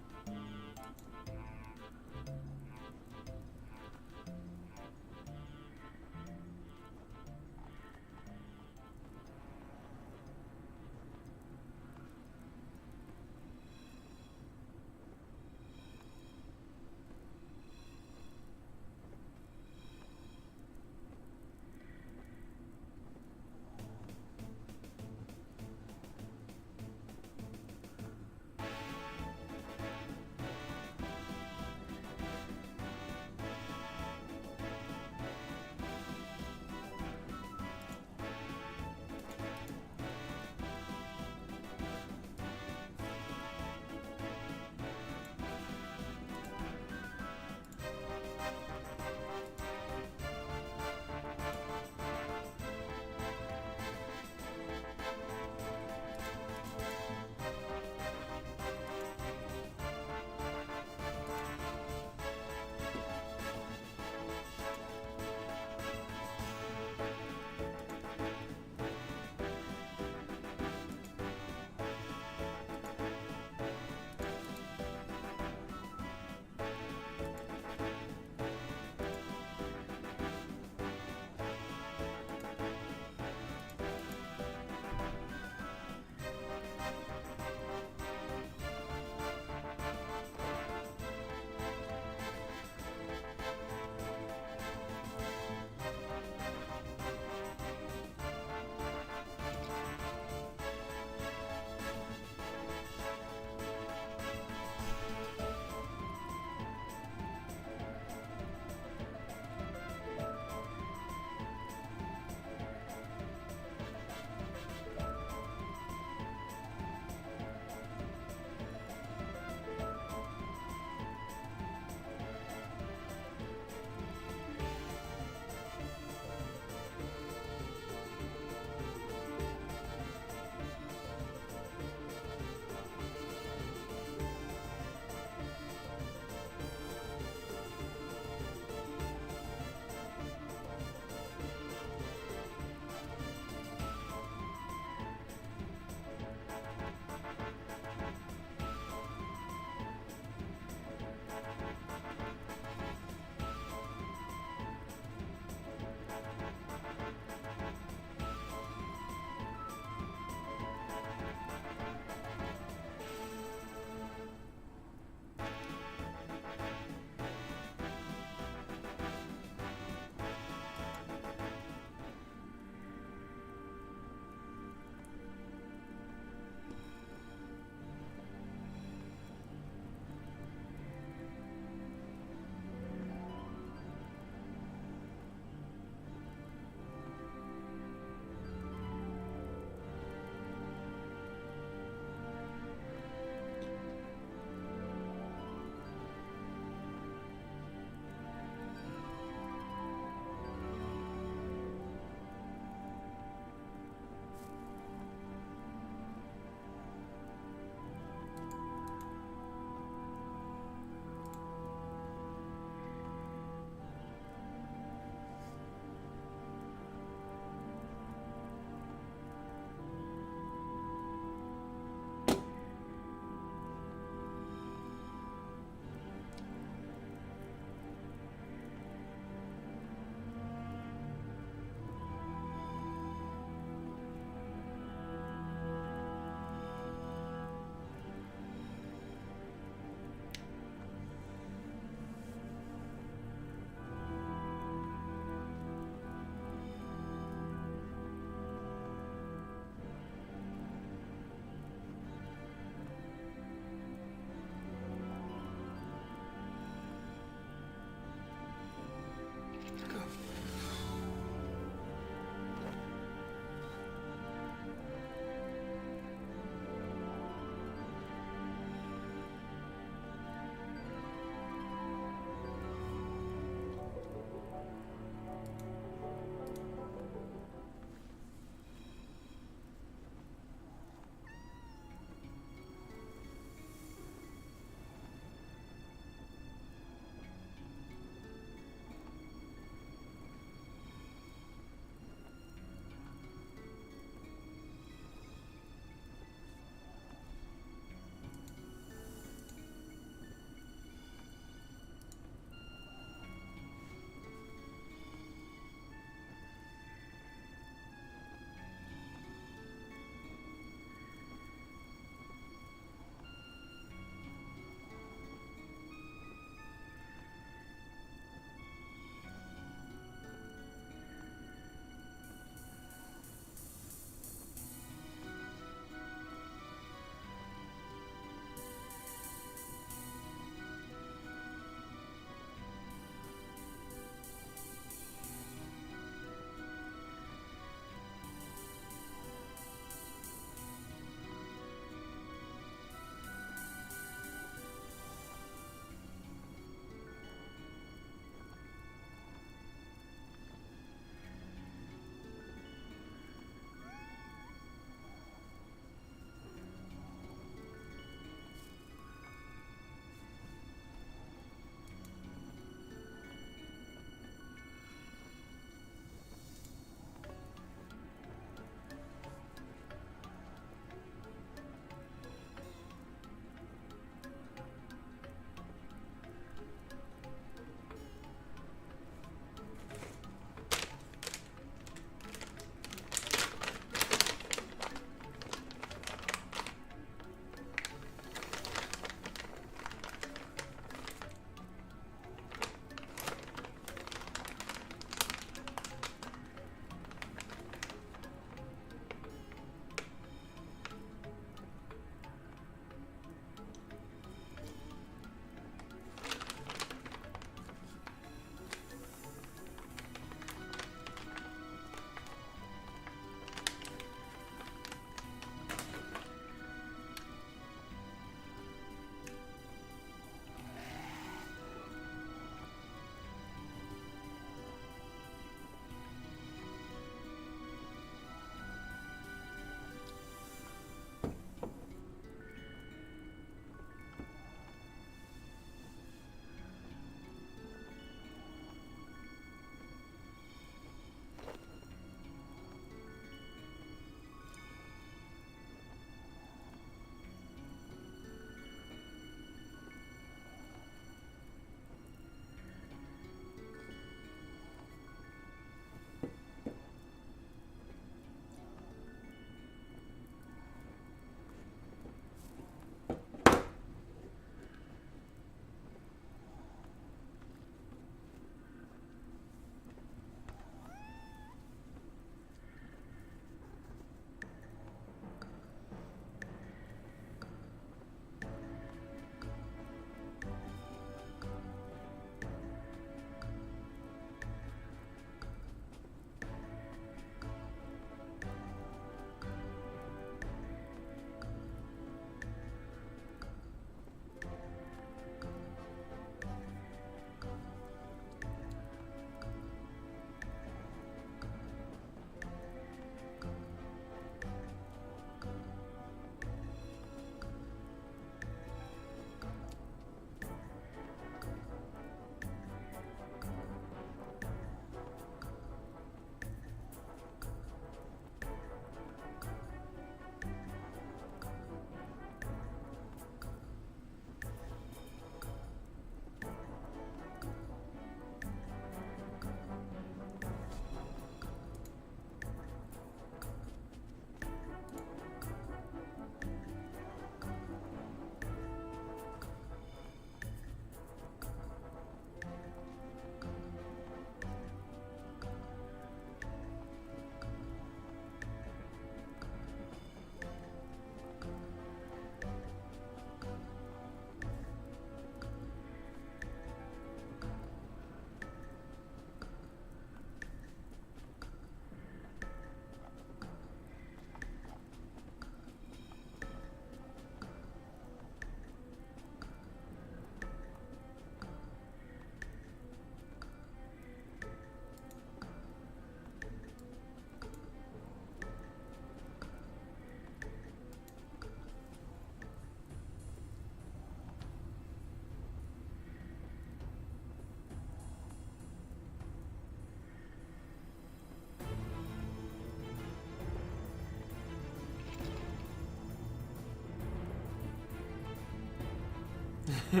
I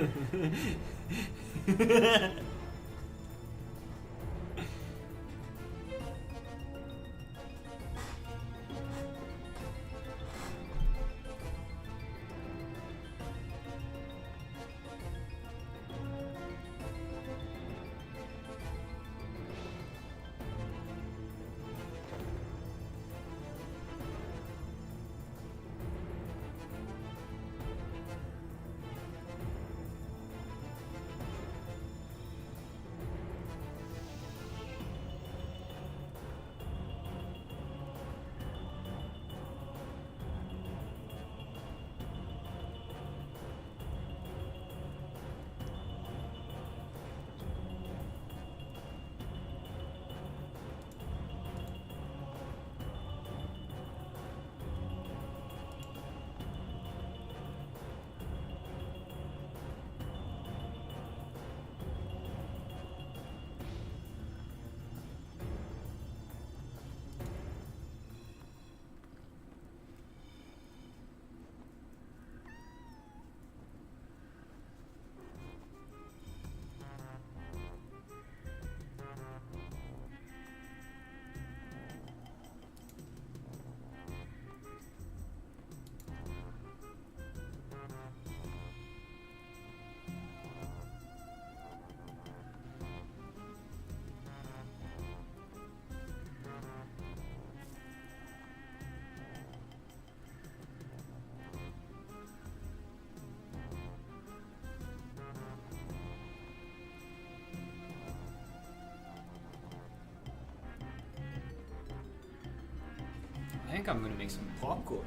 think I'm gonna make some popcorn.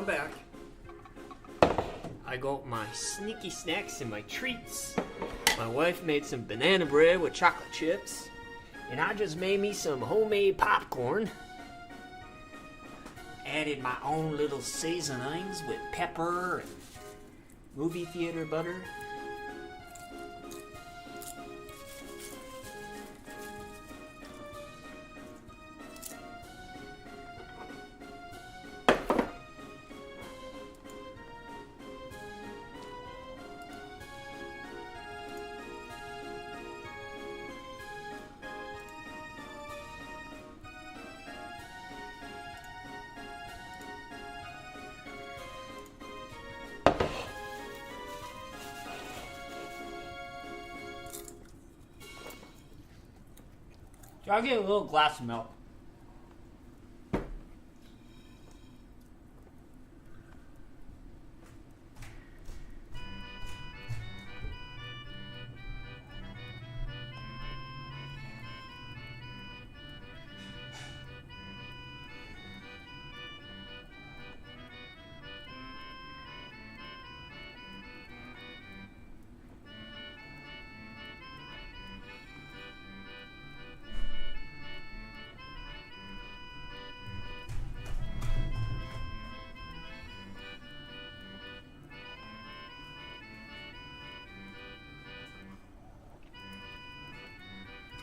back. I got my sneaky snacks and my treats. My wife made some banana bread with chocolate chips. And I just made me some homemade popcorn. Added my own little seasonings with pepper and movie theater butter. I'll get a little glass of milk.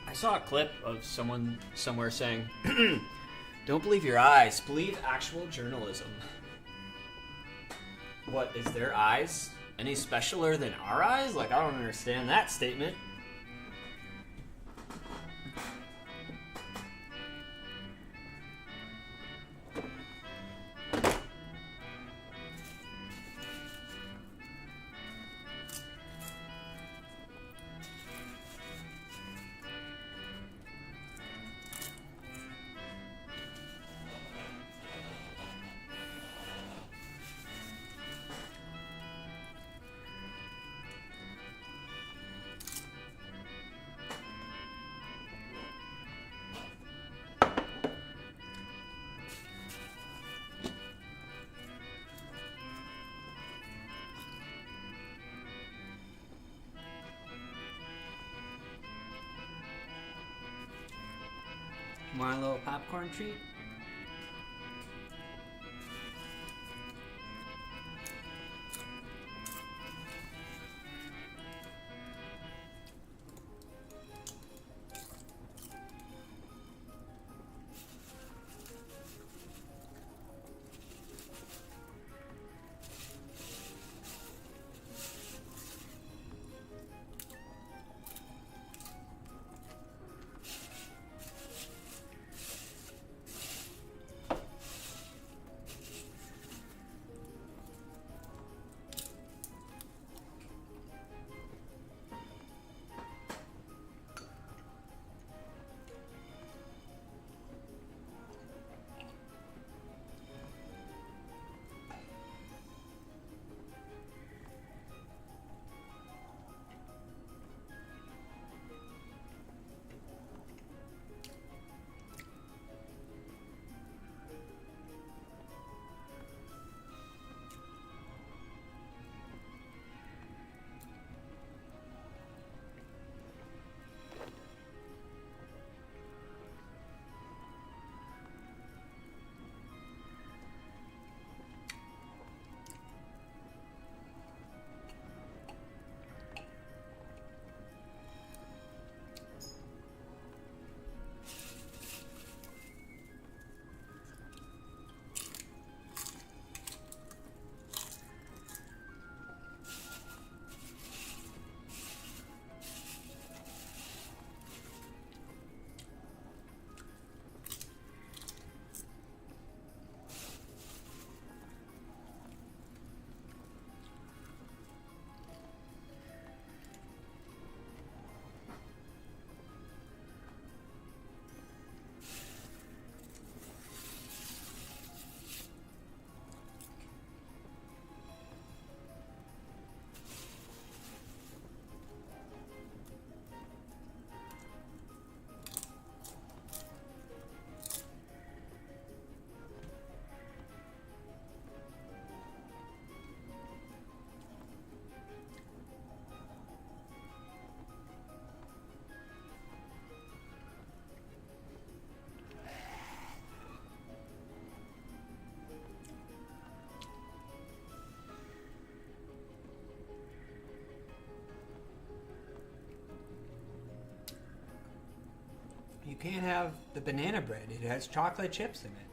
I saw a clip of someone somewhere saying, don't believe your eyes, believe actual journalism. What, is their eyes any specialer than our eyes? Like, I don't understand that statement. Want a little popcorn treat? You can't have the banana bread. It has chocolate chips in it.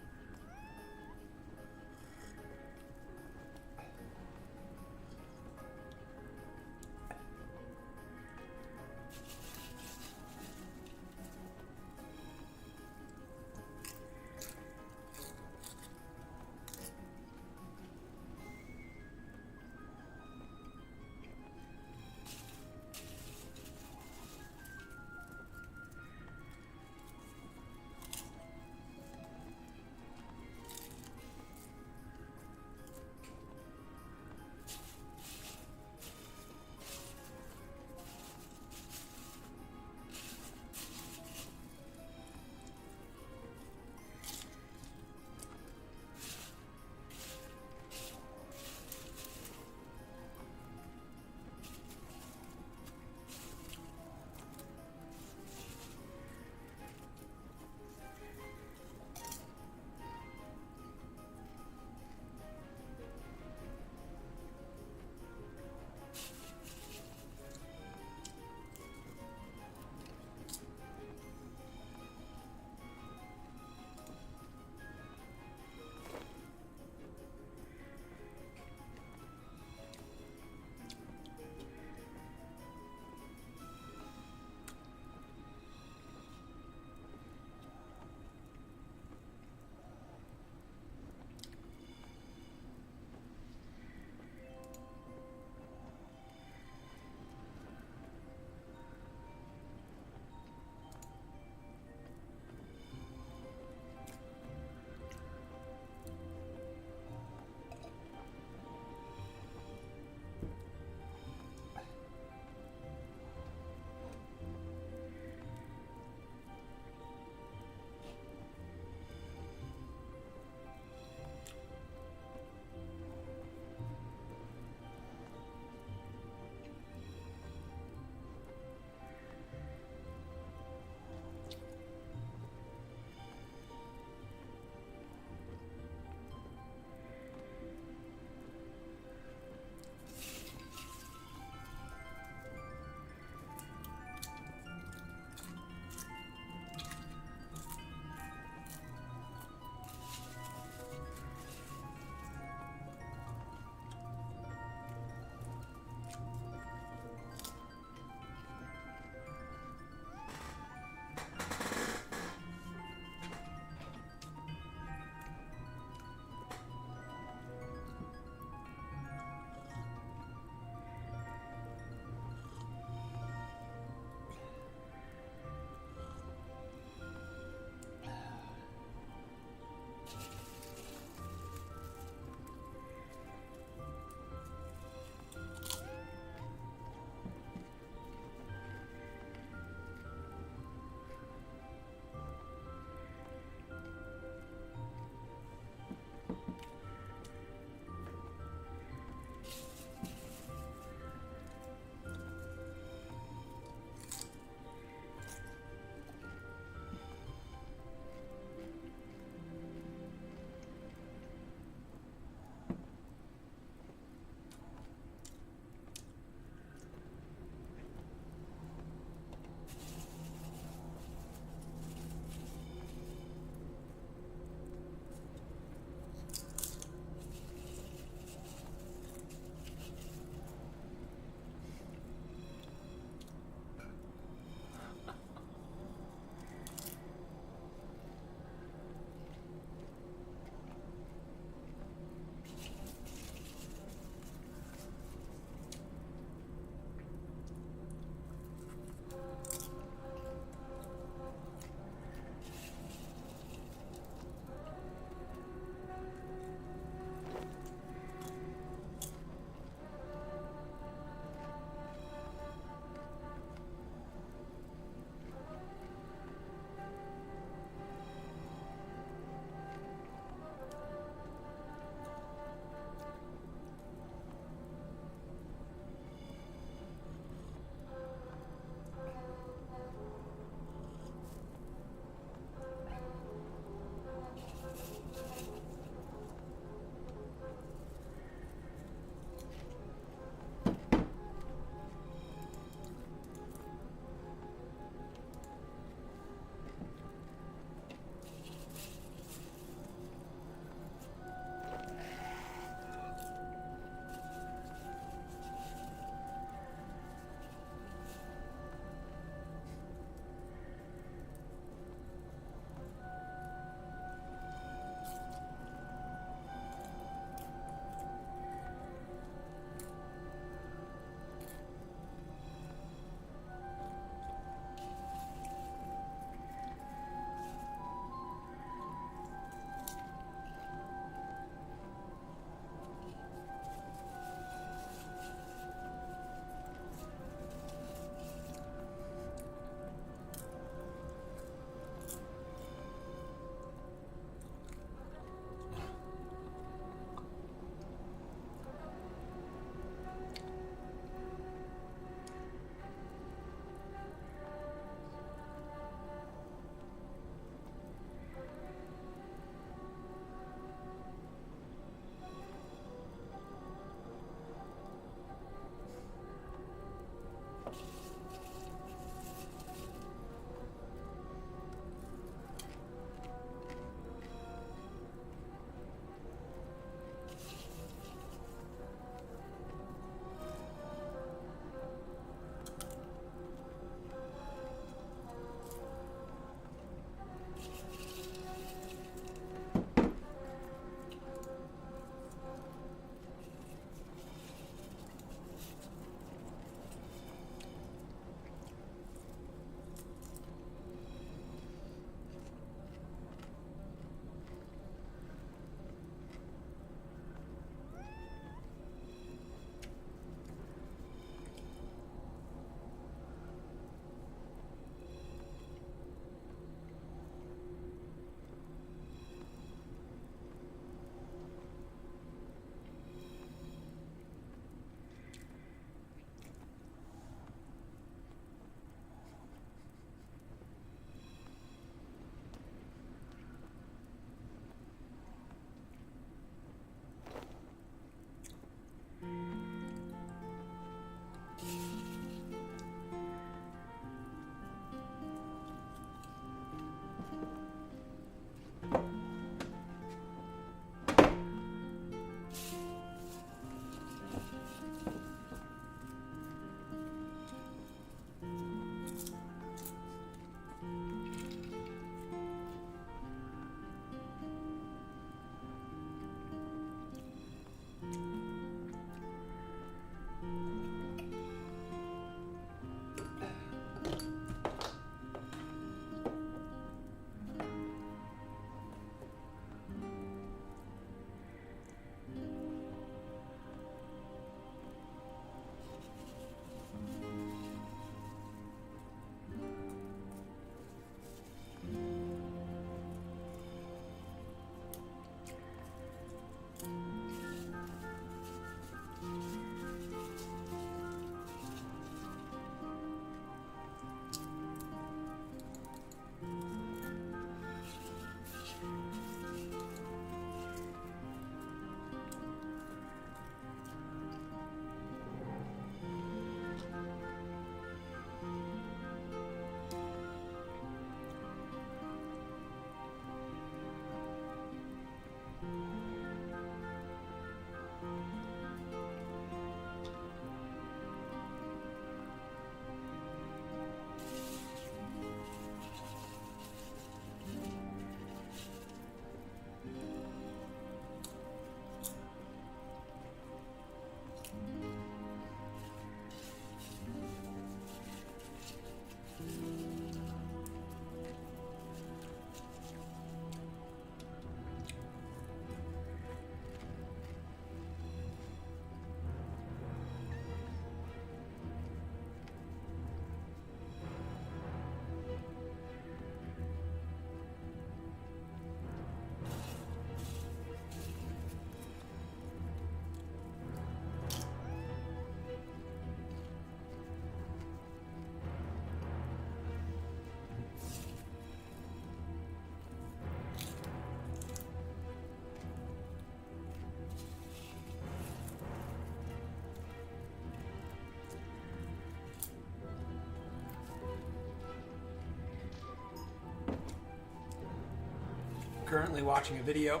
currently watching a video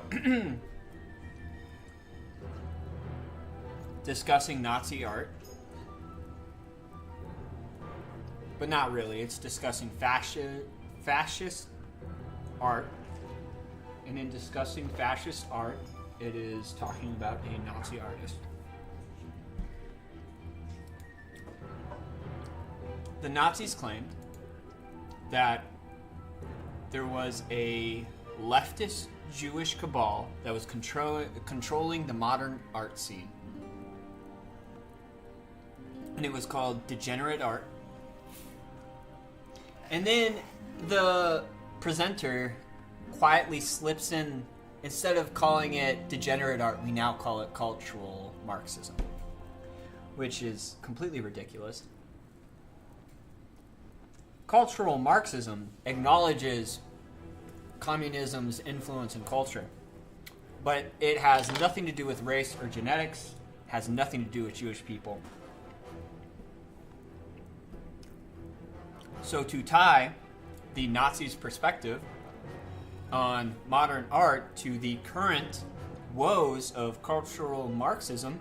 discussing Nazi art. But not really. It's discussing fascist art. And in discussing fascist art, it is talking about a Nazi artist. The Nazis claimed that there was a leftist Jewish cabal that was controlling the modern art scene. And it was called degenerate art. And then the presenter quietly slips in, instead of calling it degenerate art, we now call it cultural Marxism, which is completely ridiculous. Cultural Marxism acknowledges communism's influence in culture, but it has nothing to do with race or genetics, has nothing to do with Jewish people. So to tie the Nazis' perspective on modern art to the current woes of cultural Marxism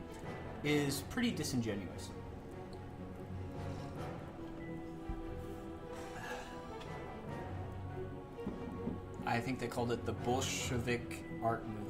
is pretty disingenuous. I think they called it the Bolshevik art movement.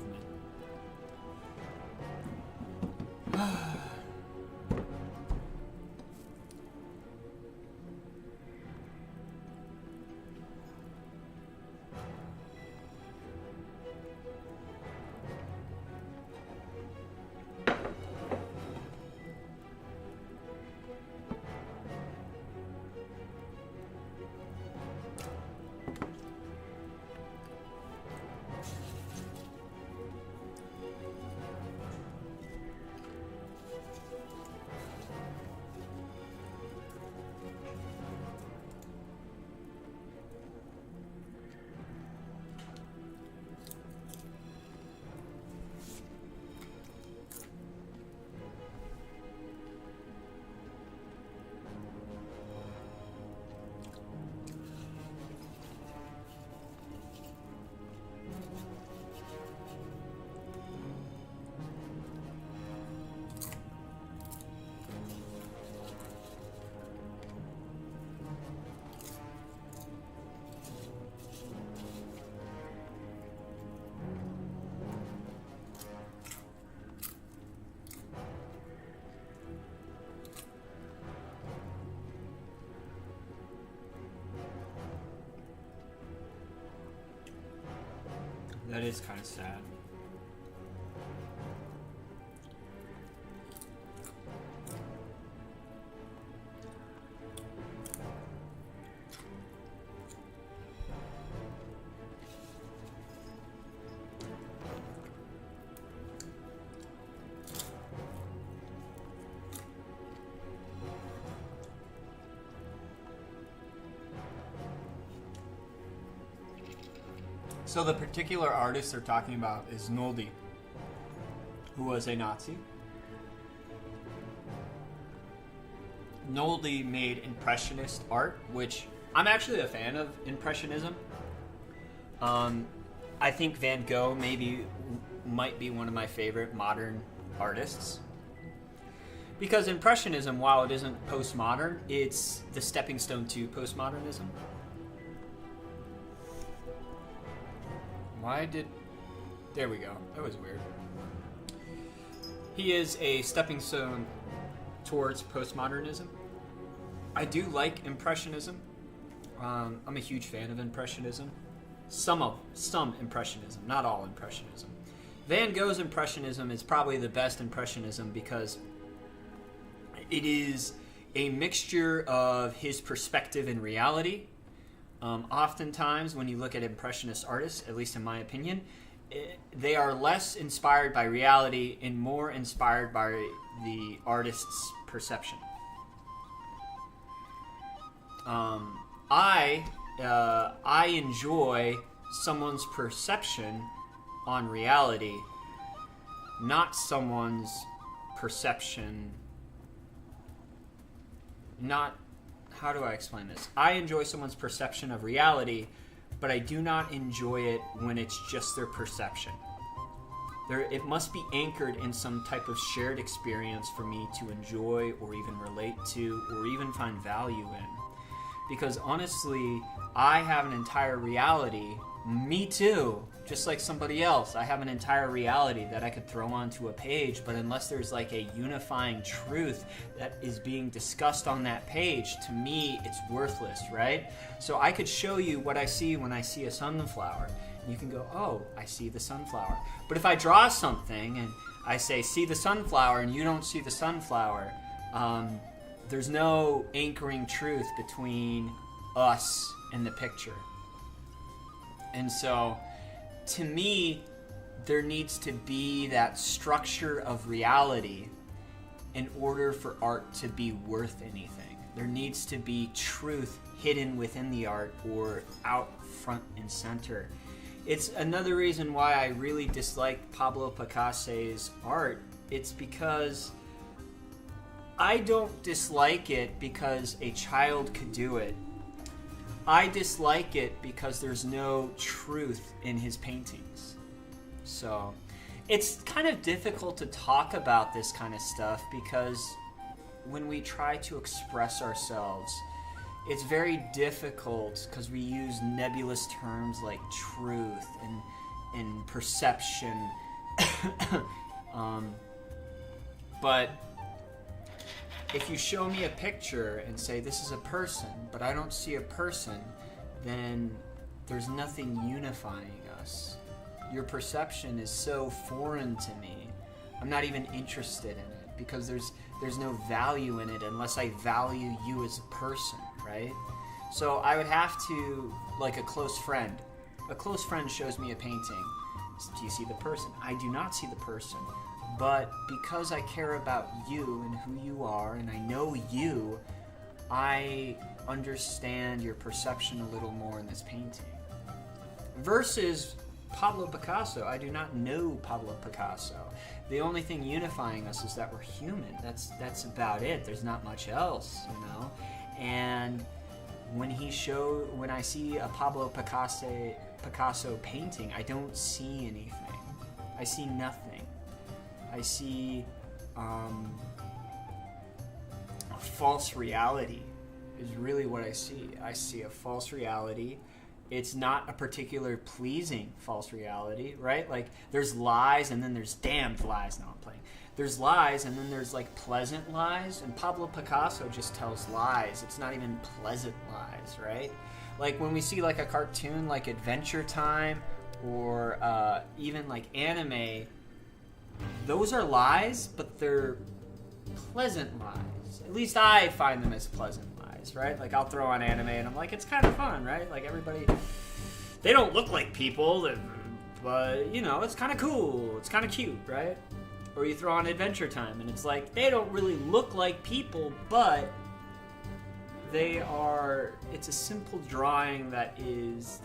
That is kind of sad. So the particular artist they're talking about is Noldi, who was a Nazi. Noldi made Impressionist art, which I'm actually a fan of Impressionism. I think Van Gogh might be one of my favorite modern artists. Because Impressionism, while it isn't postmodern, it's the stepping stone to postmodernism. There we go. That was weird. He is a stepping stone towards postmodernism. I do like Impressionism. I'm a huge fan of Impressionism. Some Impressionism, not all Impressionism. Van Gogh's Impressionism is probably the best Impressionism because it is a mixture of his perspective and reality. Oftentimes, when you look at Impressionist artists, at least in my opinion, they are less inspired by reality and more inspired by the artist's perception. I enjoy someone's perception on reality, not someone's perception. How do I explain this? I enjoy someone's perception of reality, but I do not enjoy it when it's just their perception. It must be anchored in some type of shared experience for me to enjoy or even relate to or even find value in. Because honestly, I have an entire reality, me too, just like somebody else. I have an entire reality that I could throw onto a page, but unless there's like a unifying truth that is being discussed on that page, to me, it's worthless, right? So I could show you what I see when I see a sunflower. And you can go, oh, I see the sunflower. But if I draw something and I say, see the sunflower, and you don't see the sunflower, there's no anchoring truth between us and the picture. And so, to me, there needs to be that structure of reality in order for art to be worth anything. There needs to be truth hidden within the art or out front and center. It's another reason why I really dislike Pablo Picasso's art. It's because I don't dislike it because a child could do it. I dislike it because there's no truth in his paintings. So it's kind of difficult to talk about this kind of stuff because when we try to express ourselves, it's very difficult because we use nebulous terms like truth and perception. But if you show me a picture and say this is a person, but I don't see a person, then there's nothing unifying us. Your perception is so foreign to me. I'm not even interested in it because there's no value in it unless I value you as a person, right? So I would have to, like a close friend. A close friend shows me a painting. Do you see the person? I do not see the person. But because I care about you and who you are, and I know you, I understand your perception a little more in this painting. Versus Pablo Picasso, I do not know Pablo Picasso. The only thing unifying us is that we're human. That's about it. There's not much else, you know? And when I see a Pablo Picasso painting, I don't see anything. I see nothing. I see a false reality is really what I see. I see a false reality. It's not a particular pleasing false reality, right? Like there's lies and then there's damned lies. No, I'm playing. There's lies and then there's like pleasant lies, and Pablo Picasso just tells lies. It's not even pleasant lies, right? Like when we see like a cartoon like Adventure Time or even like anime, those are lies, but they're pleasant lies. At least I find them as pleasant lies, right? Like I'll throw on anime and I'm like, it's kind of fun, right? Like everybody, they don't look like people, but you know, it's kind of cool. It's kind of cute, right? Or you throw on Adventure Time and it's like, they don't really look like people, but it's a simple drawing that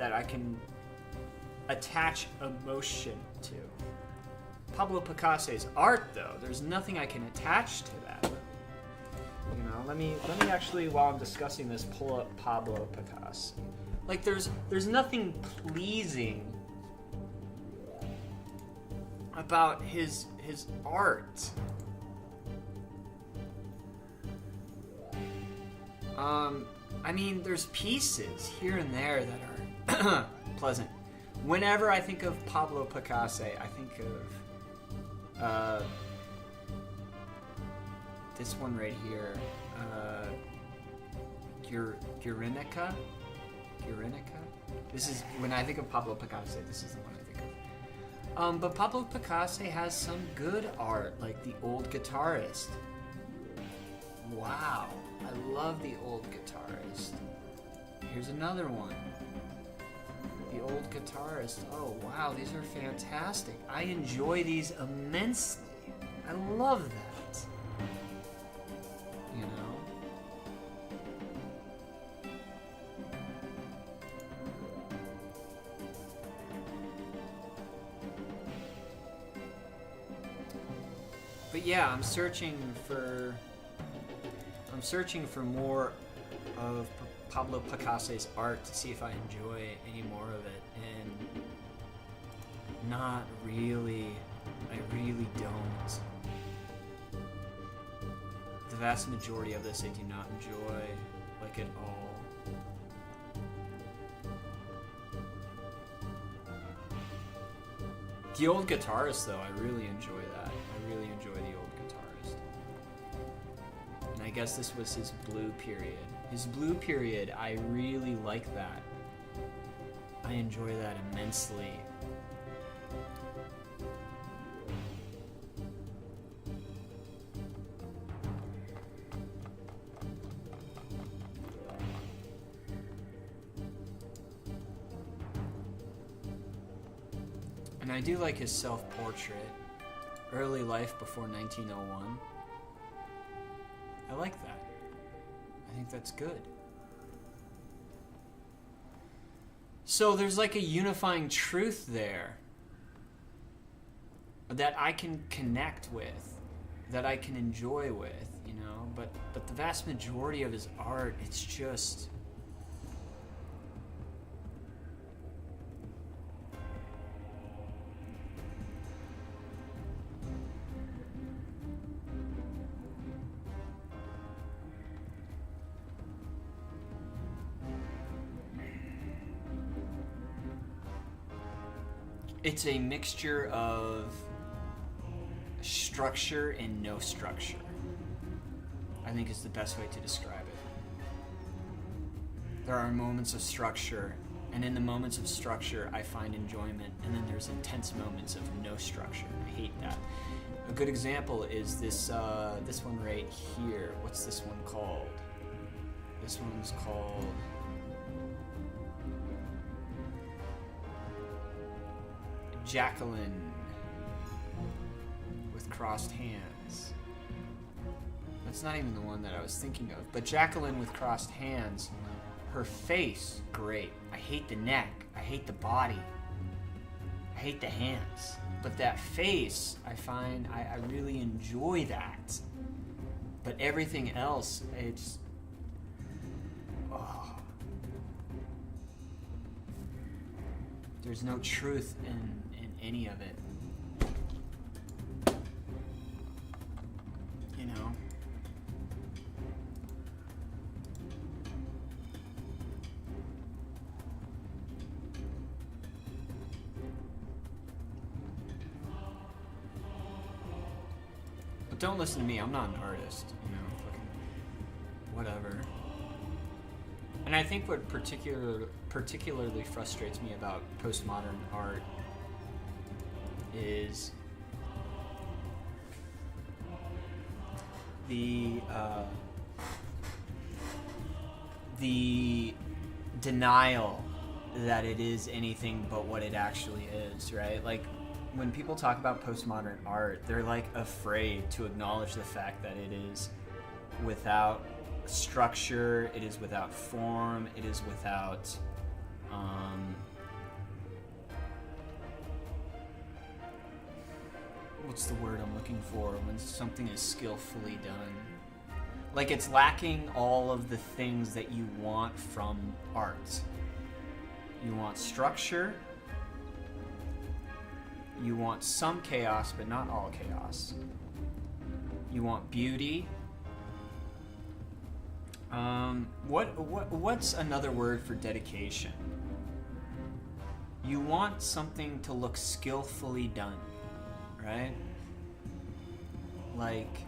I can attach emotion to. Pablo Picasso's art, though, there's nothing I can attach to that. You know, let me actually, while I'm discussing this, pull up Pablo Picasso. Like, there's nothing pleasing about his art. I mean, there's pieces here and there that are pleasant. Whenever I think of Pablo Picasso, I think of this one right here, Guernica. This is, when I think of Pablo Picasso, this is the one I think of. But Pablo Picasso has some good art, like The Old Guitarist. Wow, I love The Old Guitarist. Here's another one. The Old Guitarist. Oh, wow, these are fantastic. I enjoy these immensely. I love that. You know? But yeah, I'm searching for more of Pablo Picasso's art to see if I enjoy any more of it, and not really. I really don't. The vast majority of this I do not enjoy, like, at all. The old guitarist, though, I really enjoy that. I really enjoy the old guitarist. And I guess this was his blue period. His blue period, I really like that. I enjoy that immensely. And I do like his self-portrait, early life before 1901. I like that. I think that's good. So there's like a unifying truth there that I can connect with, that I can enjoy with, you know, but the vast majority of his art, it's just... It's a mixture of structure and no structure, I think is the best way to describe it. There are moments of structure, and in the moments of structure, I find enjoyment, and then there's intense moments of no structure. I hate that. A good example is this one right here. What's this one called? This one's called... Jacqueline with crossed hands. That's not even the one that I was thinking of. But Jacqueline with crossed hands, her face, great. I hate the neck. I hate the body. I hate the hands. But that face, I find, I really enjoy that. But everything else, it's... Oh. There's no truth in any of it. You know? But don't listen to me, I'm not an artist, you know, fucking whatever. And I think what particularly frustrates me about postmodern art is the denial that it is anything but what it actually is, right? Like, when people talk about postmodern art, they're like afraid to acknowledge the fact that it is without structure, it is without form, it is without what's the word I'm looking for when something is skillfully done? Like, it's lacking all of the things that you want from art. You want structure, you want some chaos, but not all chaos. You want beauty. What's another word for dedication? You want something to look skillfully done, right? Like,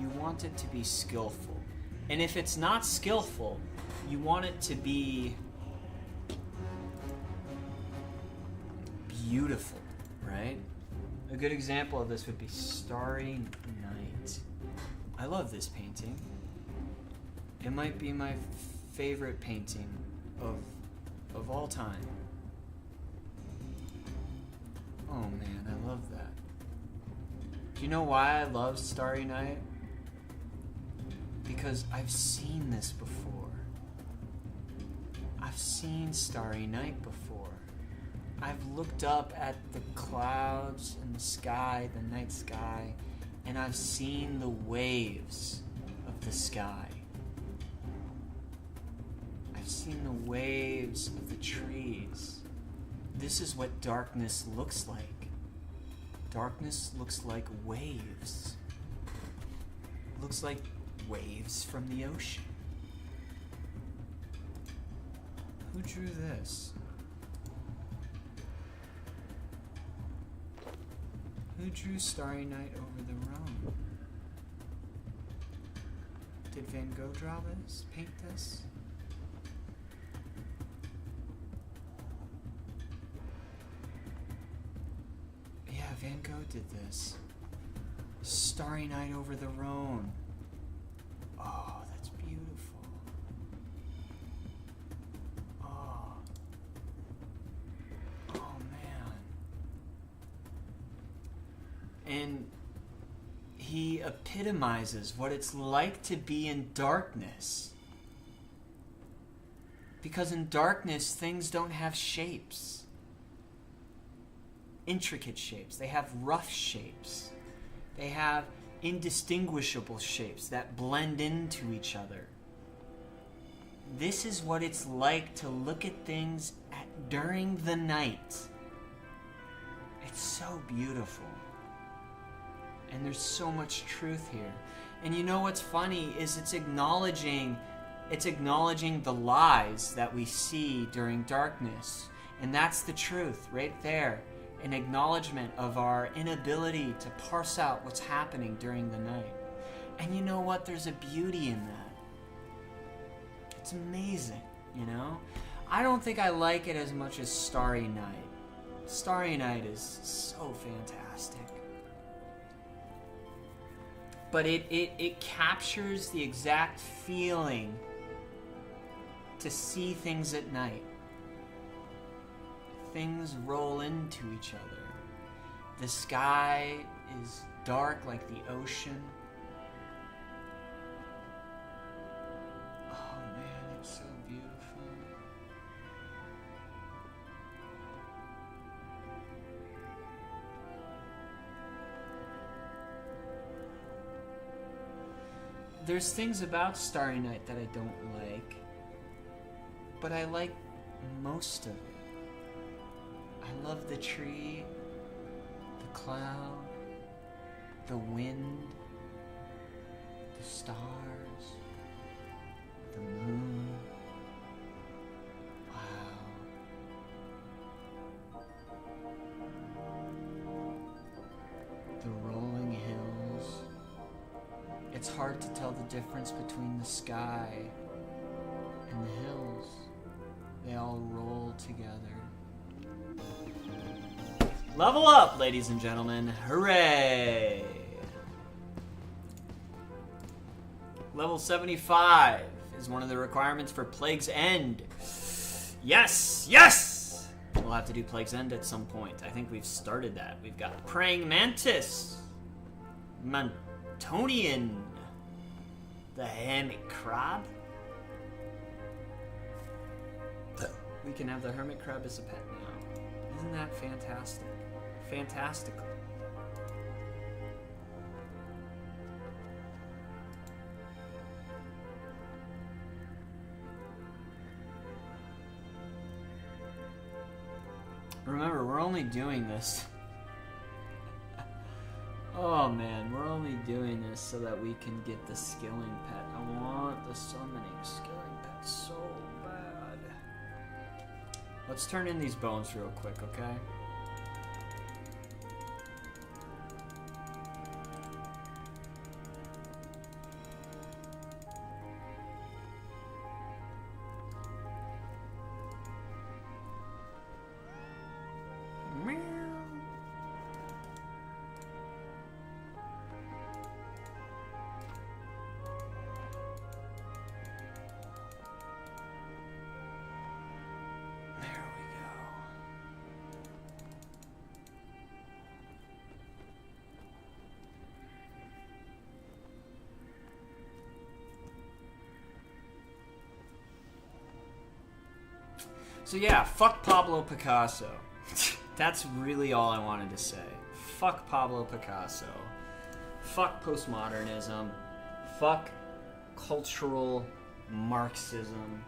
you want it to be skillful. And if it's not skillful, you want it to be beautiful, right? A good example of this would be Starry Night. I love this painting. It might be my favorite painting of all time. Oh man, I love that. Do you know why I love Starry Night? Because I've seen this before. I've seen Starry Night before. I've looked up at the clouds and the sky, the night sky, and I've seen the waves of the sky. I've seen the waves of the trees. This is what darkness looks like. Darkness looks like waves. Looks like waves from the ocean. Who drew this? Who drew Starry Night over the Rhone? Did Van Gogh draw this? Paint this? Yeah, Van Gogh did this. Starry Night over the Rhone. Oh, that's beautiful. Oh. Oh, man. And he epitomizes what it's like to be in darkness. Because in darkness, things don't have shapes. Intricate shapes. They have rough shapes. They have indistinguishable shapes that blend into each other. This is what it's like to look at things during the night. It's so beautiful. And there's so much truth here. And you know what's funny is it's acknowledging the lies that we see during darkness. And that's the truth right there. An acknowledgement of our inability to parse out what's happening during the night. And you know what? There's a beauty in that. It's amazing, you know? I don't think I like it as much as Starry Night. Starry Night is so fantastic. But it captures the exact feeling to see things at night. Things roll into each other. The sky is dark like the ocean. Oh man, it's so beautiful. There's things about Starry Night that I don't like, but I like most of it. I love the tree, the cloud, the wind, the stars, the moon. Wow. The rolling hills. It's hard to tell the difference between the sky and the hills. They all roll together. Level up, ladies and gentlemen. Hooray! Level 75 is one of the requirements for Plague's End. Yes! Yes! We'll have to do Plague's End at some point. I think we've started that. We've got Praying Mantis, Montonian, the Hermit Crab. We can have the Hermit Crab as a pet now. Isn't that fantastic? Fantastical. Remember, we're only doing this. Oh man, we're only doing this so that we can get the skilling pet. I want the summoning skilling pet so bad. Let's turn in these bones real quick, okay? So yeah, fuck Pablo Picasso. That's really all I wanted to say. Fuck Pablo Picasso. Fuck postmodernism. Fuck cultural Marxism.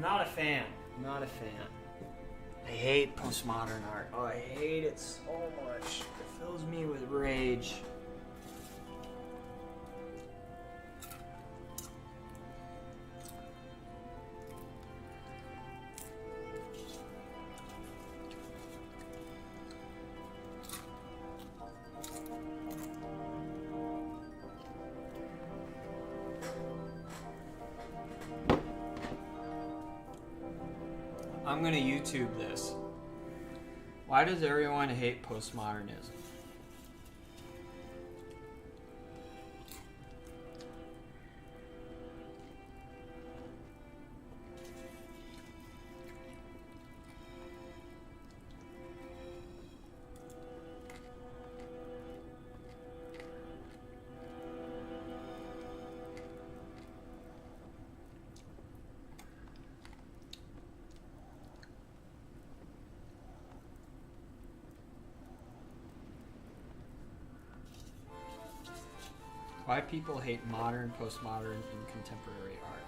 Not a fan. Not a fan. I hate postmodern art. Oh, I hate it so much. It fills me with rage. I'm gonna YouTube this. Why does everyone hate postmodernism? Why people hate modern, postmodern, and contemporary art.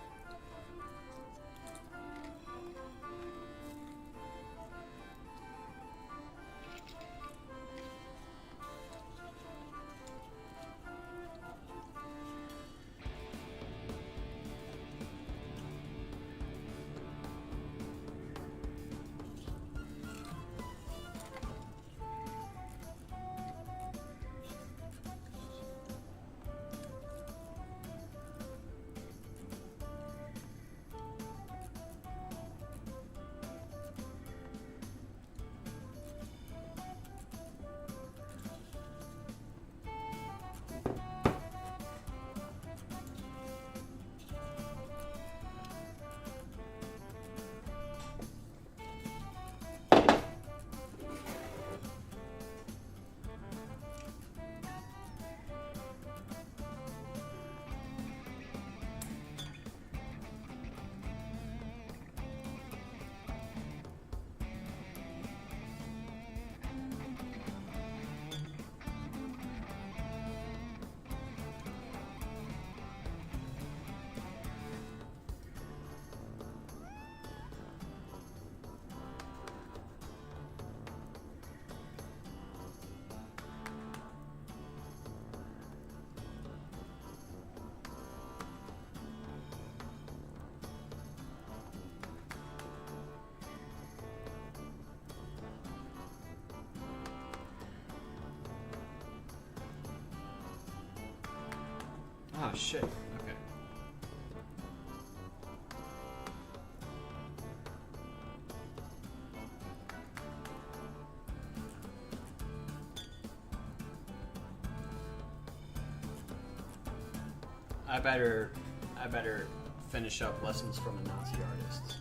Oh shit. Okay. I better finish up Lessons from a Nazi Artist.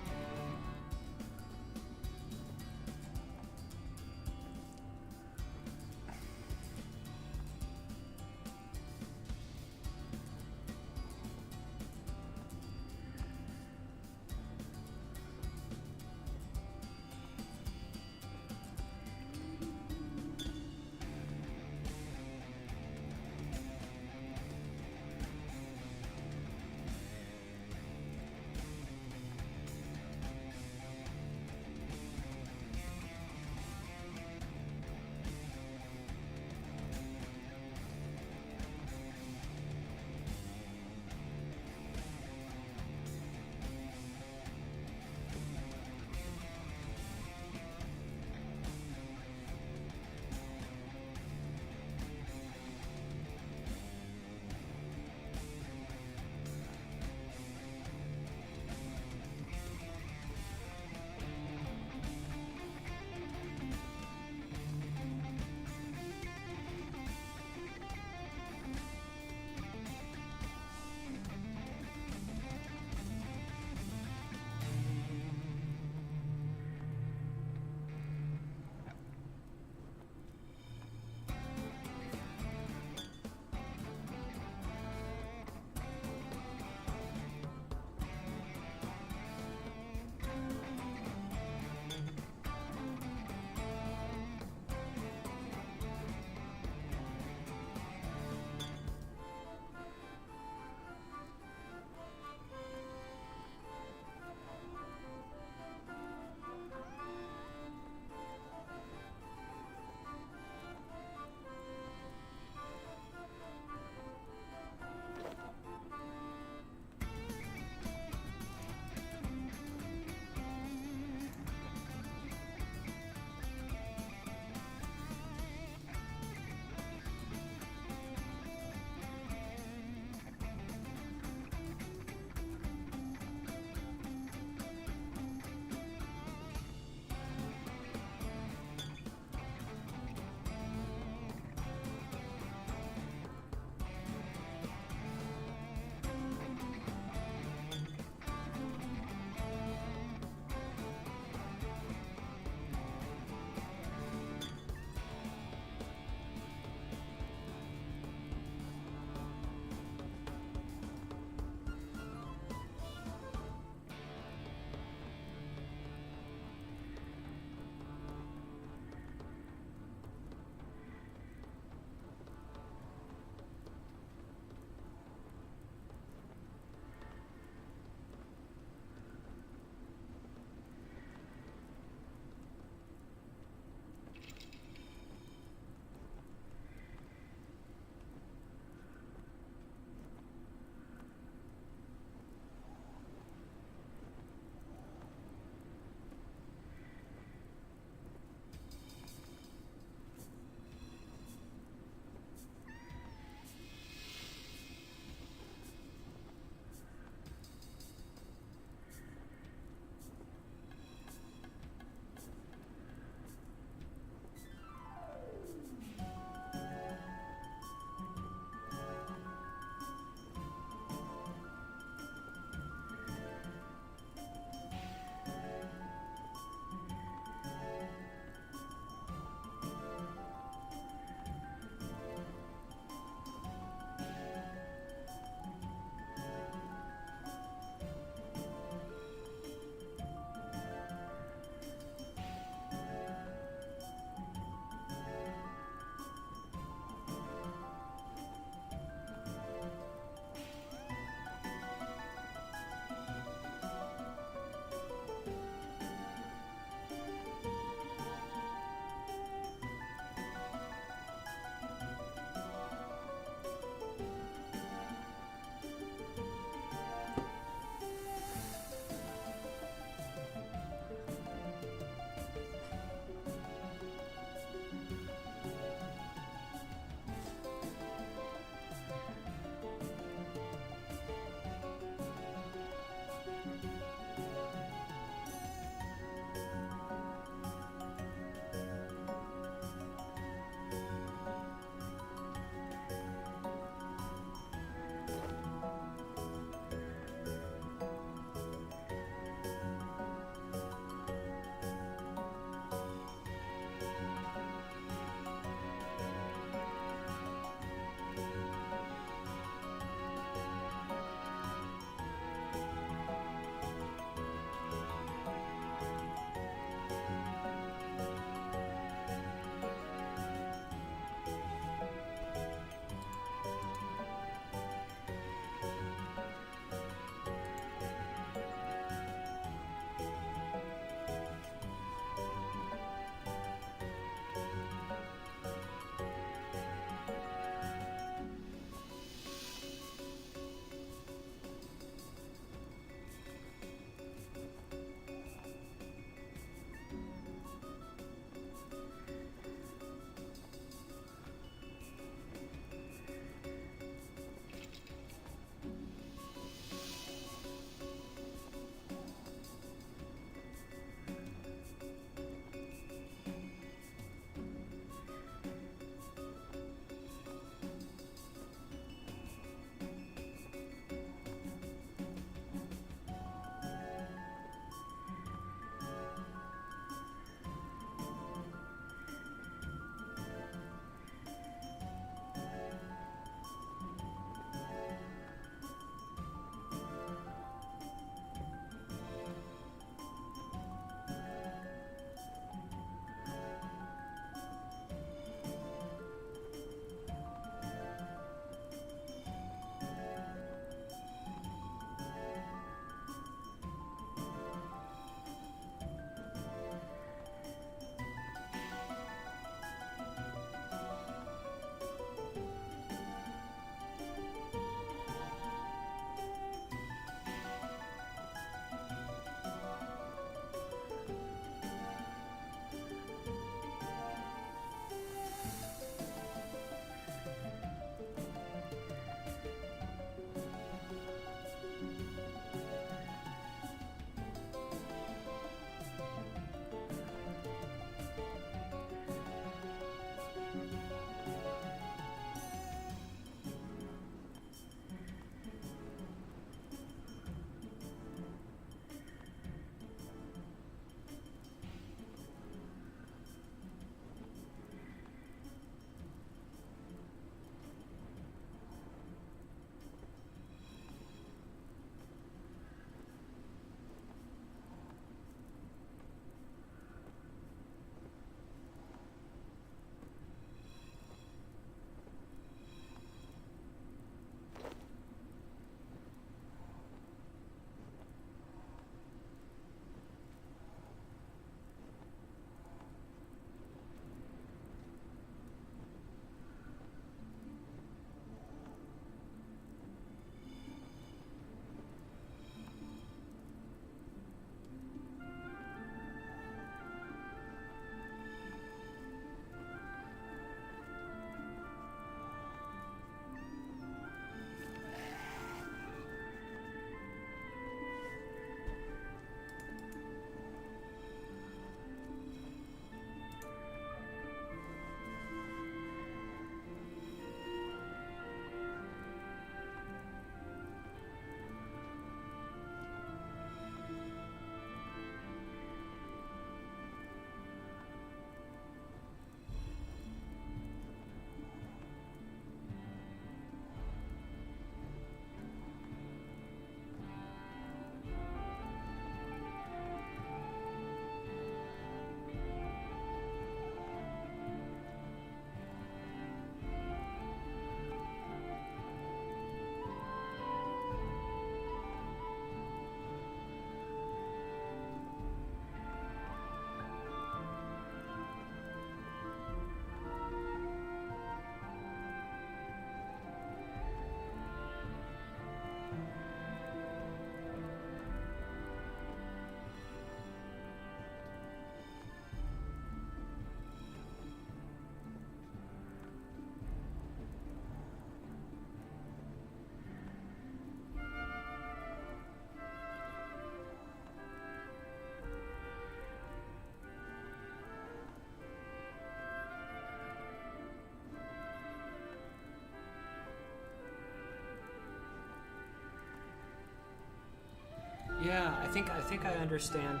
Yeah, I think I understand.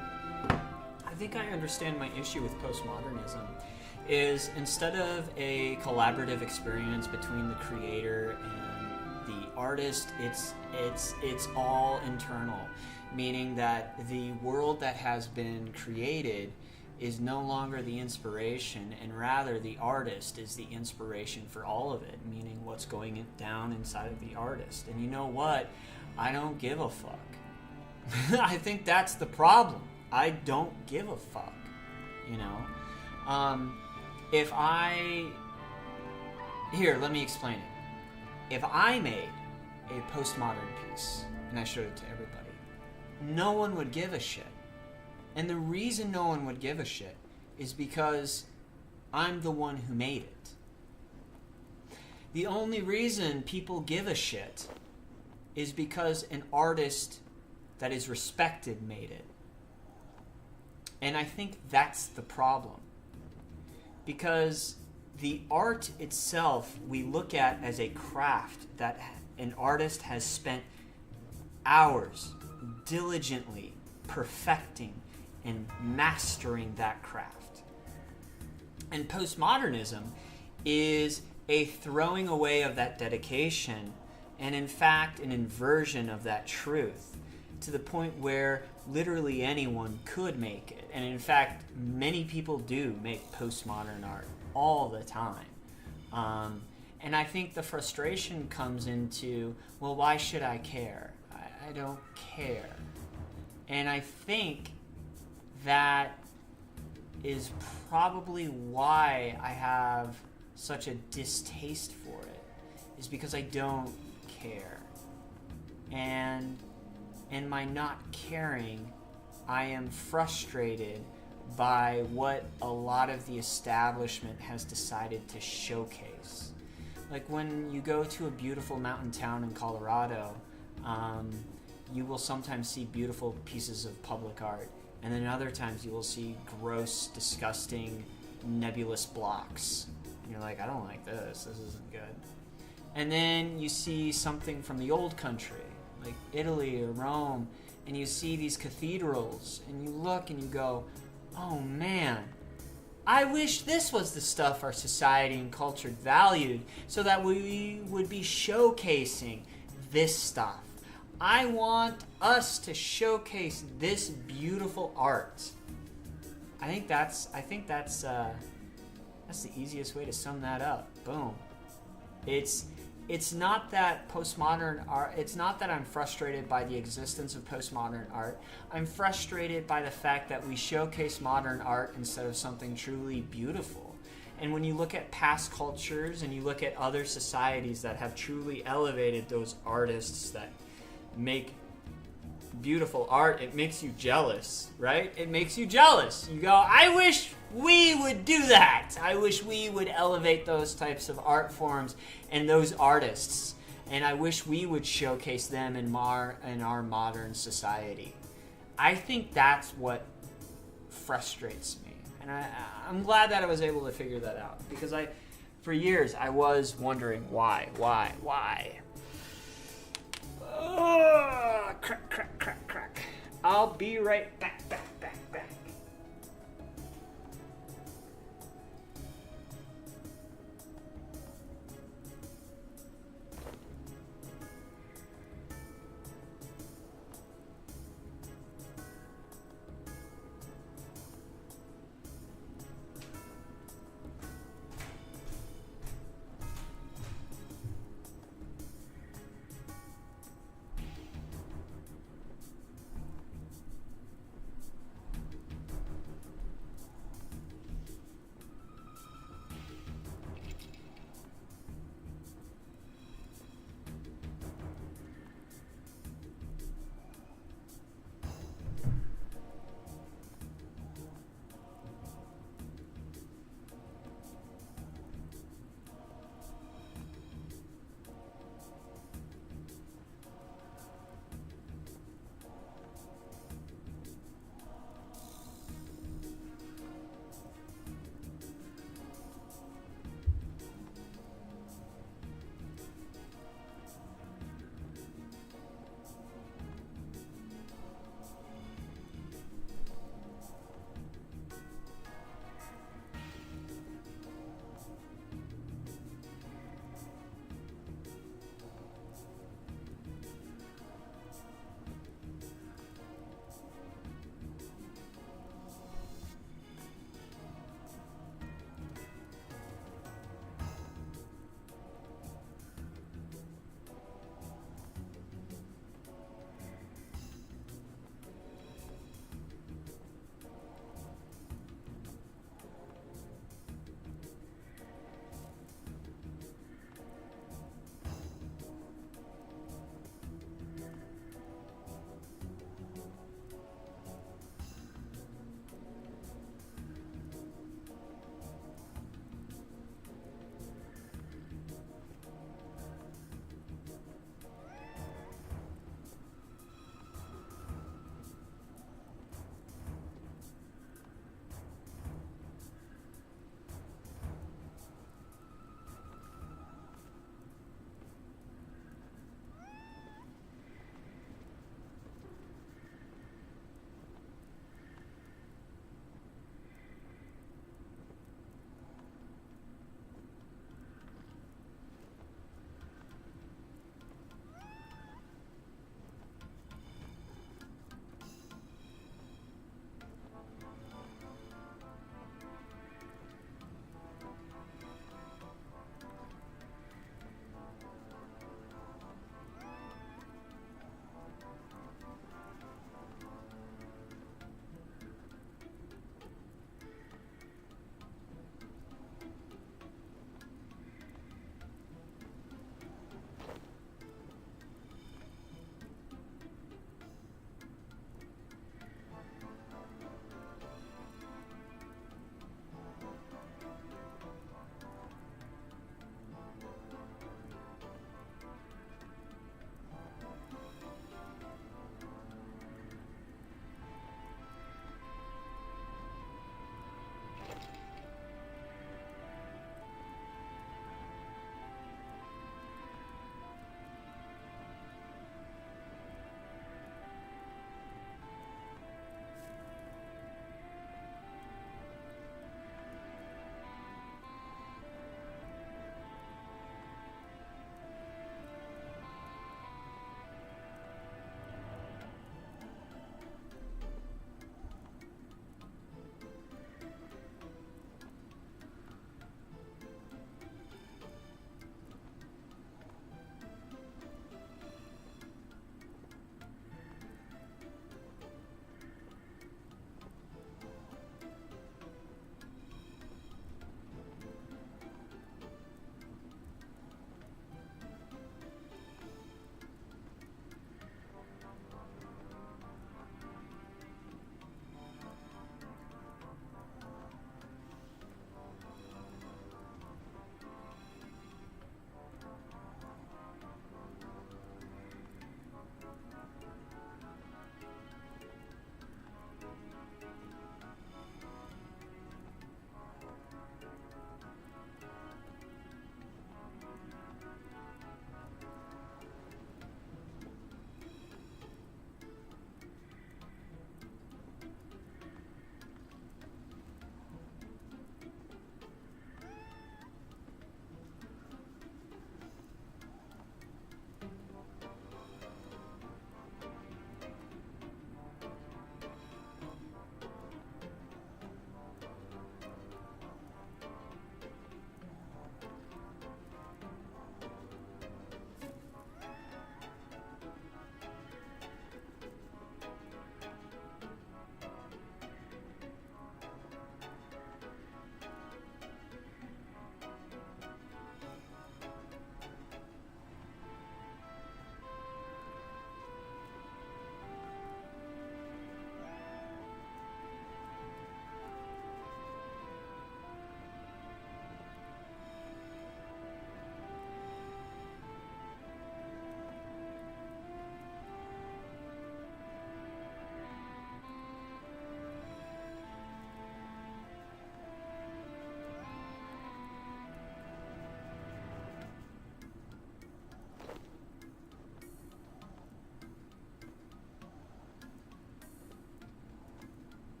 I think I understand my issue with postmodernism is instead of a collaborative experience between the creator and the artist, it's all internal, meaning that the world that has been created is no longer the inspiration, and rather the artist is the inspiration for all of it, meaning what's going down inside of the artist. And you know what? I don't give a fuck. I think that's the problem. I don't give a fuck, you know? If I... Here, let me explain it. If I made a postmodern piece, and I showed it to everybody, no one would give a shit. And the reason no one would give a shit is because I'm the one who made it. The only reason people give a shit is because an artist that is respected made it. And I think that's the problem. Because the art itself we look at as a craft that an artist has spent hours diligently perfecting and mastering that craft. And postmodernism is a throwing away of that dedication, and in fact an inversion of that truth, to the point where literally anyone could make it. And in fact, many people do make postmodern art all the time. And I think the frustration comes into, well, why should I care? I don't care. And I think that is probably why I have such a distaste for it, is because I don't care. And in my not caring, I am frustrated by what a lot of the establishment has decided to showcase. Like when you go to a beautiful mountain town in Colorado, you will sometimes see beautiful pieces of public art, and then other times you will see gross, disgusting, nebulous blocks. And you're like, I don't like this. This isn't good. And then you see something from the old country, like Italy or Rome, and you see these cathedrals, and you look and you go, oh man, I wish this was the stuff our society and culture valued, so that we would be showcasing this stuff. I want us to showcase this beautiful art. I think that's the easiest way to sum that up. Boom. It's not that postmodern art, it's not that I'm frustrated by the existence of postmodern art. I'm frustrated by the fact that we showcase modern art instead of something truly beautiful. And when you look at past cultures and you look at other societies that have truly elevated those artists that make beautiful art, it makes you jealous, right? It makes you jealous. You go, I wish we would do that. I wish we would elevate those types of art forms and those artists. And I wish we would showcase them in our modern society. I think that's what frustrates me. And I'm glad that I was able to figure that out. Because for years, I was wondering why. Crack, crack, crack, crack. I'll be right back.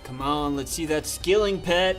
Come on, let's see that skilling, pet.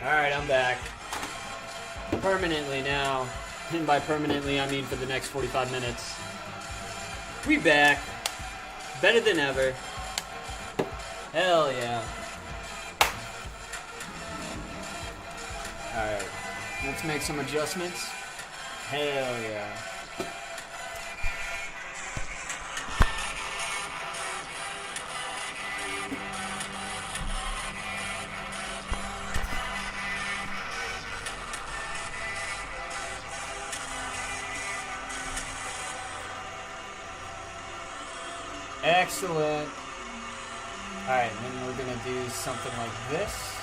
Alright, I'm back. Permanently now. And by permanently, I mean for the next 45 minutes. We back. Better than ever. Hell yeah. Alright, let's make some adjustments. Hell yeah. Excellent. Alright, then we're gonna do something like this.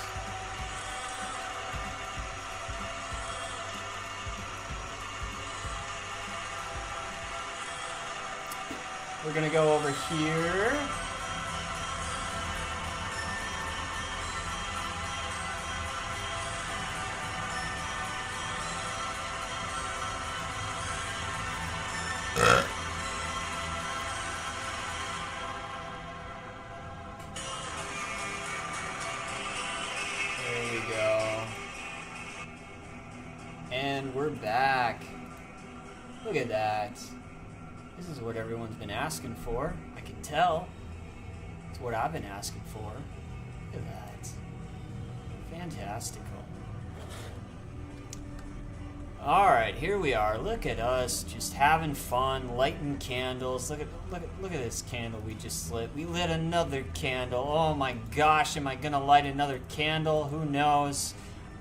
We're gonna go over here. There we go. And we're back. Look at that. This is what everyone's been asking for. I can tell. It's what I've been asking for. Look at that. Fantastical. Alright, here we are. Look at us just having fun, lighting candles. Look at this candle we just lit. We lit another candle. Oh my gosh, am I gonna light another candle? Who knows?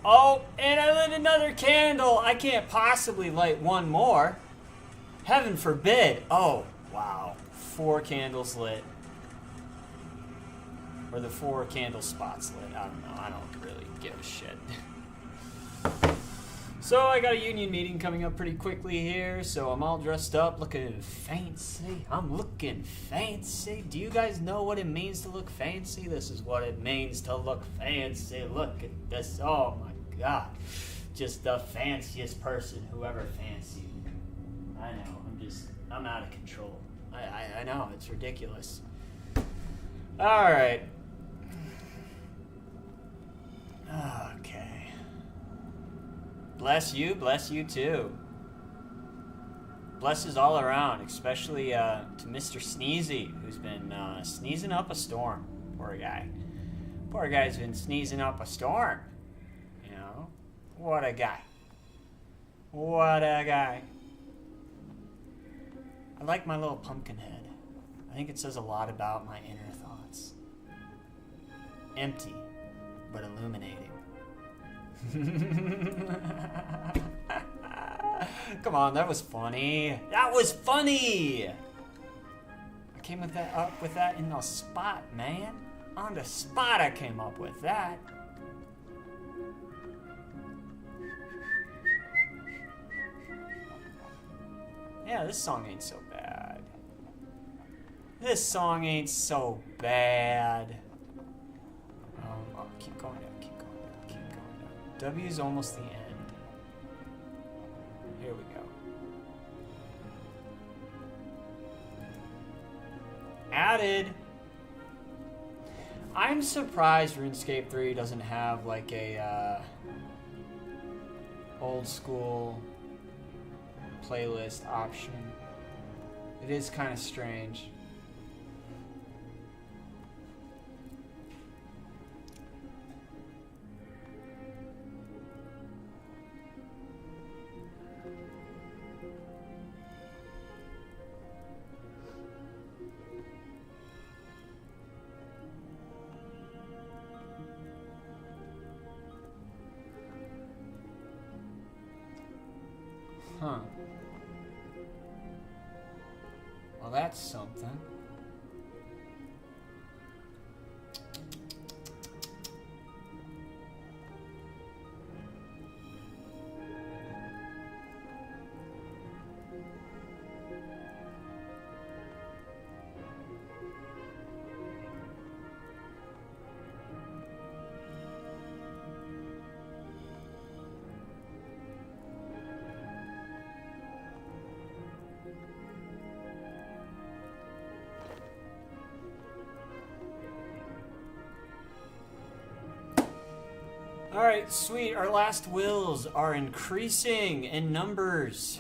Oh, and I lit another candle. I can't possibly light one more. Heaven forbid. Oh, wow. 4 candles lit. Or the 4 candle spots lit. I don't know. I don't really give a shit. So I got a union meeting coming up pretty quickly here, so I'm all dressed up looking fancy. I'm looking fancy. Do you guys know what it means to look fancy? This is what it means to look fancy. Look at this. Oh my god. Just the fanciest person who ever fancied. I know. I'm out of control. I know. It's ridiculous. Alright. Okay. Bless you too. Blesses all around, especially to Mr. Sneezy, who's been sneezing up a storm. Poor guy. Poor guy's been sneezing up a storm. You know? What a guy. What a guy. I like my little pumpkin head. I think it says a lot about my inner thoughts. Empty, but illuminating. Come on, that was funny. That was funny! I came up with that in the spot, man. On the spot I came up with that. Yeah, this song ain't so bad. This song ain't so bad. Oh, keep going down, keep going down, keep going down. W is almost the end. Here we go. Added. I'm surprised RuneScape 3 doesn't have like a old school playlist option. It is kind of strange. Huh. Well, that's something. Alright, sweet. Our last wills are increasing in numbers.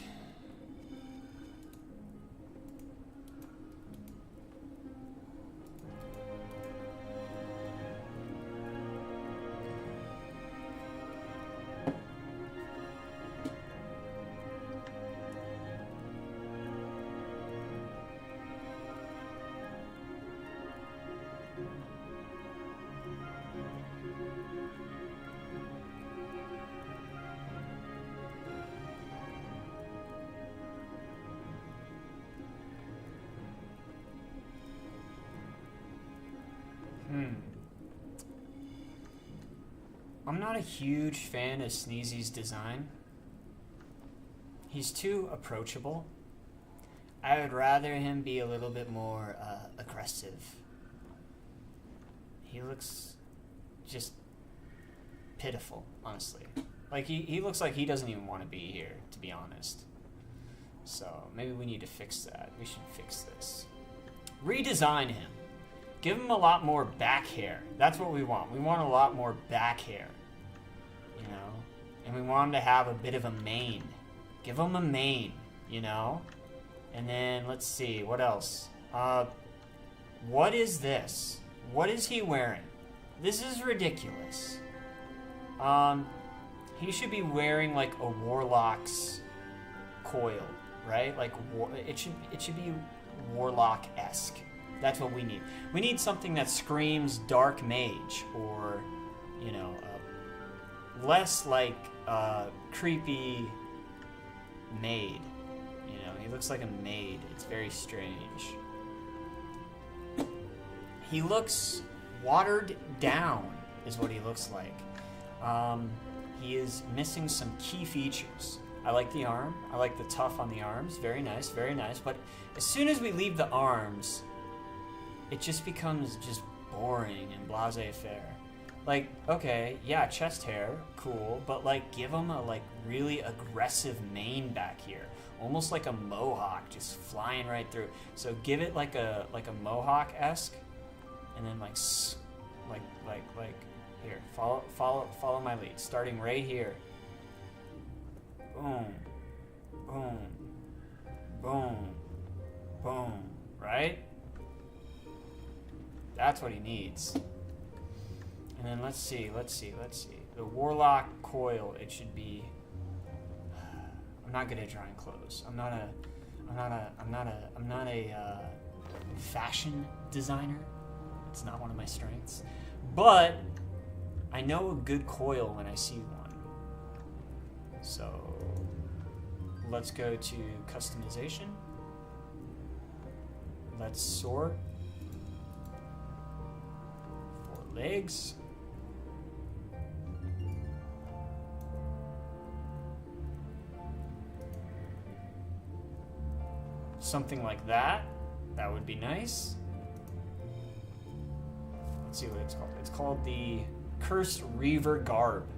I'm not a huge fan of Sneezy's design. He's too approachable. I would rather him be a little bit more aggressive. He looks just pitiful, honestly. Like, he looks like he doesn't even want to be here, to be honest. So, maybe we need to fix that. We should fix this. Redesign him. Give him a lot more back hair. That's what we want. We want a lot more back hair. You know? And we want him to have a bit of a mane. Give him a mane, you know? And then, let's see, what else? What is this? What is he wearing? This is ridiculous. He should be wearing, like, a warlock's coil, right? Like, it should be warlock-esque. That's what we need. We need something that screams dark mage, or, you know, less like creepy maid. You know, he looks like a maid. It's very strange. He looks watered down, is what he looks like. He is missing some key features. I like the arm. I like the tuff on the arms. Very nice, very nice. But as soon as we leave the arms, it just becomes just boring and blasé-faire. Like, okay, yeah, chest hair, cool, but like give him a like really aggressive mane back here, almost like a mohawk, just flying right through. So give it like a mohawk-esque, and then like here, follow my lead, starting right here. Boom, boom, boom, boom, right? That's what he needs. And then let's see. The warlock coil, it should be. I'm not good at drawing clothes. I'm not a fashion designer. It's not one of my strengths. But I know a good coil when I see one. So let's go to customization. Let's sort for legs. Something like that. That would be nice. Let's see what it's called. It's called the Cursed Reaver Garb.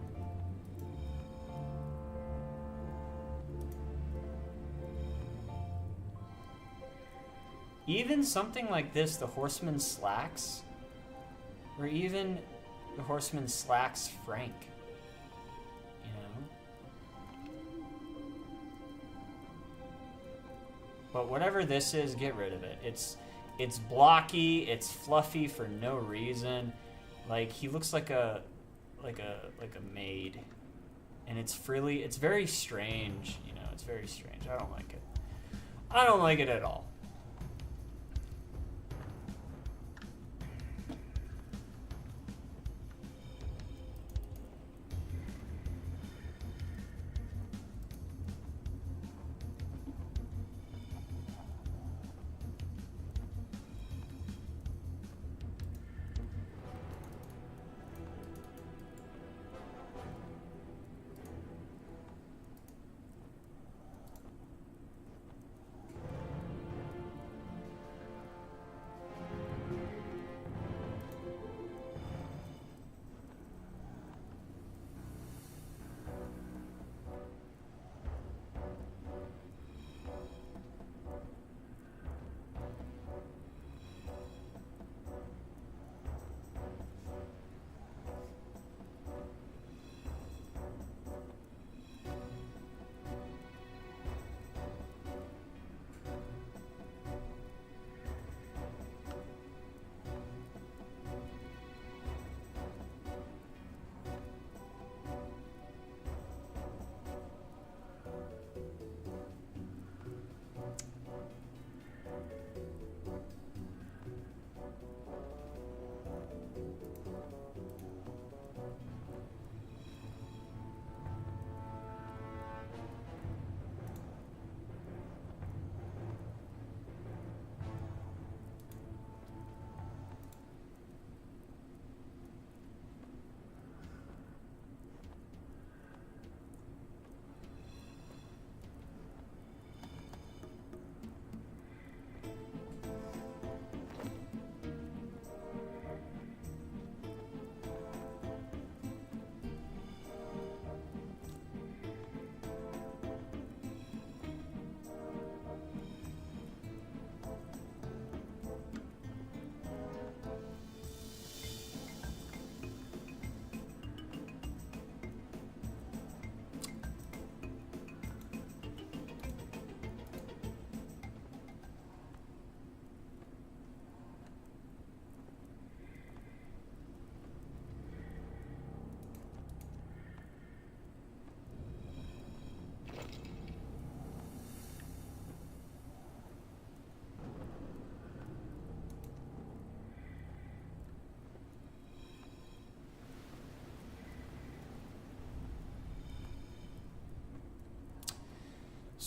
Even something like this, the Horseman Slacks, or even the Horseman Slacks Frank. But whatever this is, get rid of it. It's blocky, it's fluffy for no reason. Like he looks like a maid. And it's frilly, it's very strange, you know, it's very strange. I don't like it. I don't like it at all.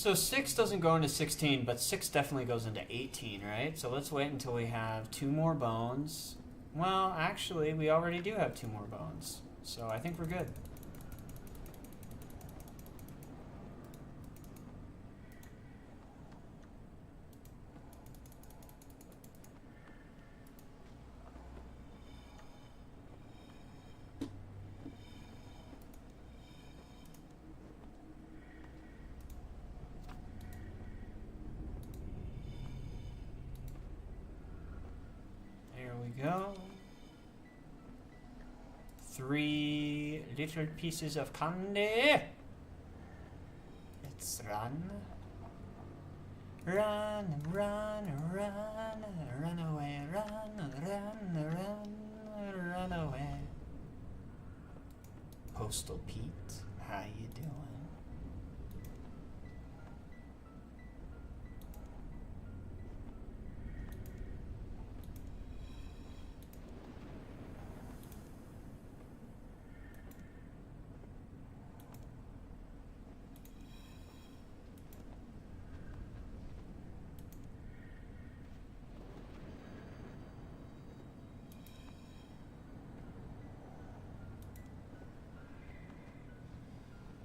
So 6 doesn't go into 16, but 6 definitely goes into 18, right? So let's wait until we have 2 more bones. Well, actually, we already do have 2 more bones. So I think we're good. Go. 3 little pieces of candy. Let's run. Run, run, run, run away, run, run, run, run away. Postal Pete, how you doing?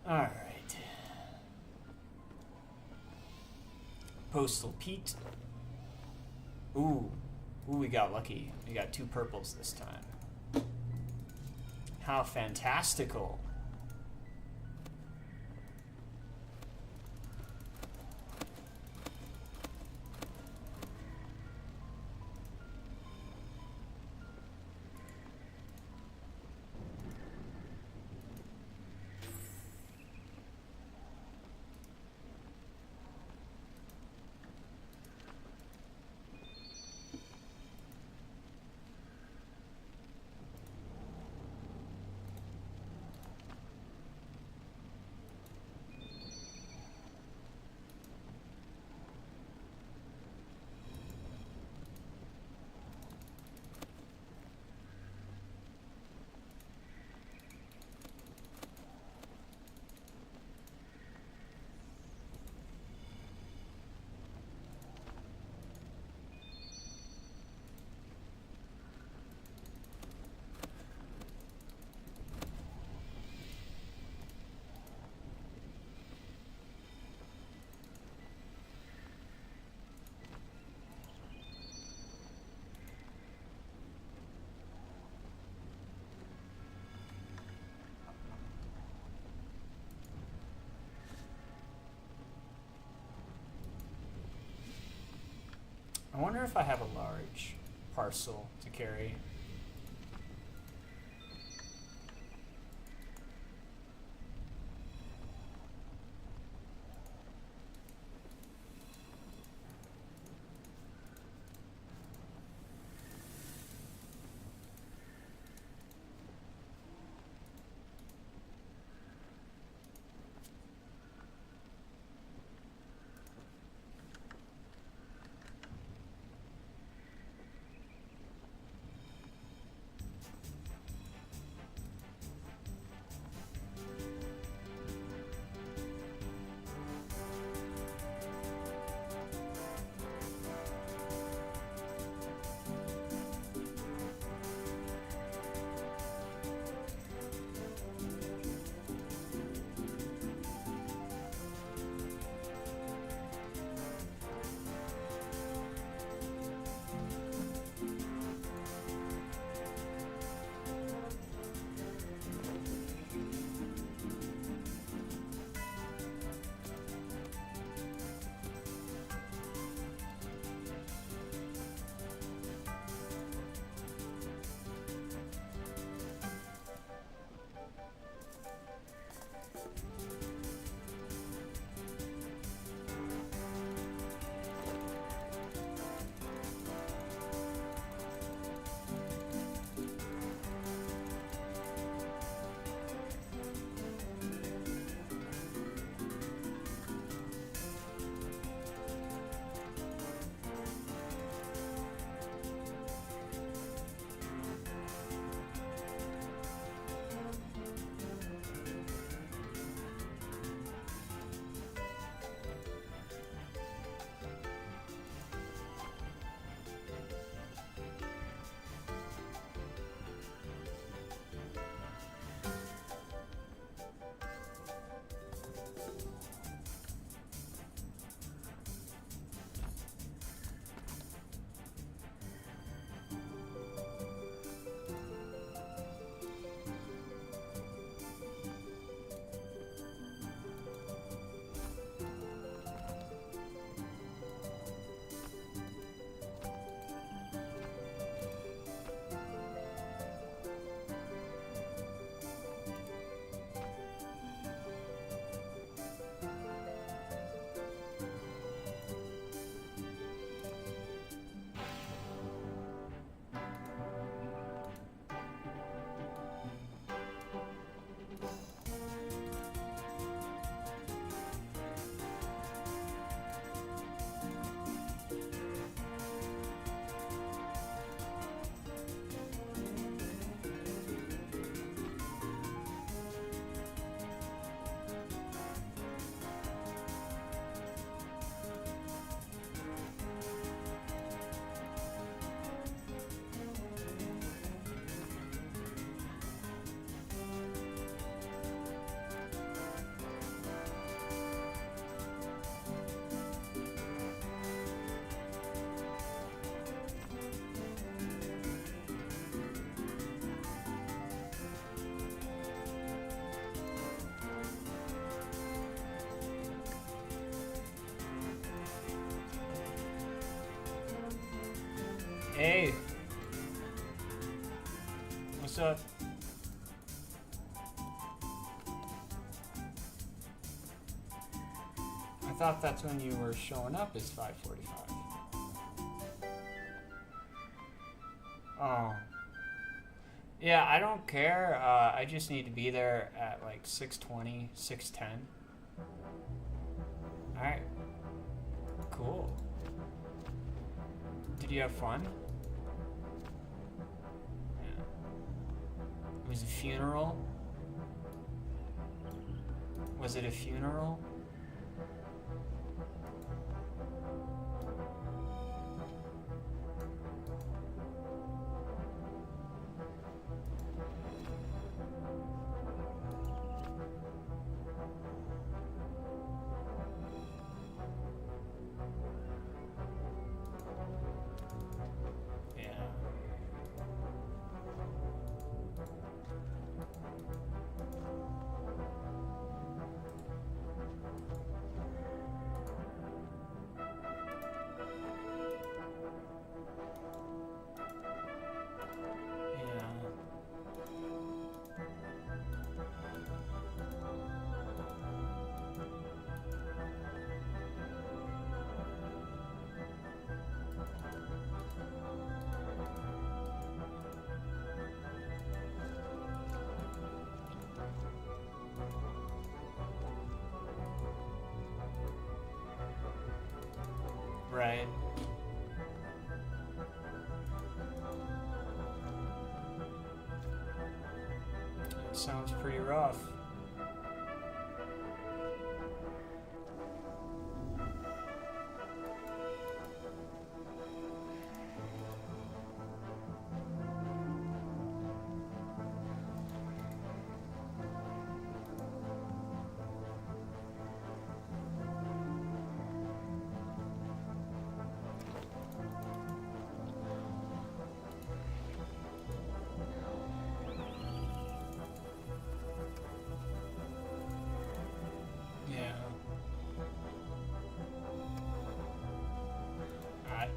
Alright. Postal Pete. Ooh, we got lucky. We got 2 purples this time. How fantastical. I wonder if I have a large parcel to carry. Hey. What's up? I thought that's when you were showing up is 5:45. Oh. Yeah, I don't care. I just need to be there at like 6:20, 6:10. Alright. Cool. Did you have fun? Yeah. It was a funeral? Was it a funeral? Right. It sounds pretty rough.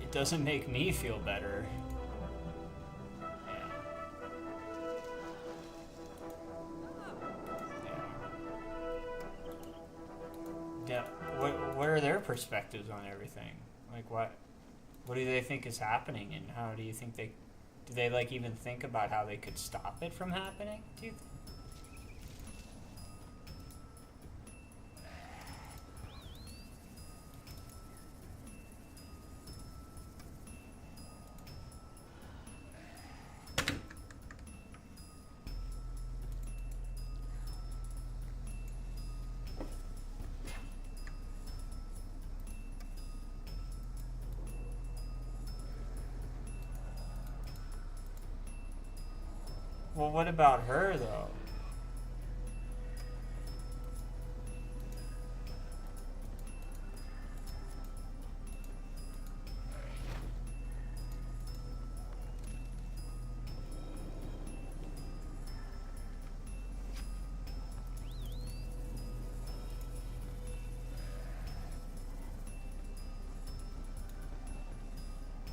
It doesn't make me feel better. Yeah. What are their perspectives on everything? Like what do they think is happening, and how do you think do they like even think about how they could stop it from happening? Do you think? Well, what about her, though?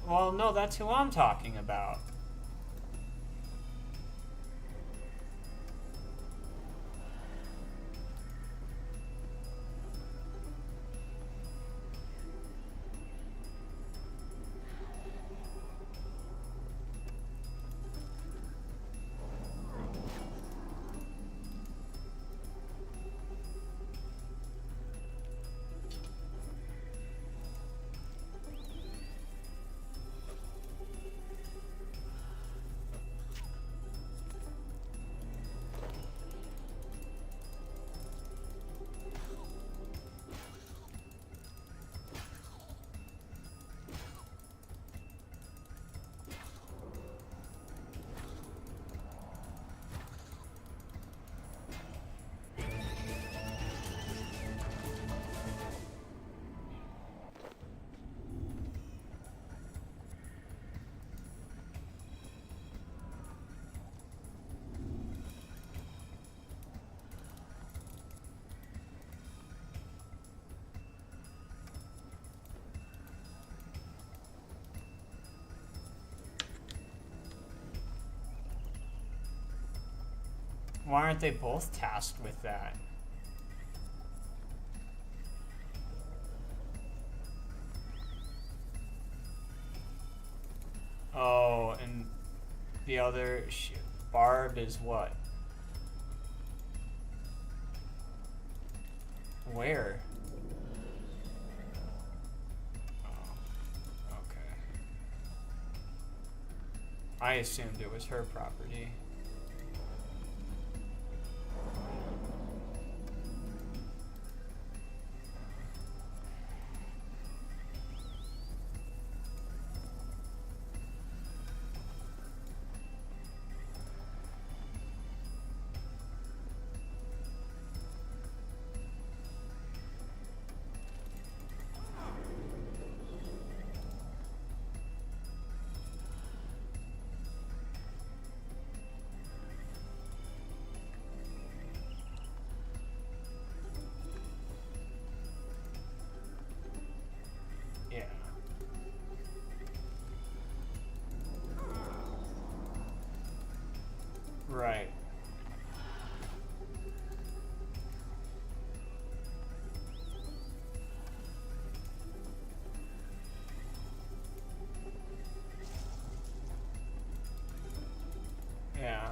Well, no, that's who I'm talking about. Why aren't they both tasked with that? Oh, and the other Barb is what? Where? Oh, okay. I assumed it was her property. Yeah. Right. Yeah.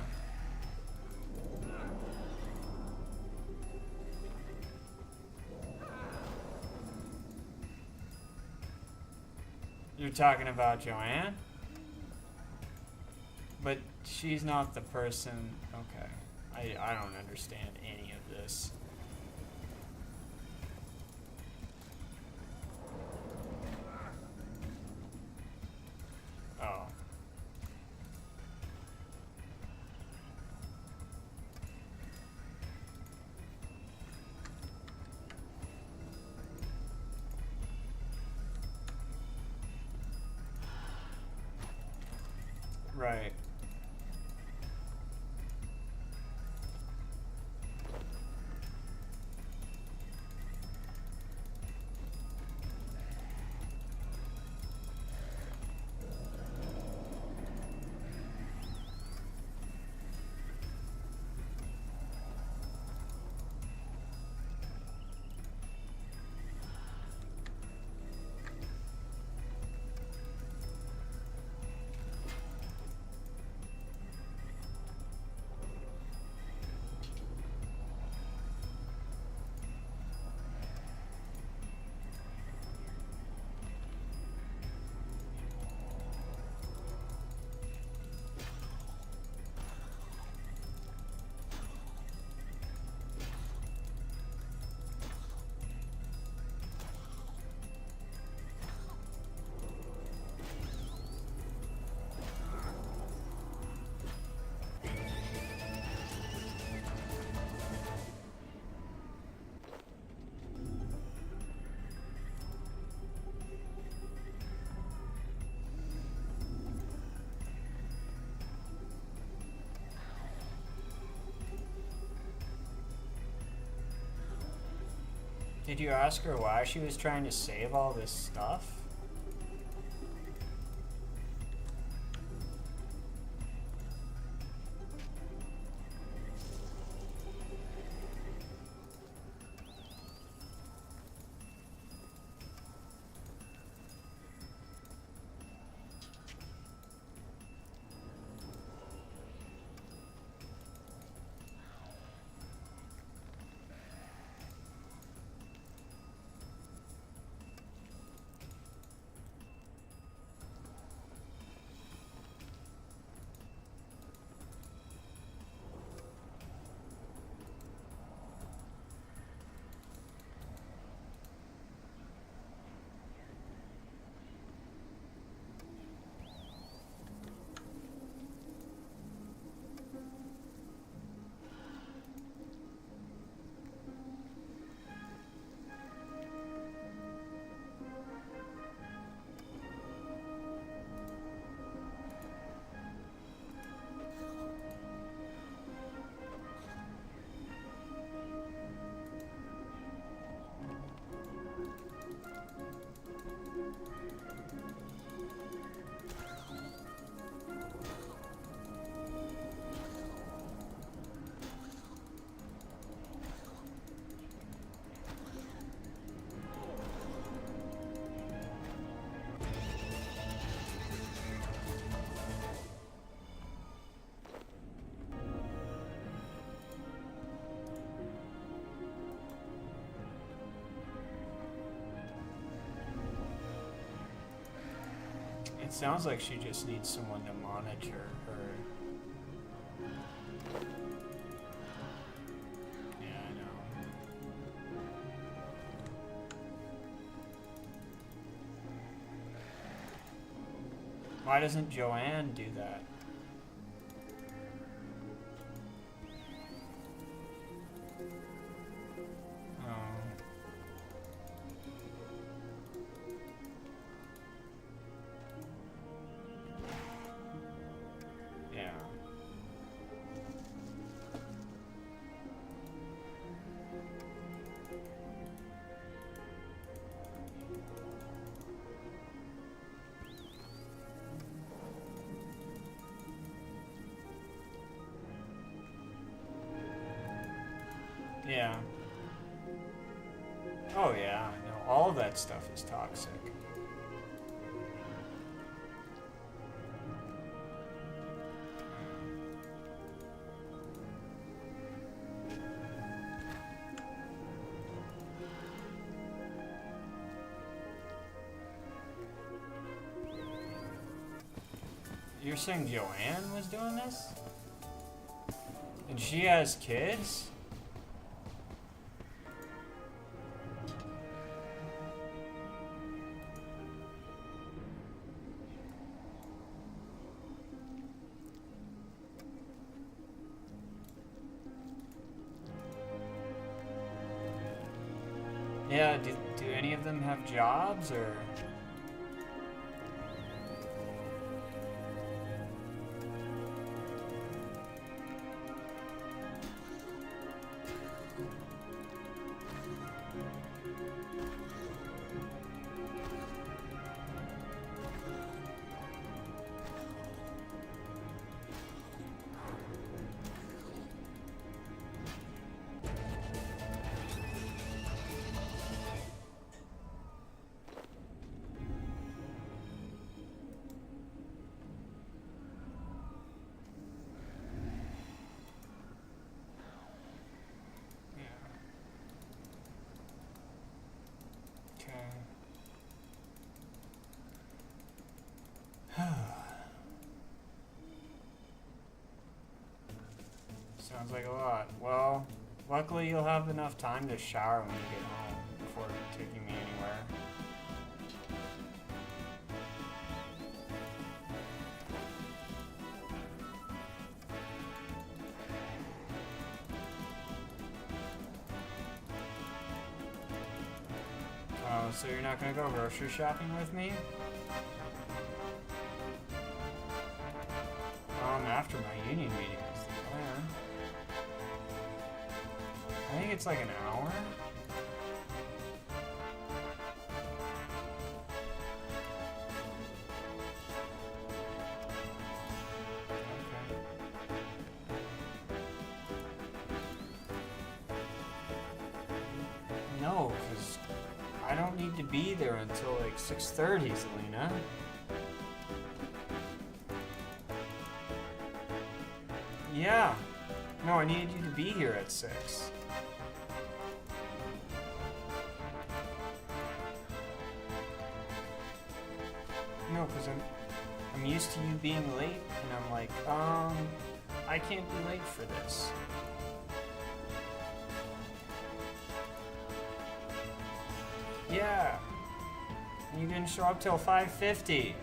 You're talking about Joanne? But she's not the person. Okay. I don't understand any of this. Oh. Right. Did you ask her why she was trying to save all this stuff? It sounds like she just needs someone to monitor her. Yeah, I know. Why doesn't Joanne do that? Yeah. Yeah. Oh yeah, no, all that stuff is toxic. You're saying Joanne was doing this? And she has kids? Yeah, do any of them have jobs or? Sounds like a lot. Well, luckily you'll have enough time to shower when you get home before taking me anywhere. Oh, so you're not gonna go grocery shopping with me? After my union meeting is the plan. I think it's like an hour. Okay. No, because I don't need to be there until like 6:30, Selena. Yeah. No, I needed you to be here at 6. No, because I'm used to you being late, and I'm like, I can't be late for this. Yeah. You didn't show up till 5:50.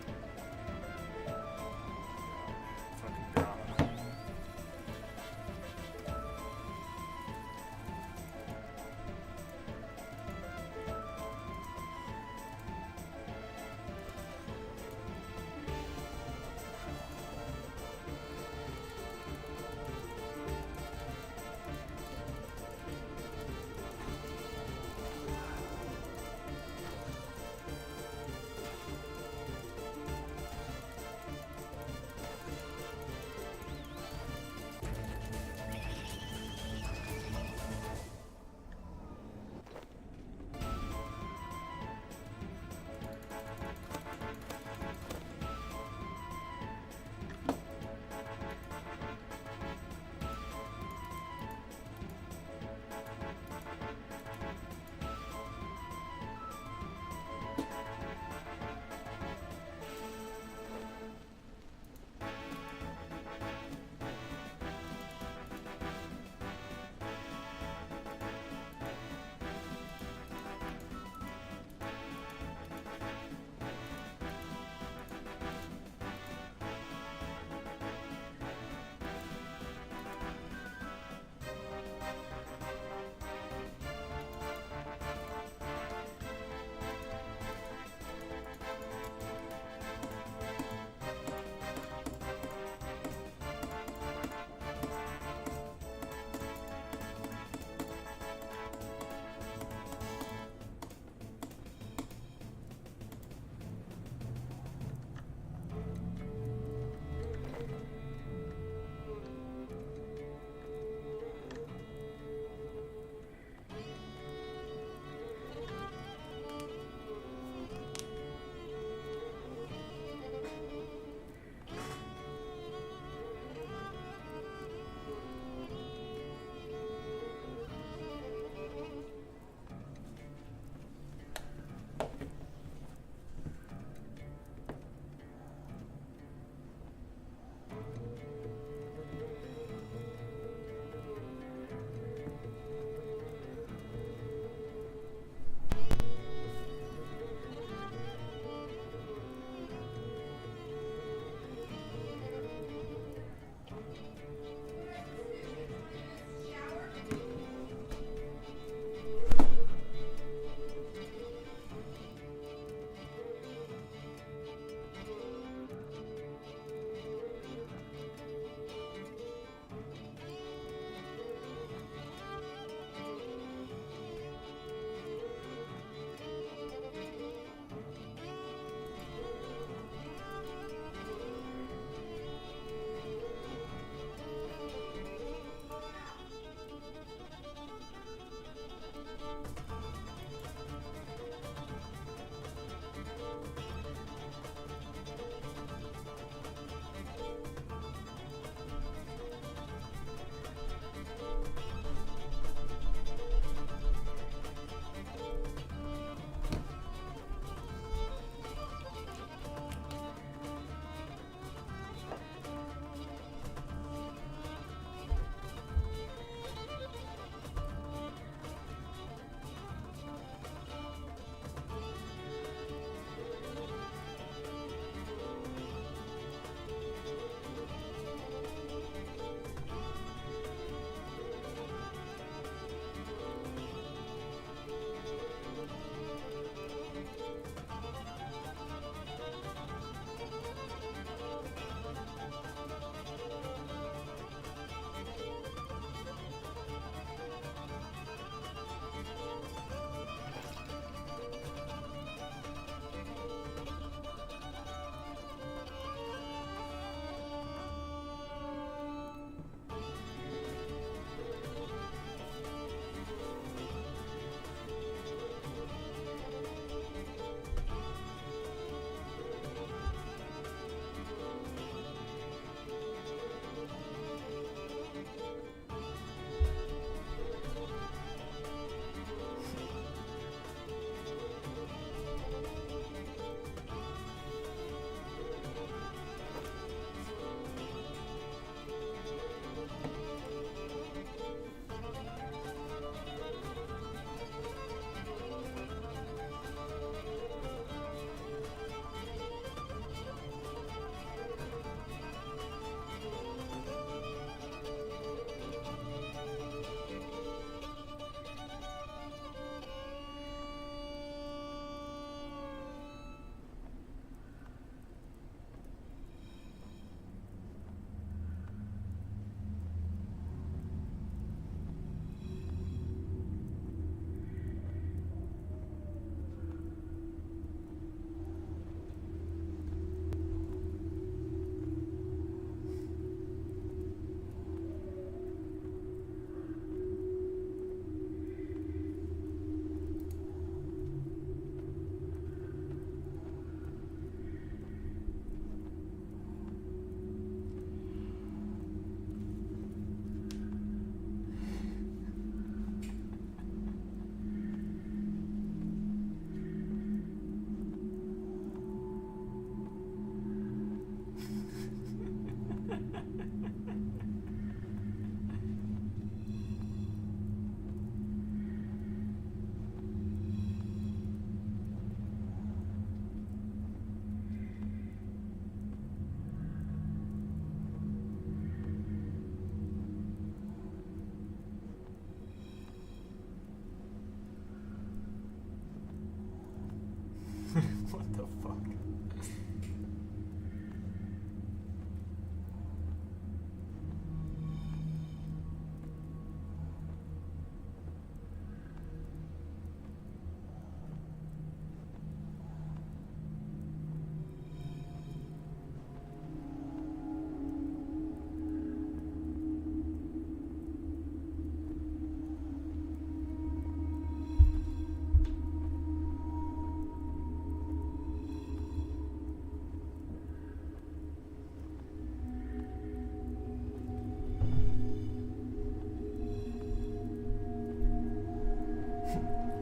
What the fuck?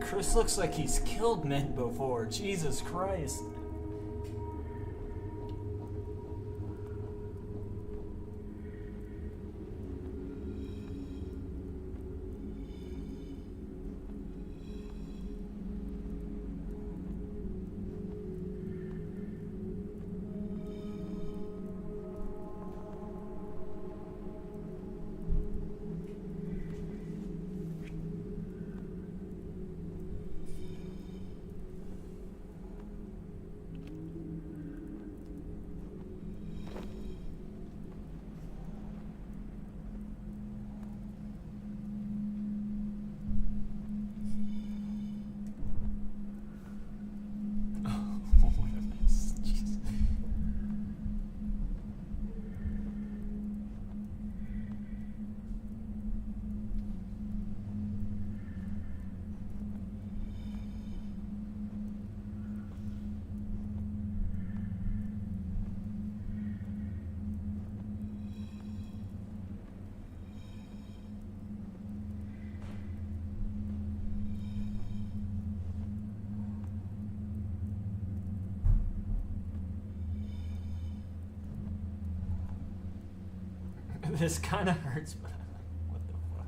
Chris looks like he's killed men before. Jesus Christ. What a mess. Jesus. This kind of hurts, but what the fuck?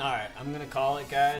All right, I'm gonna call it, guys.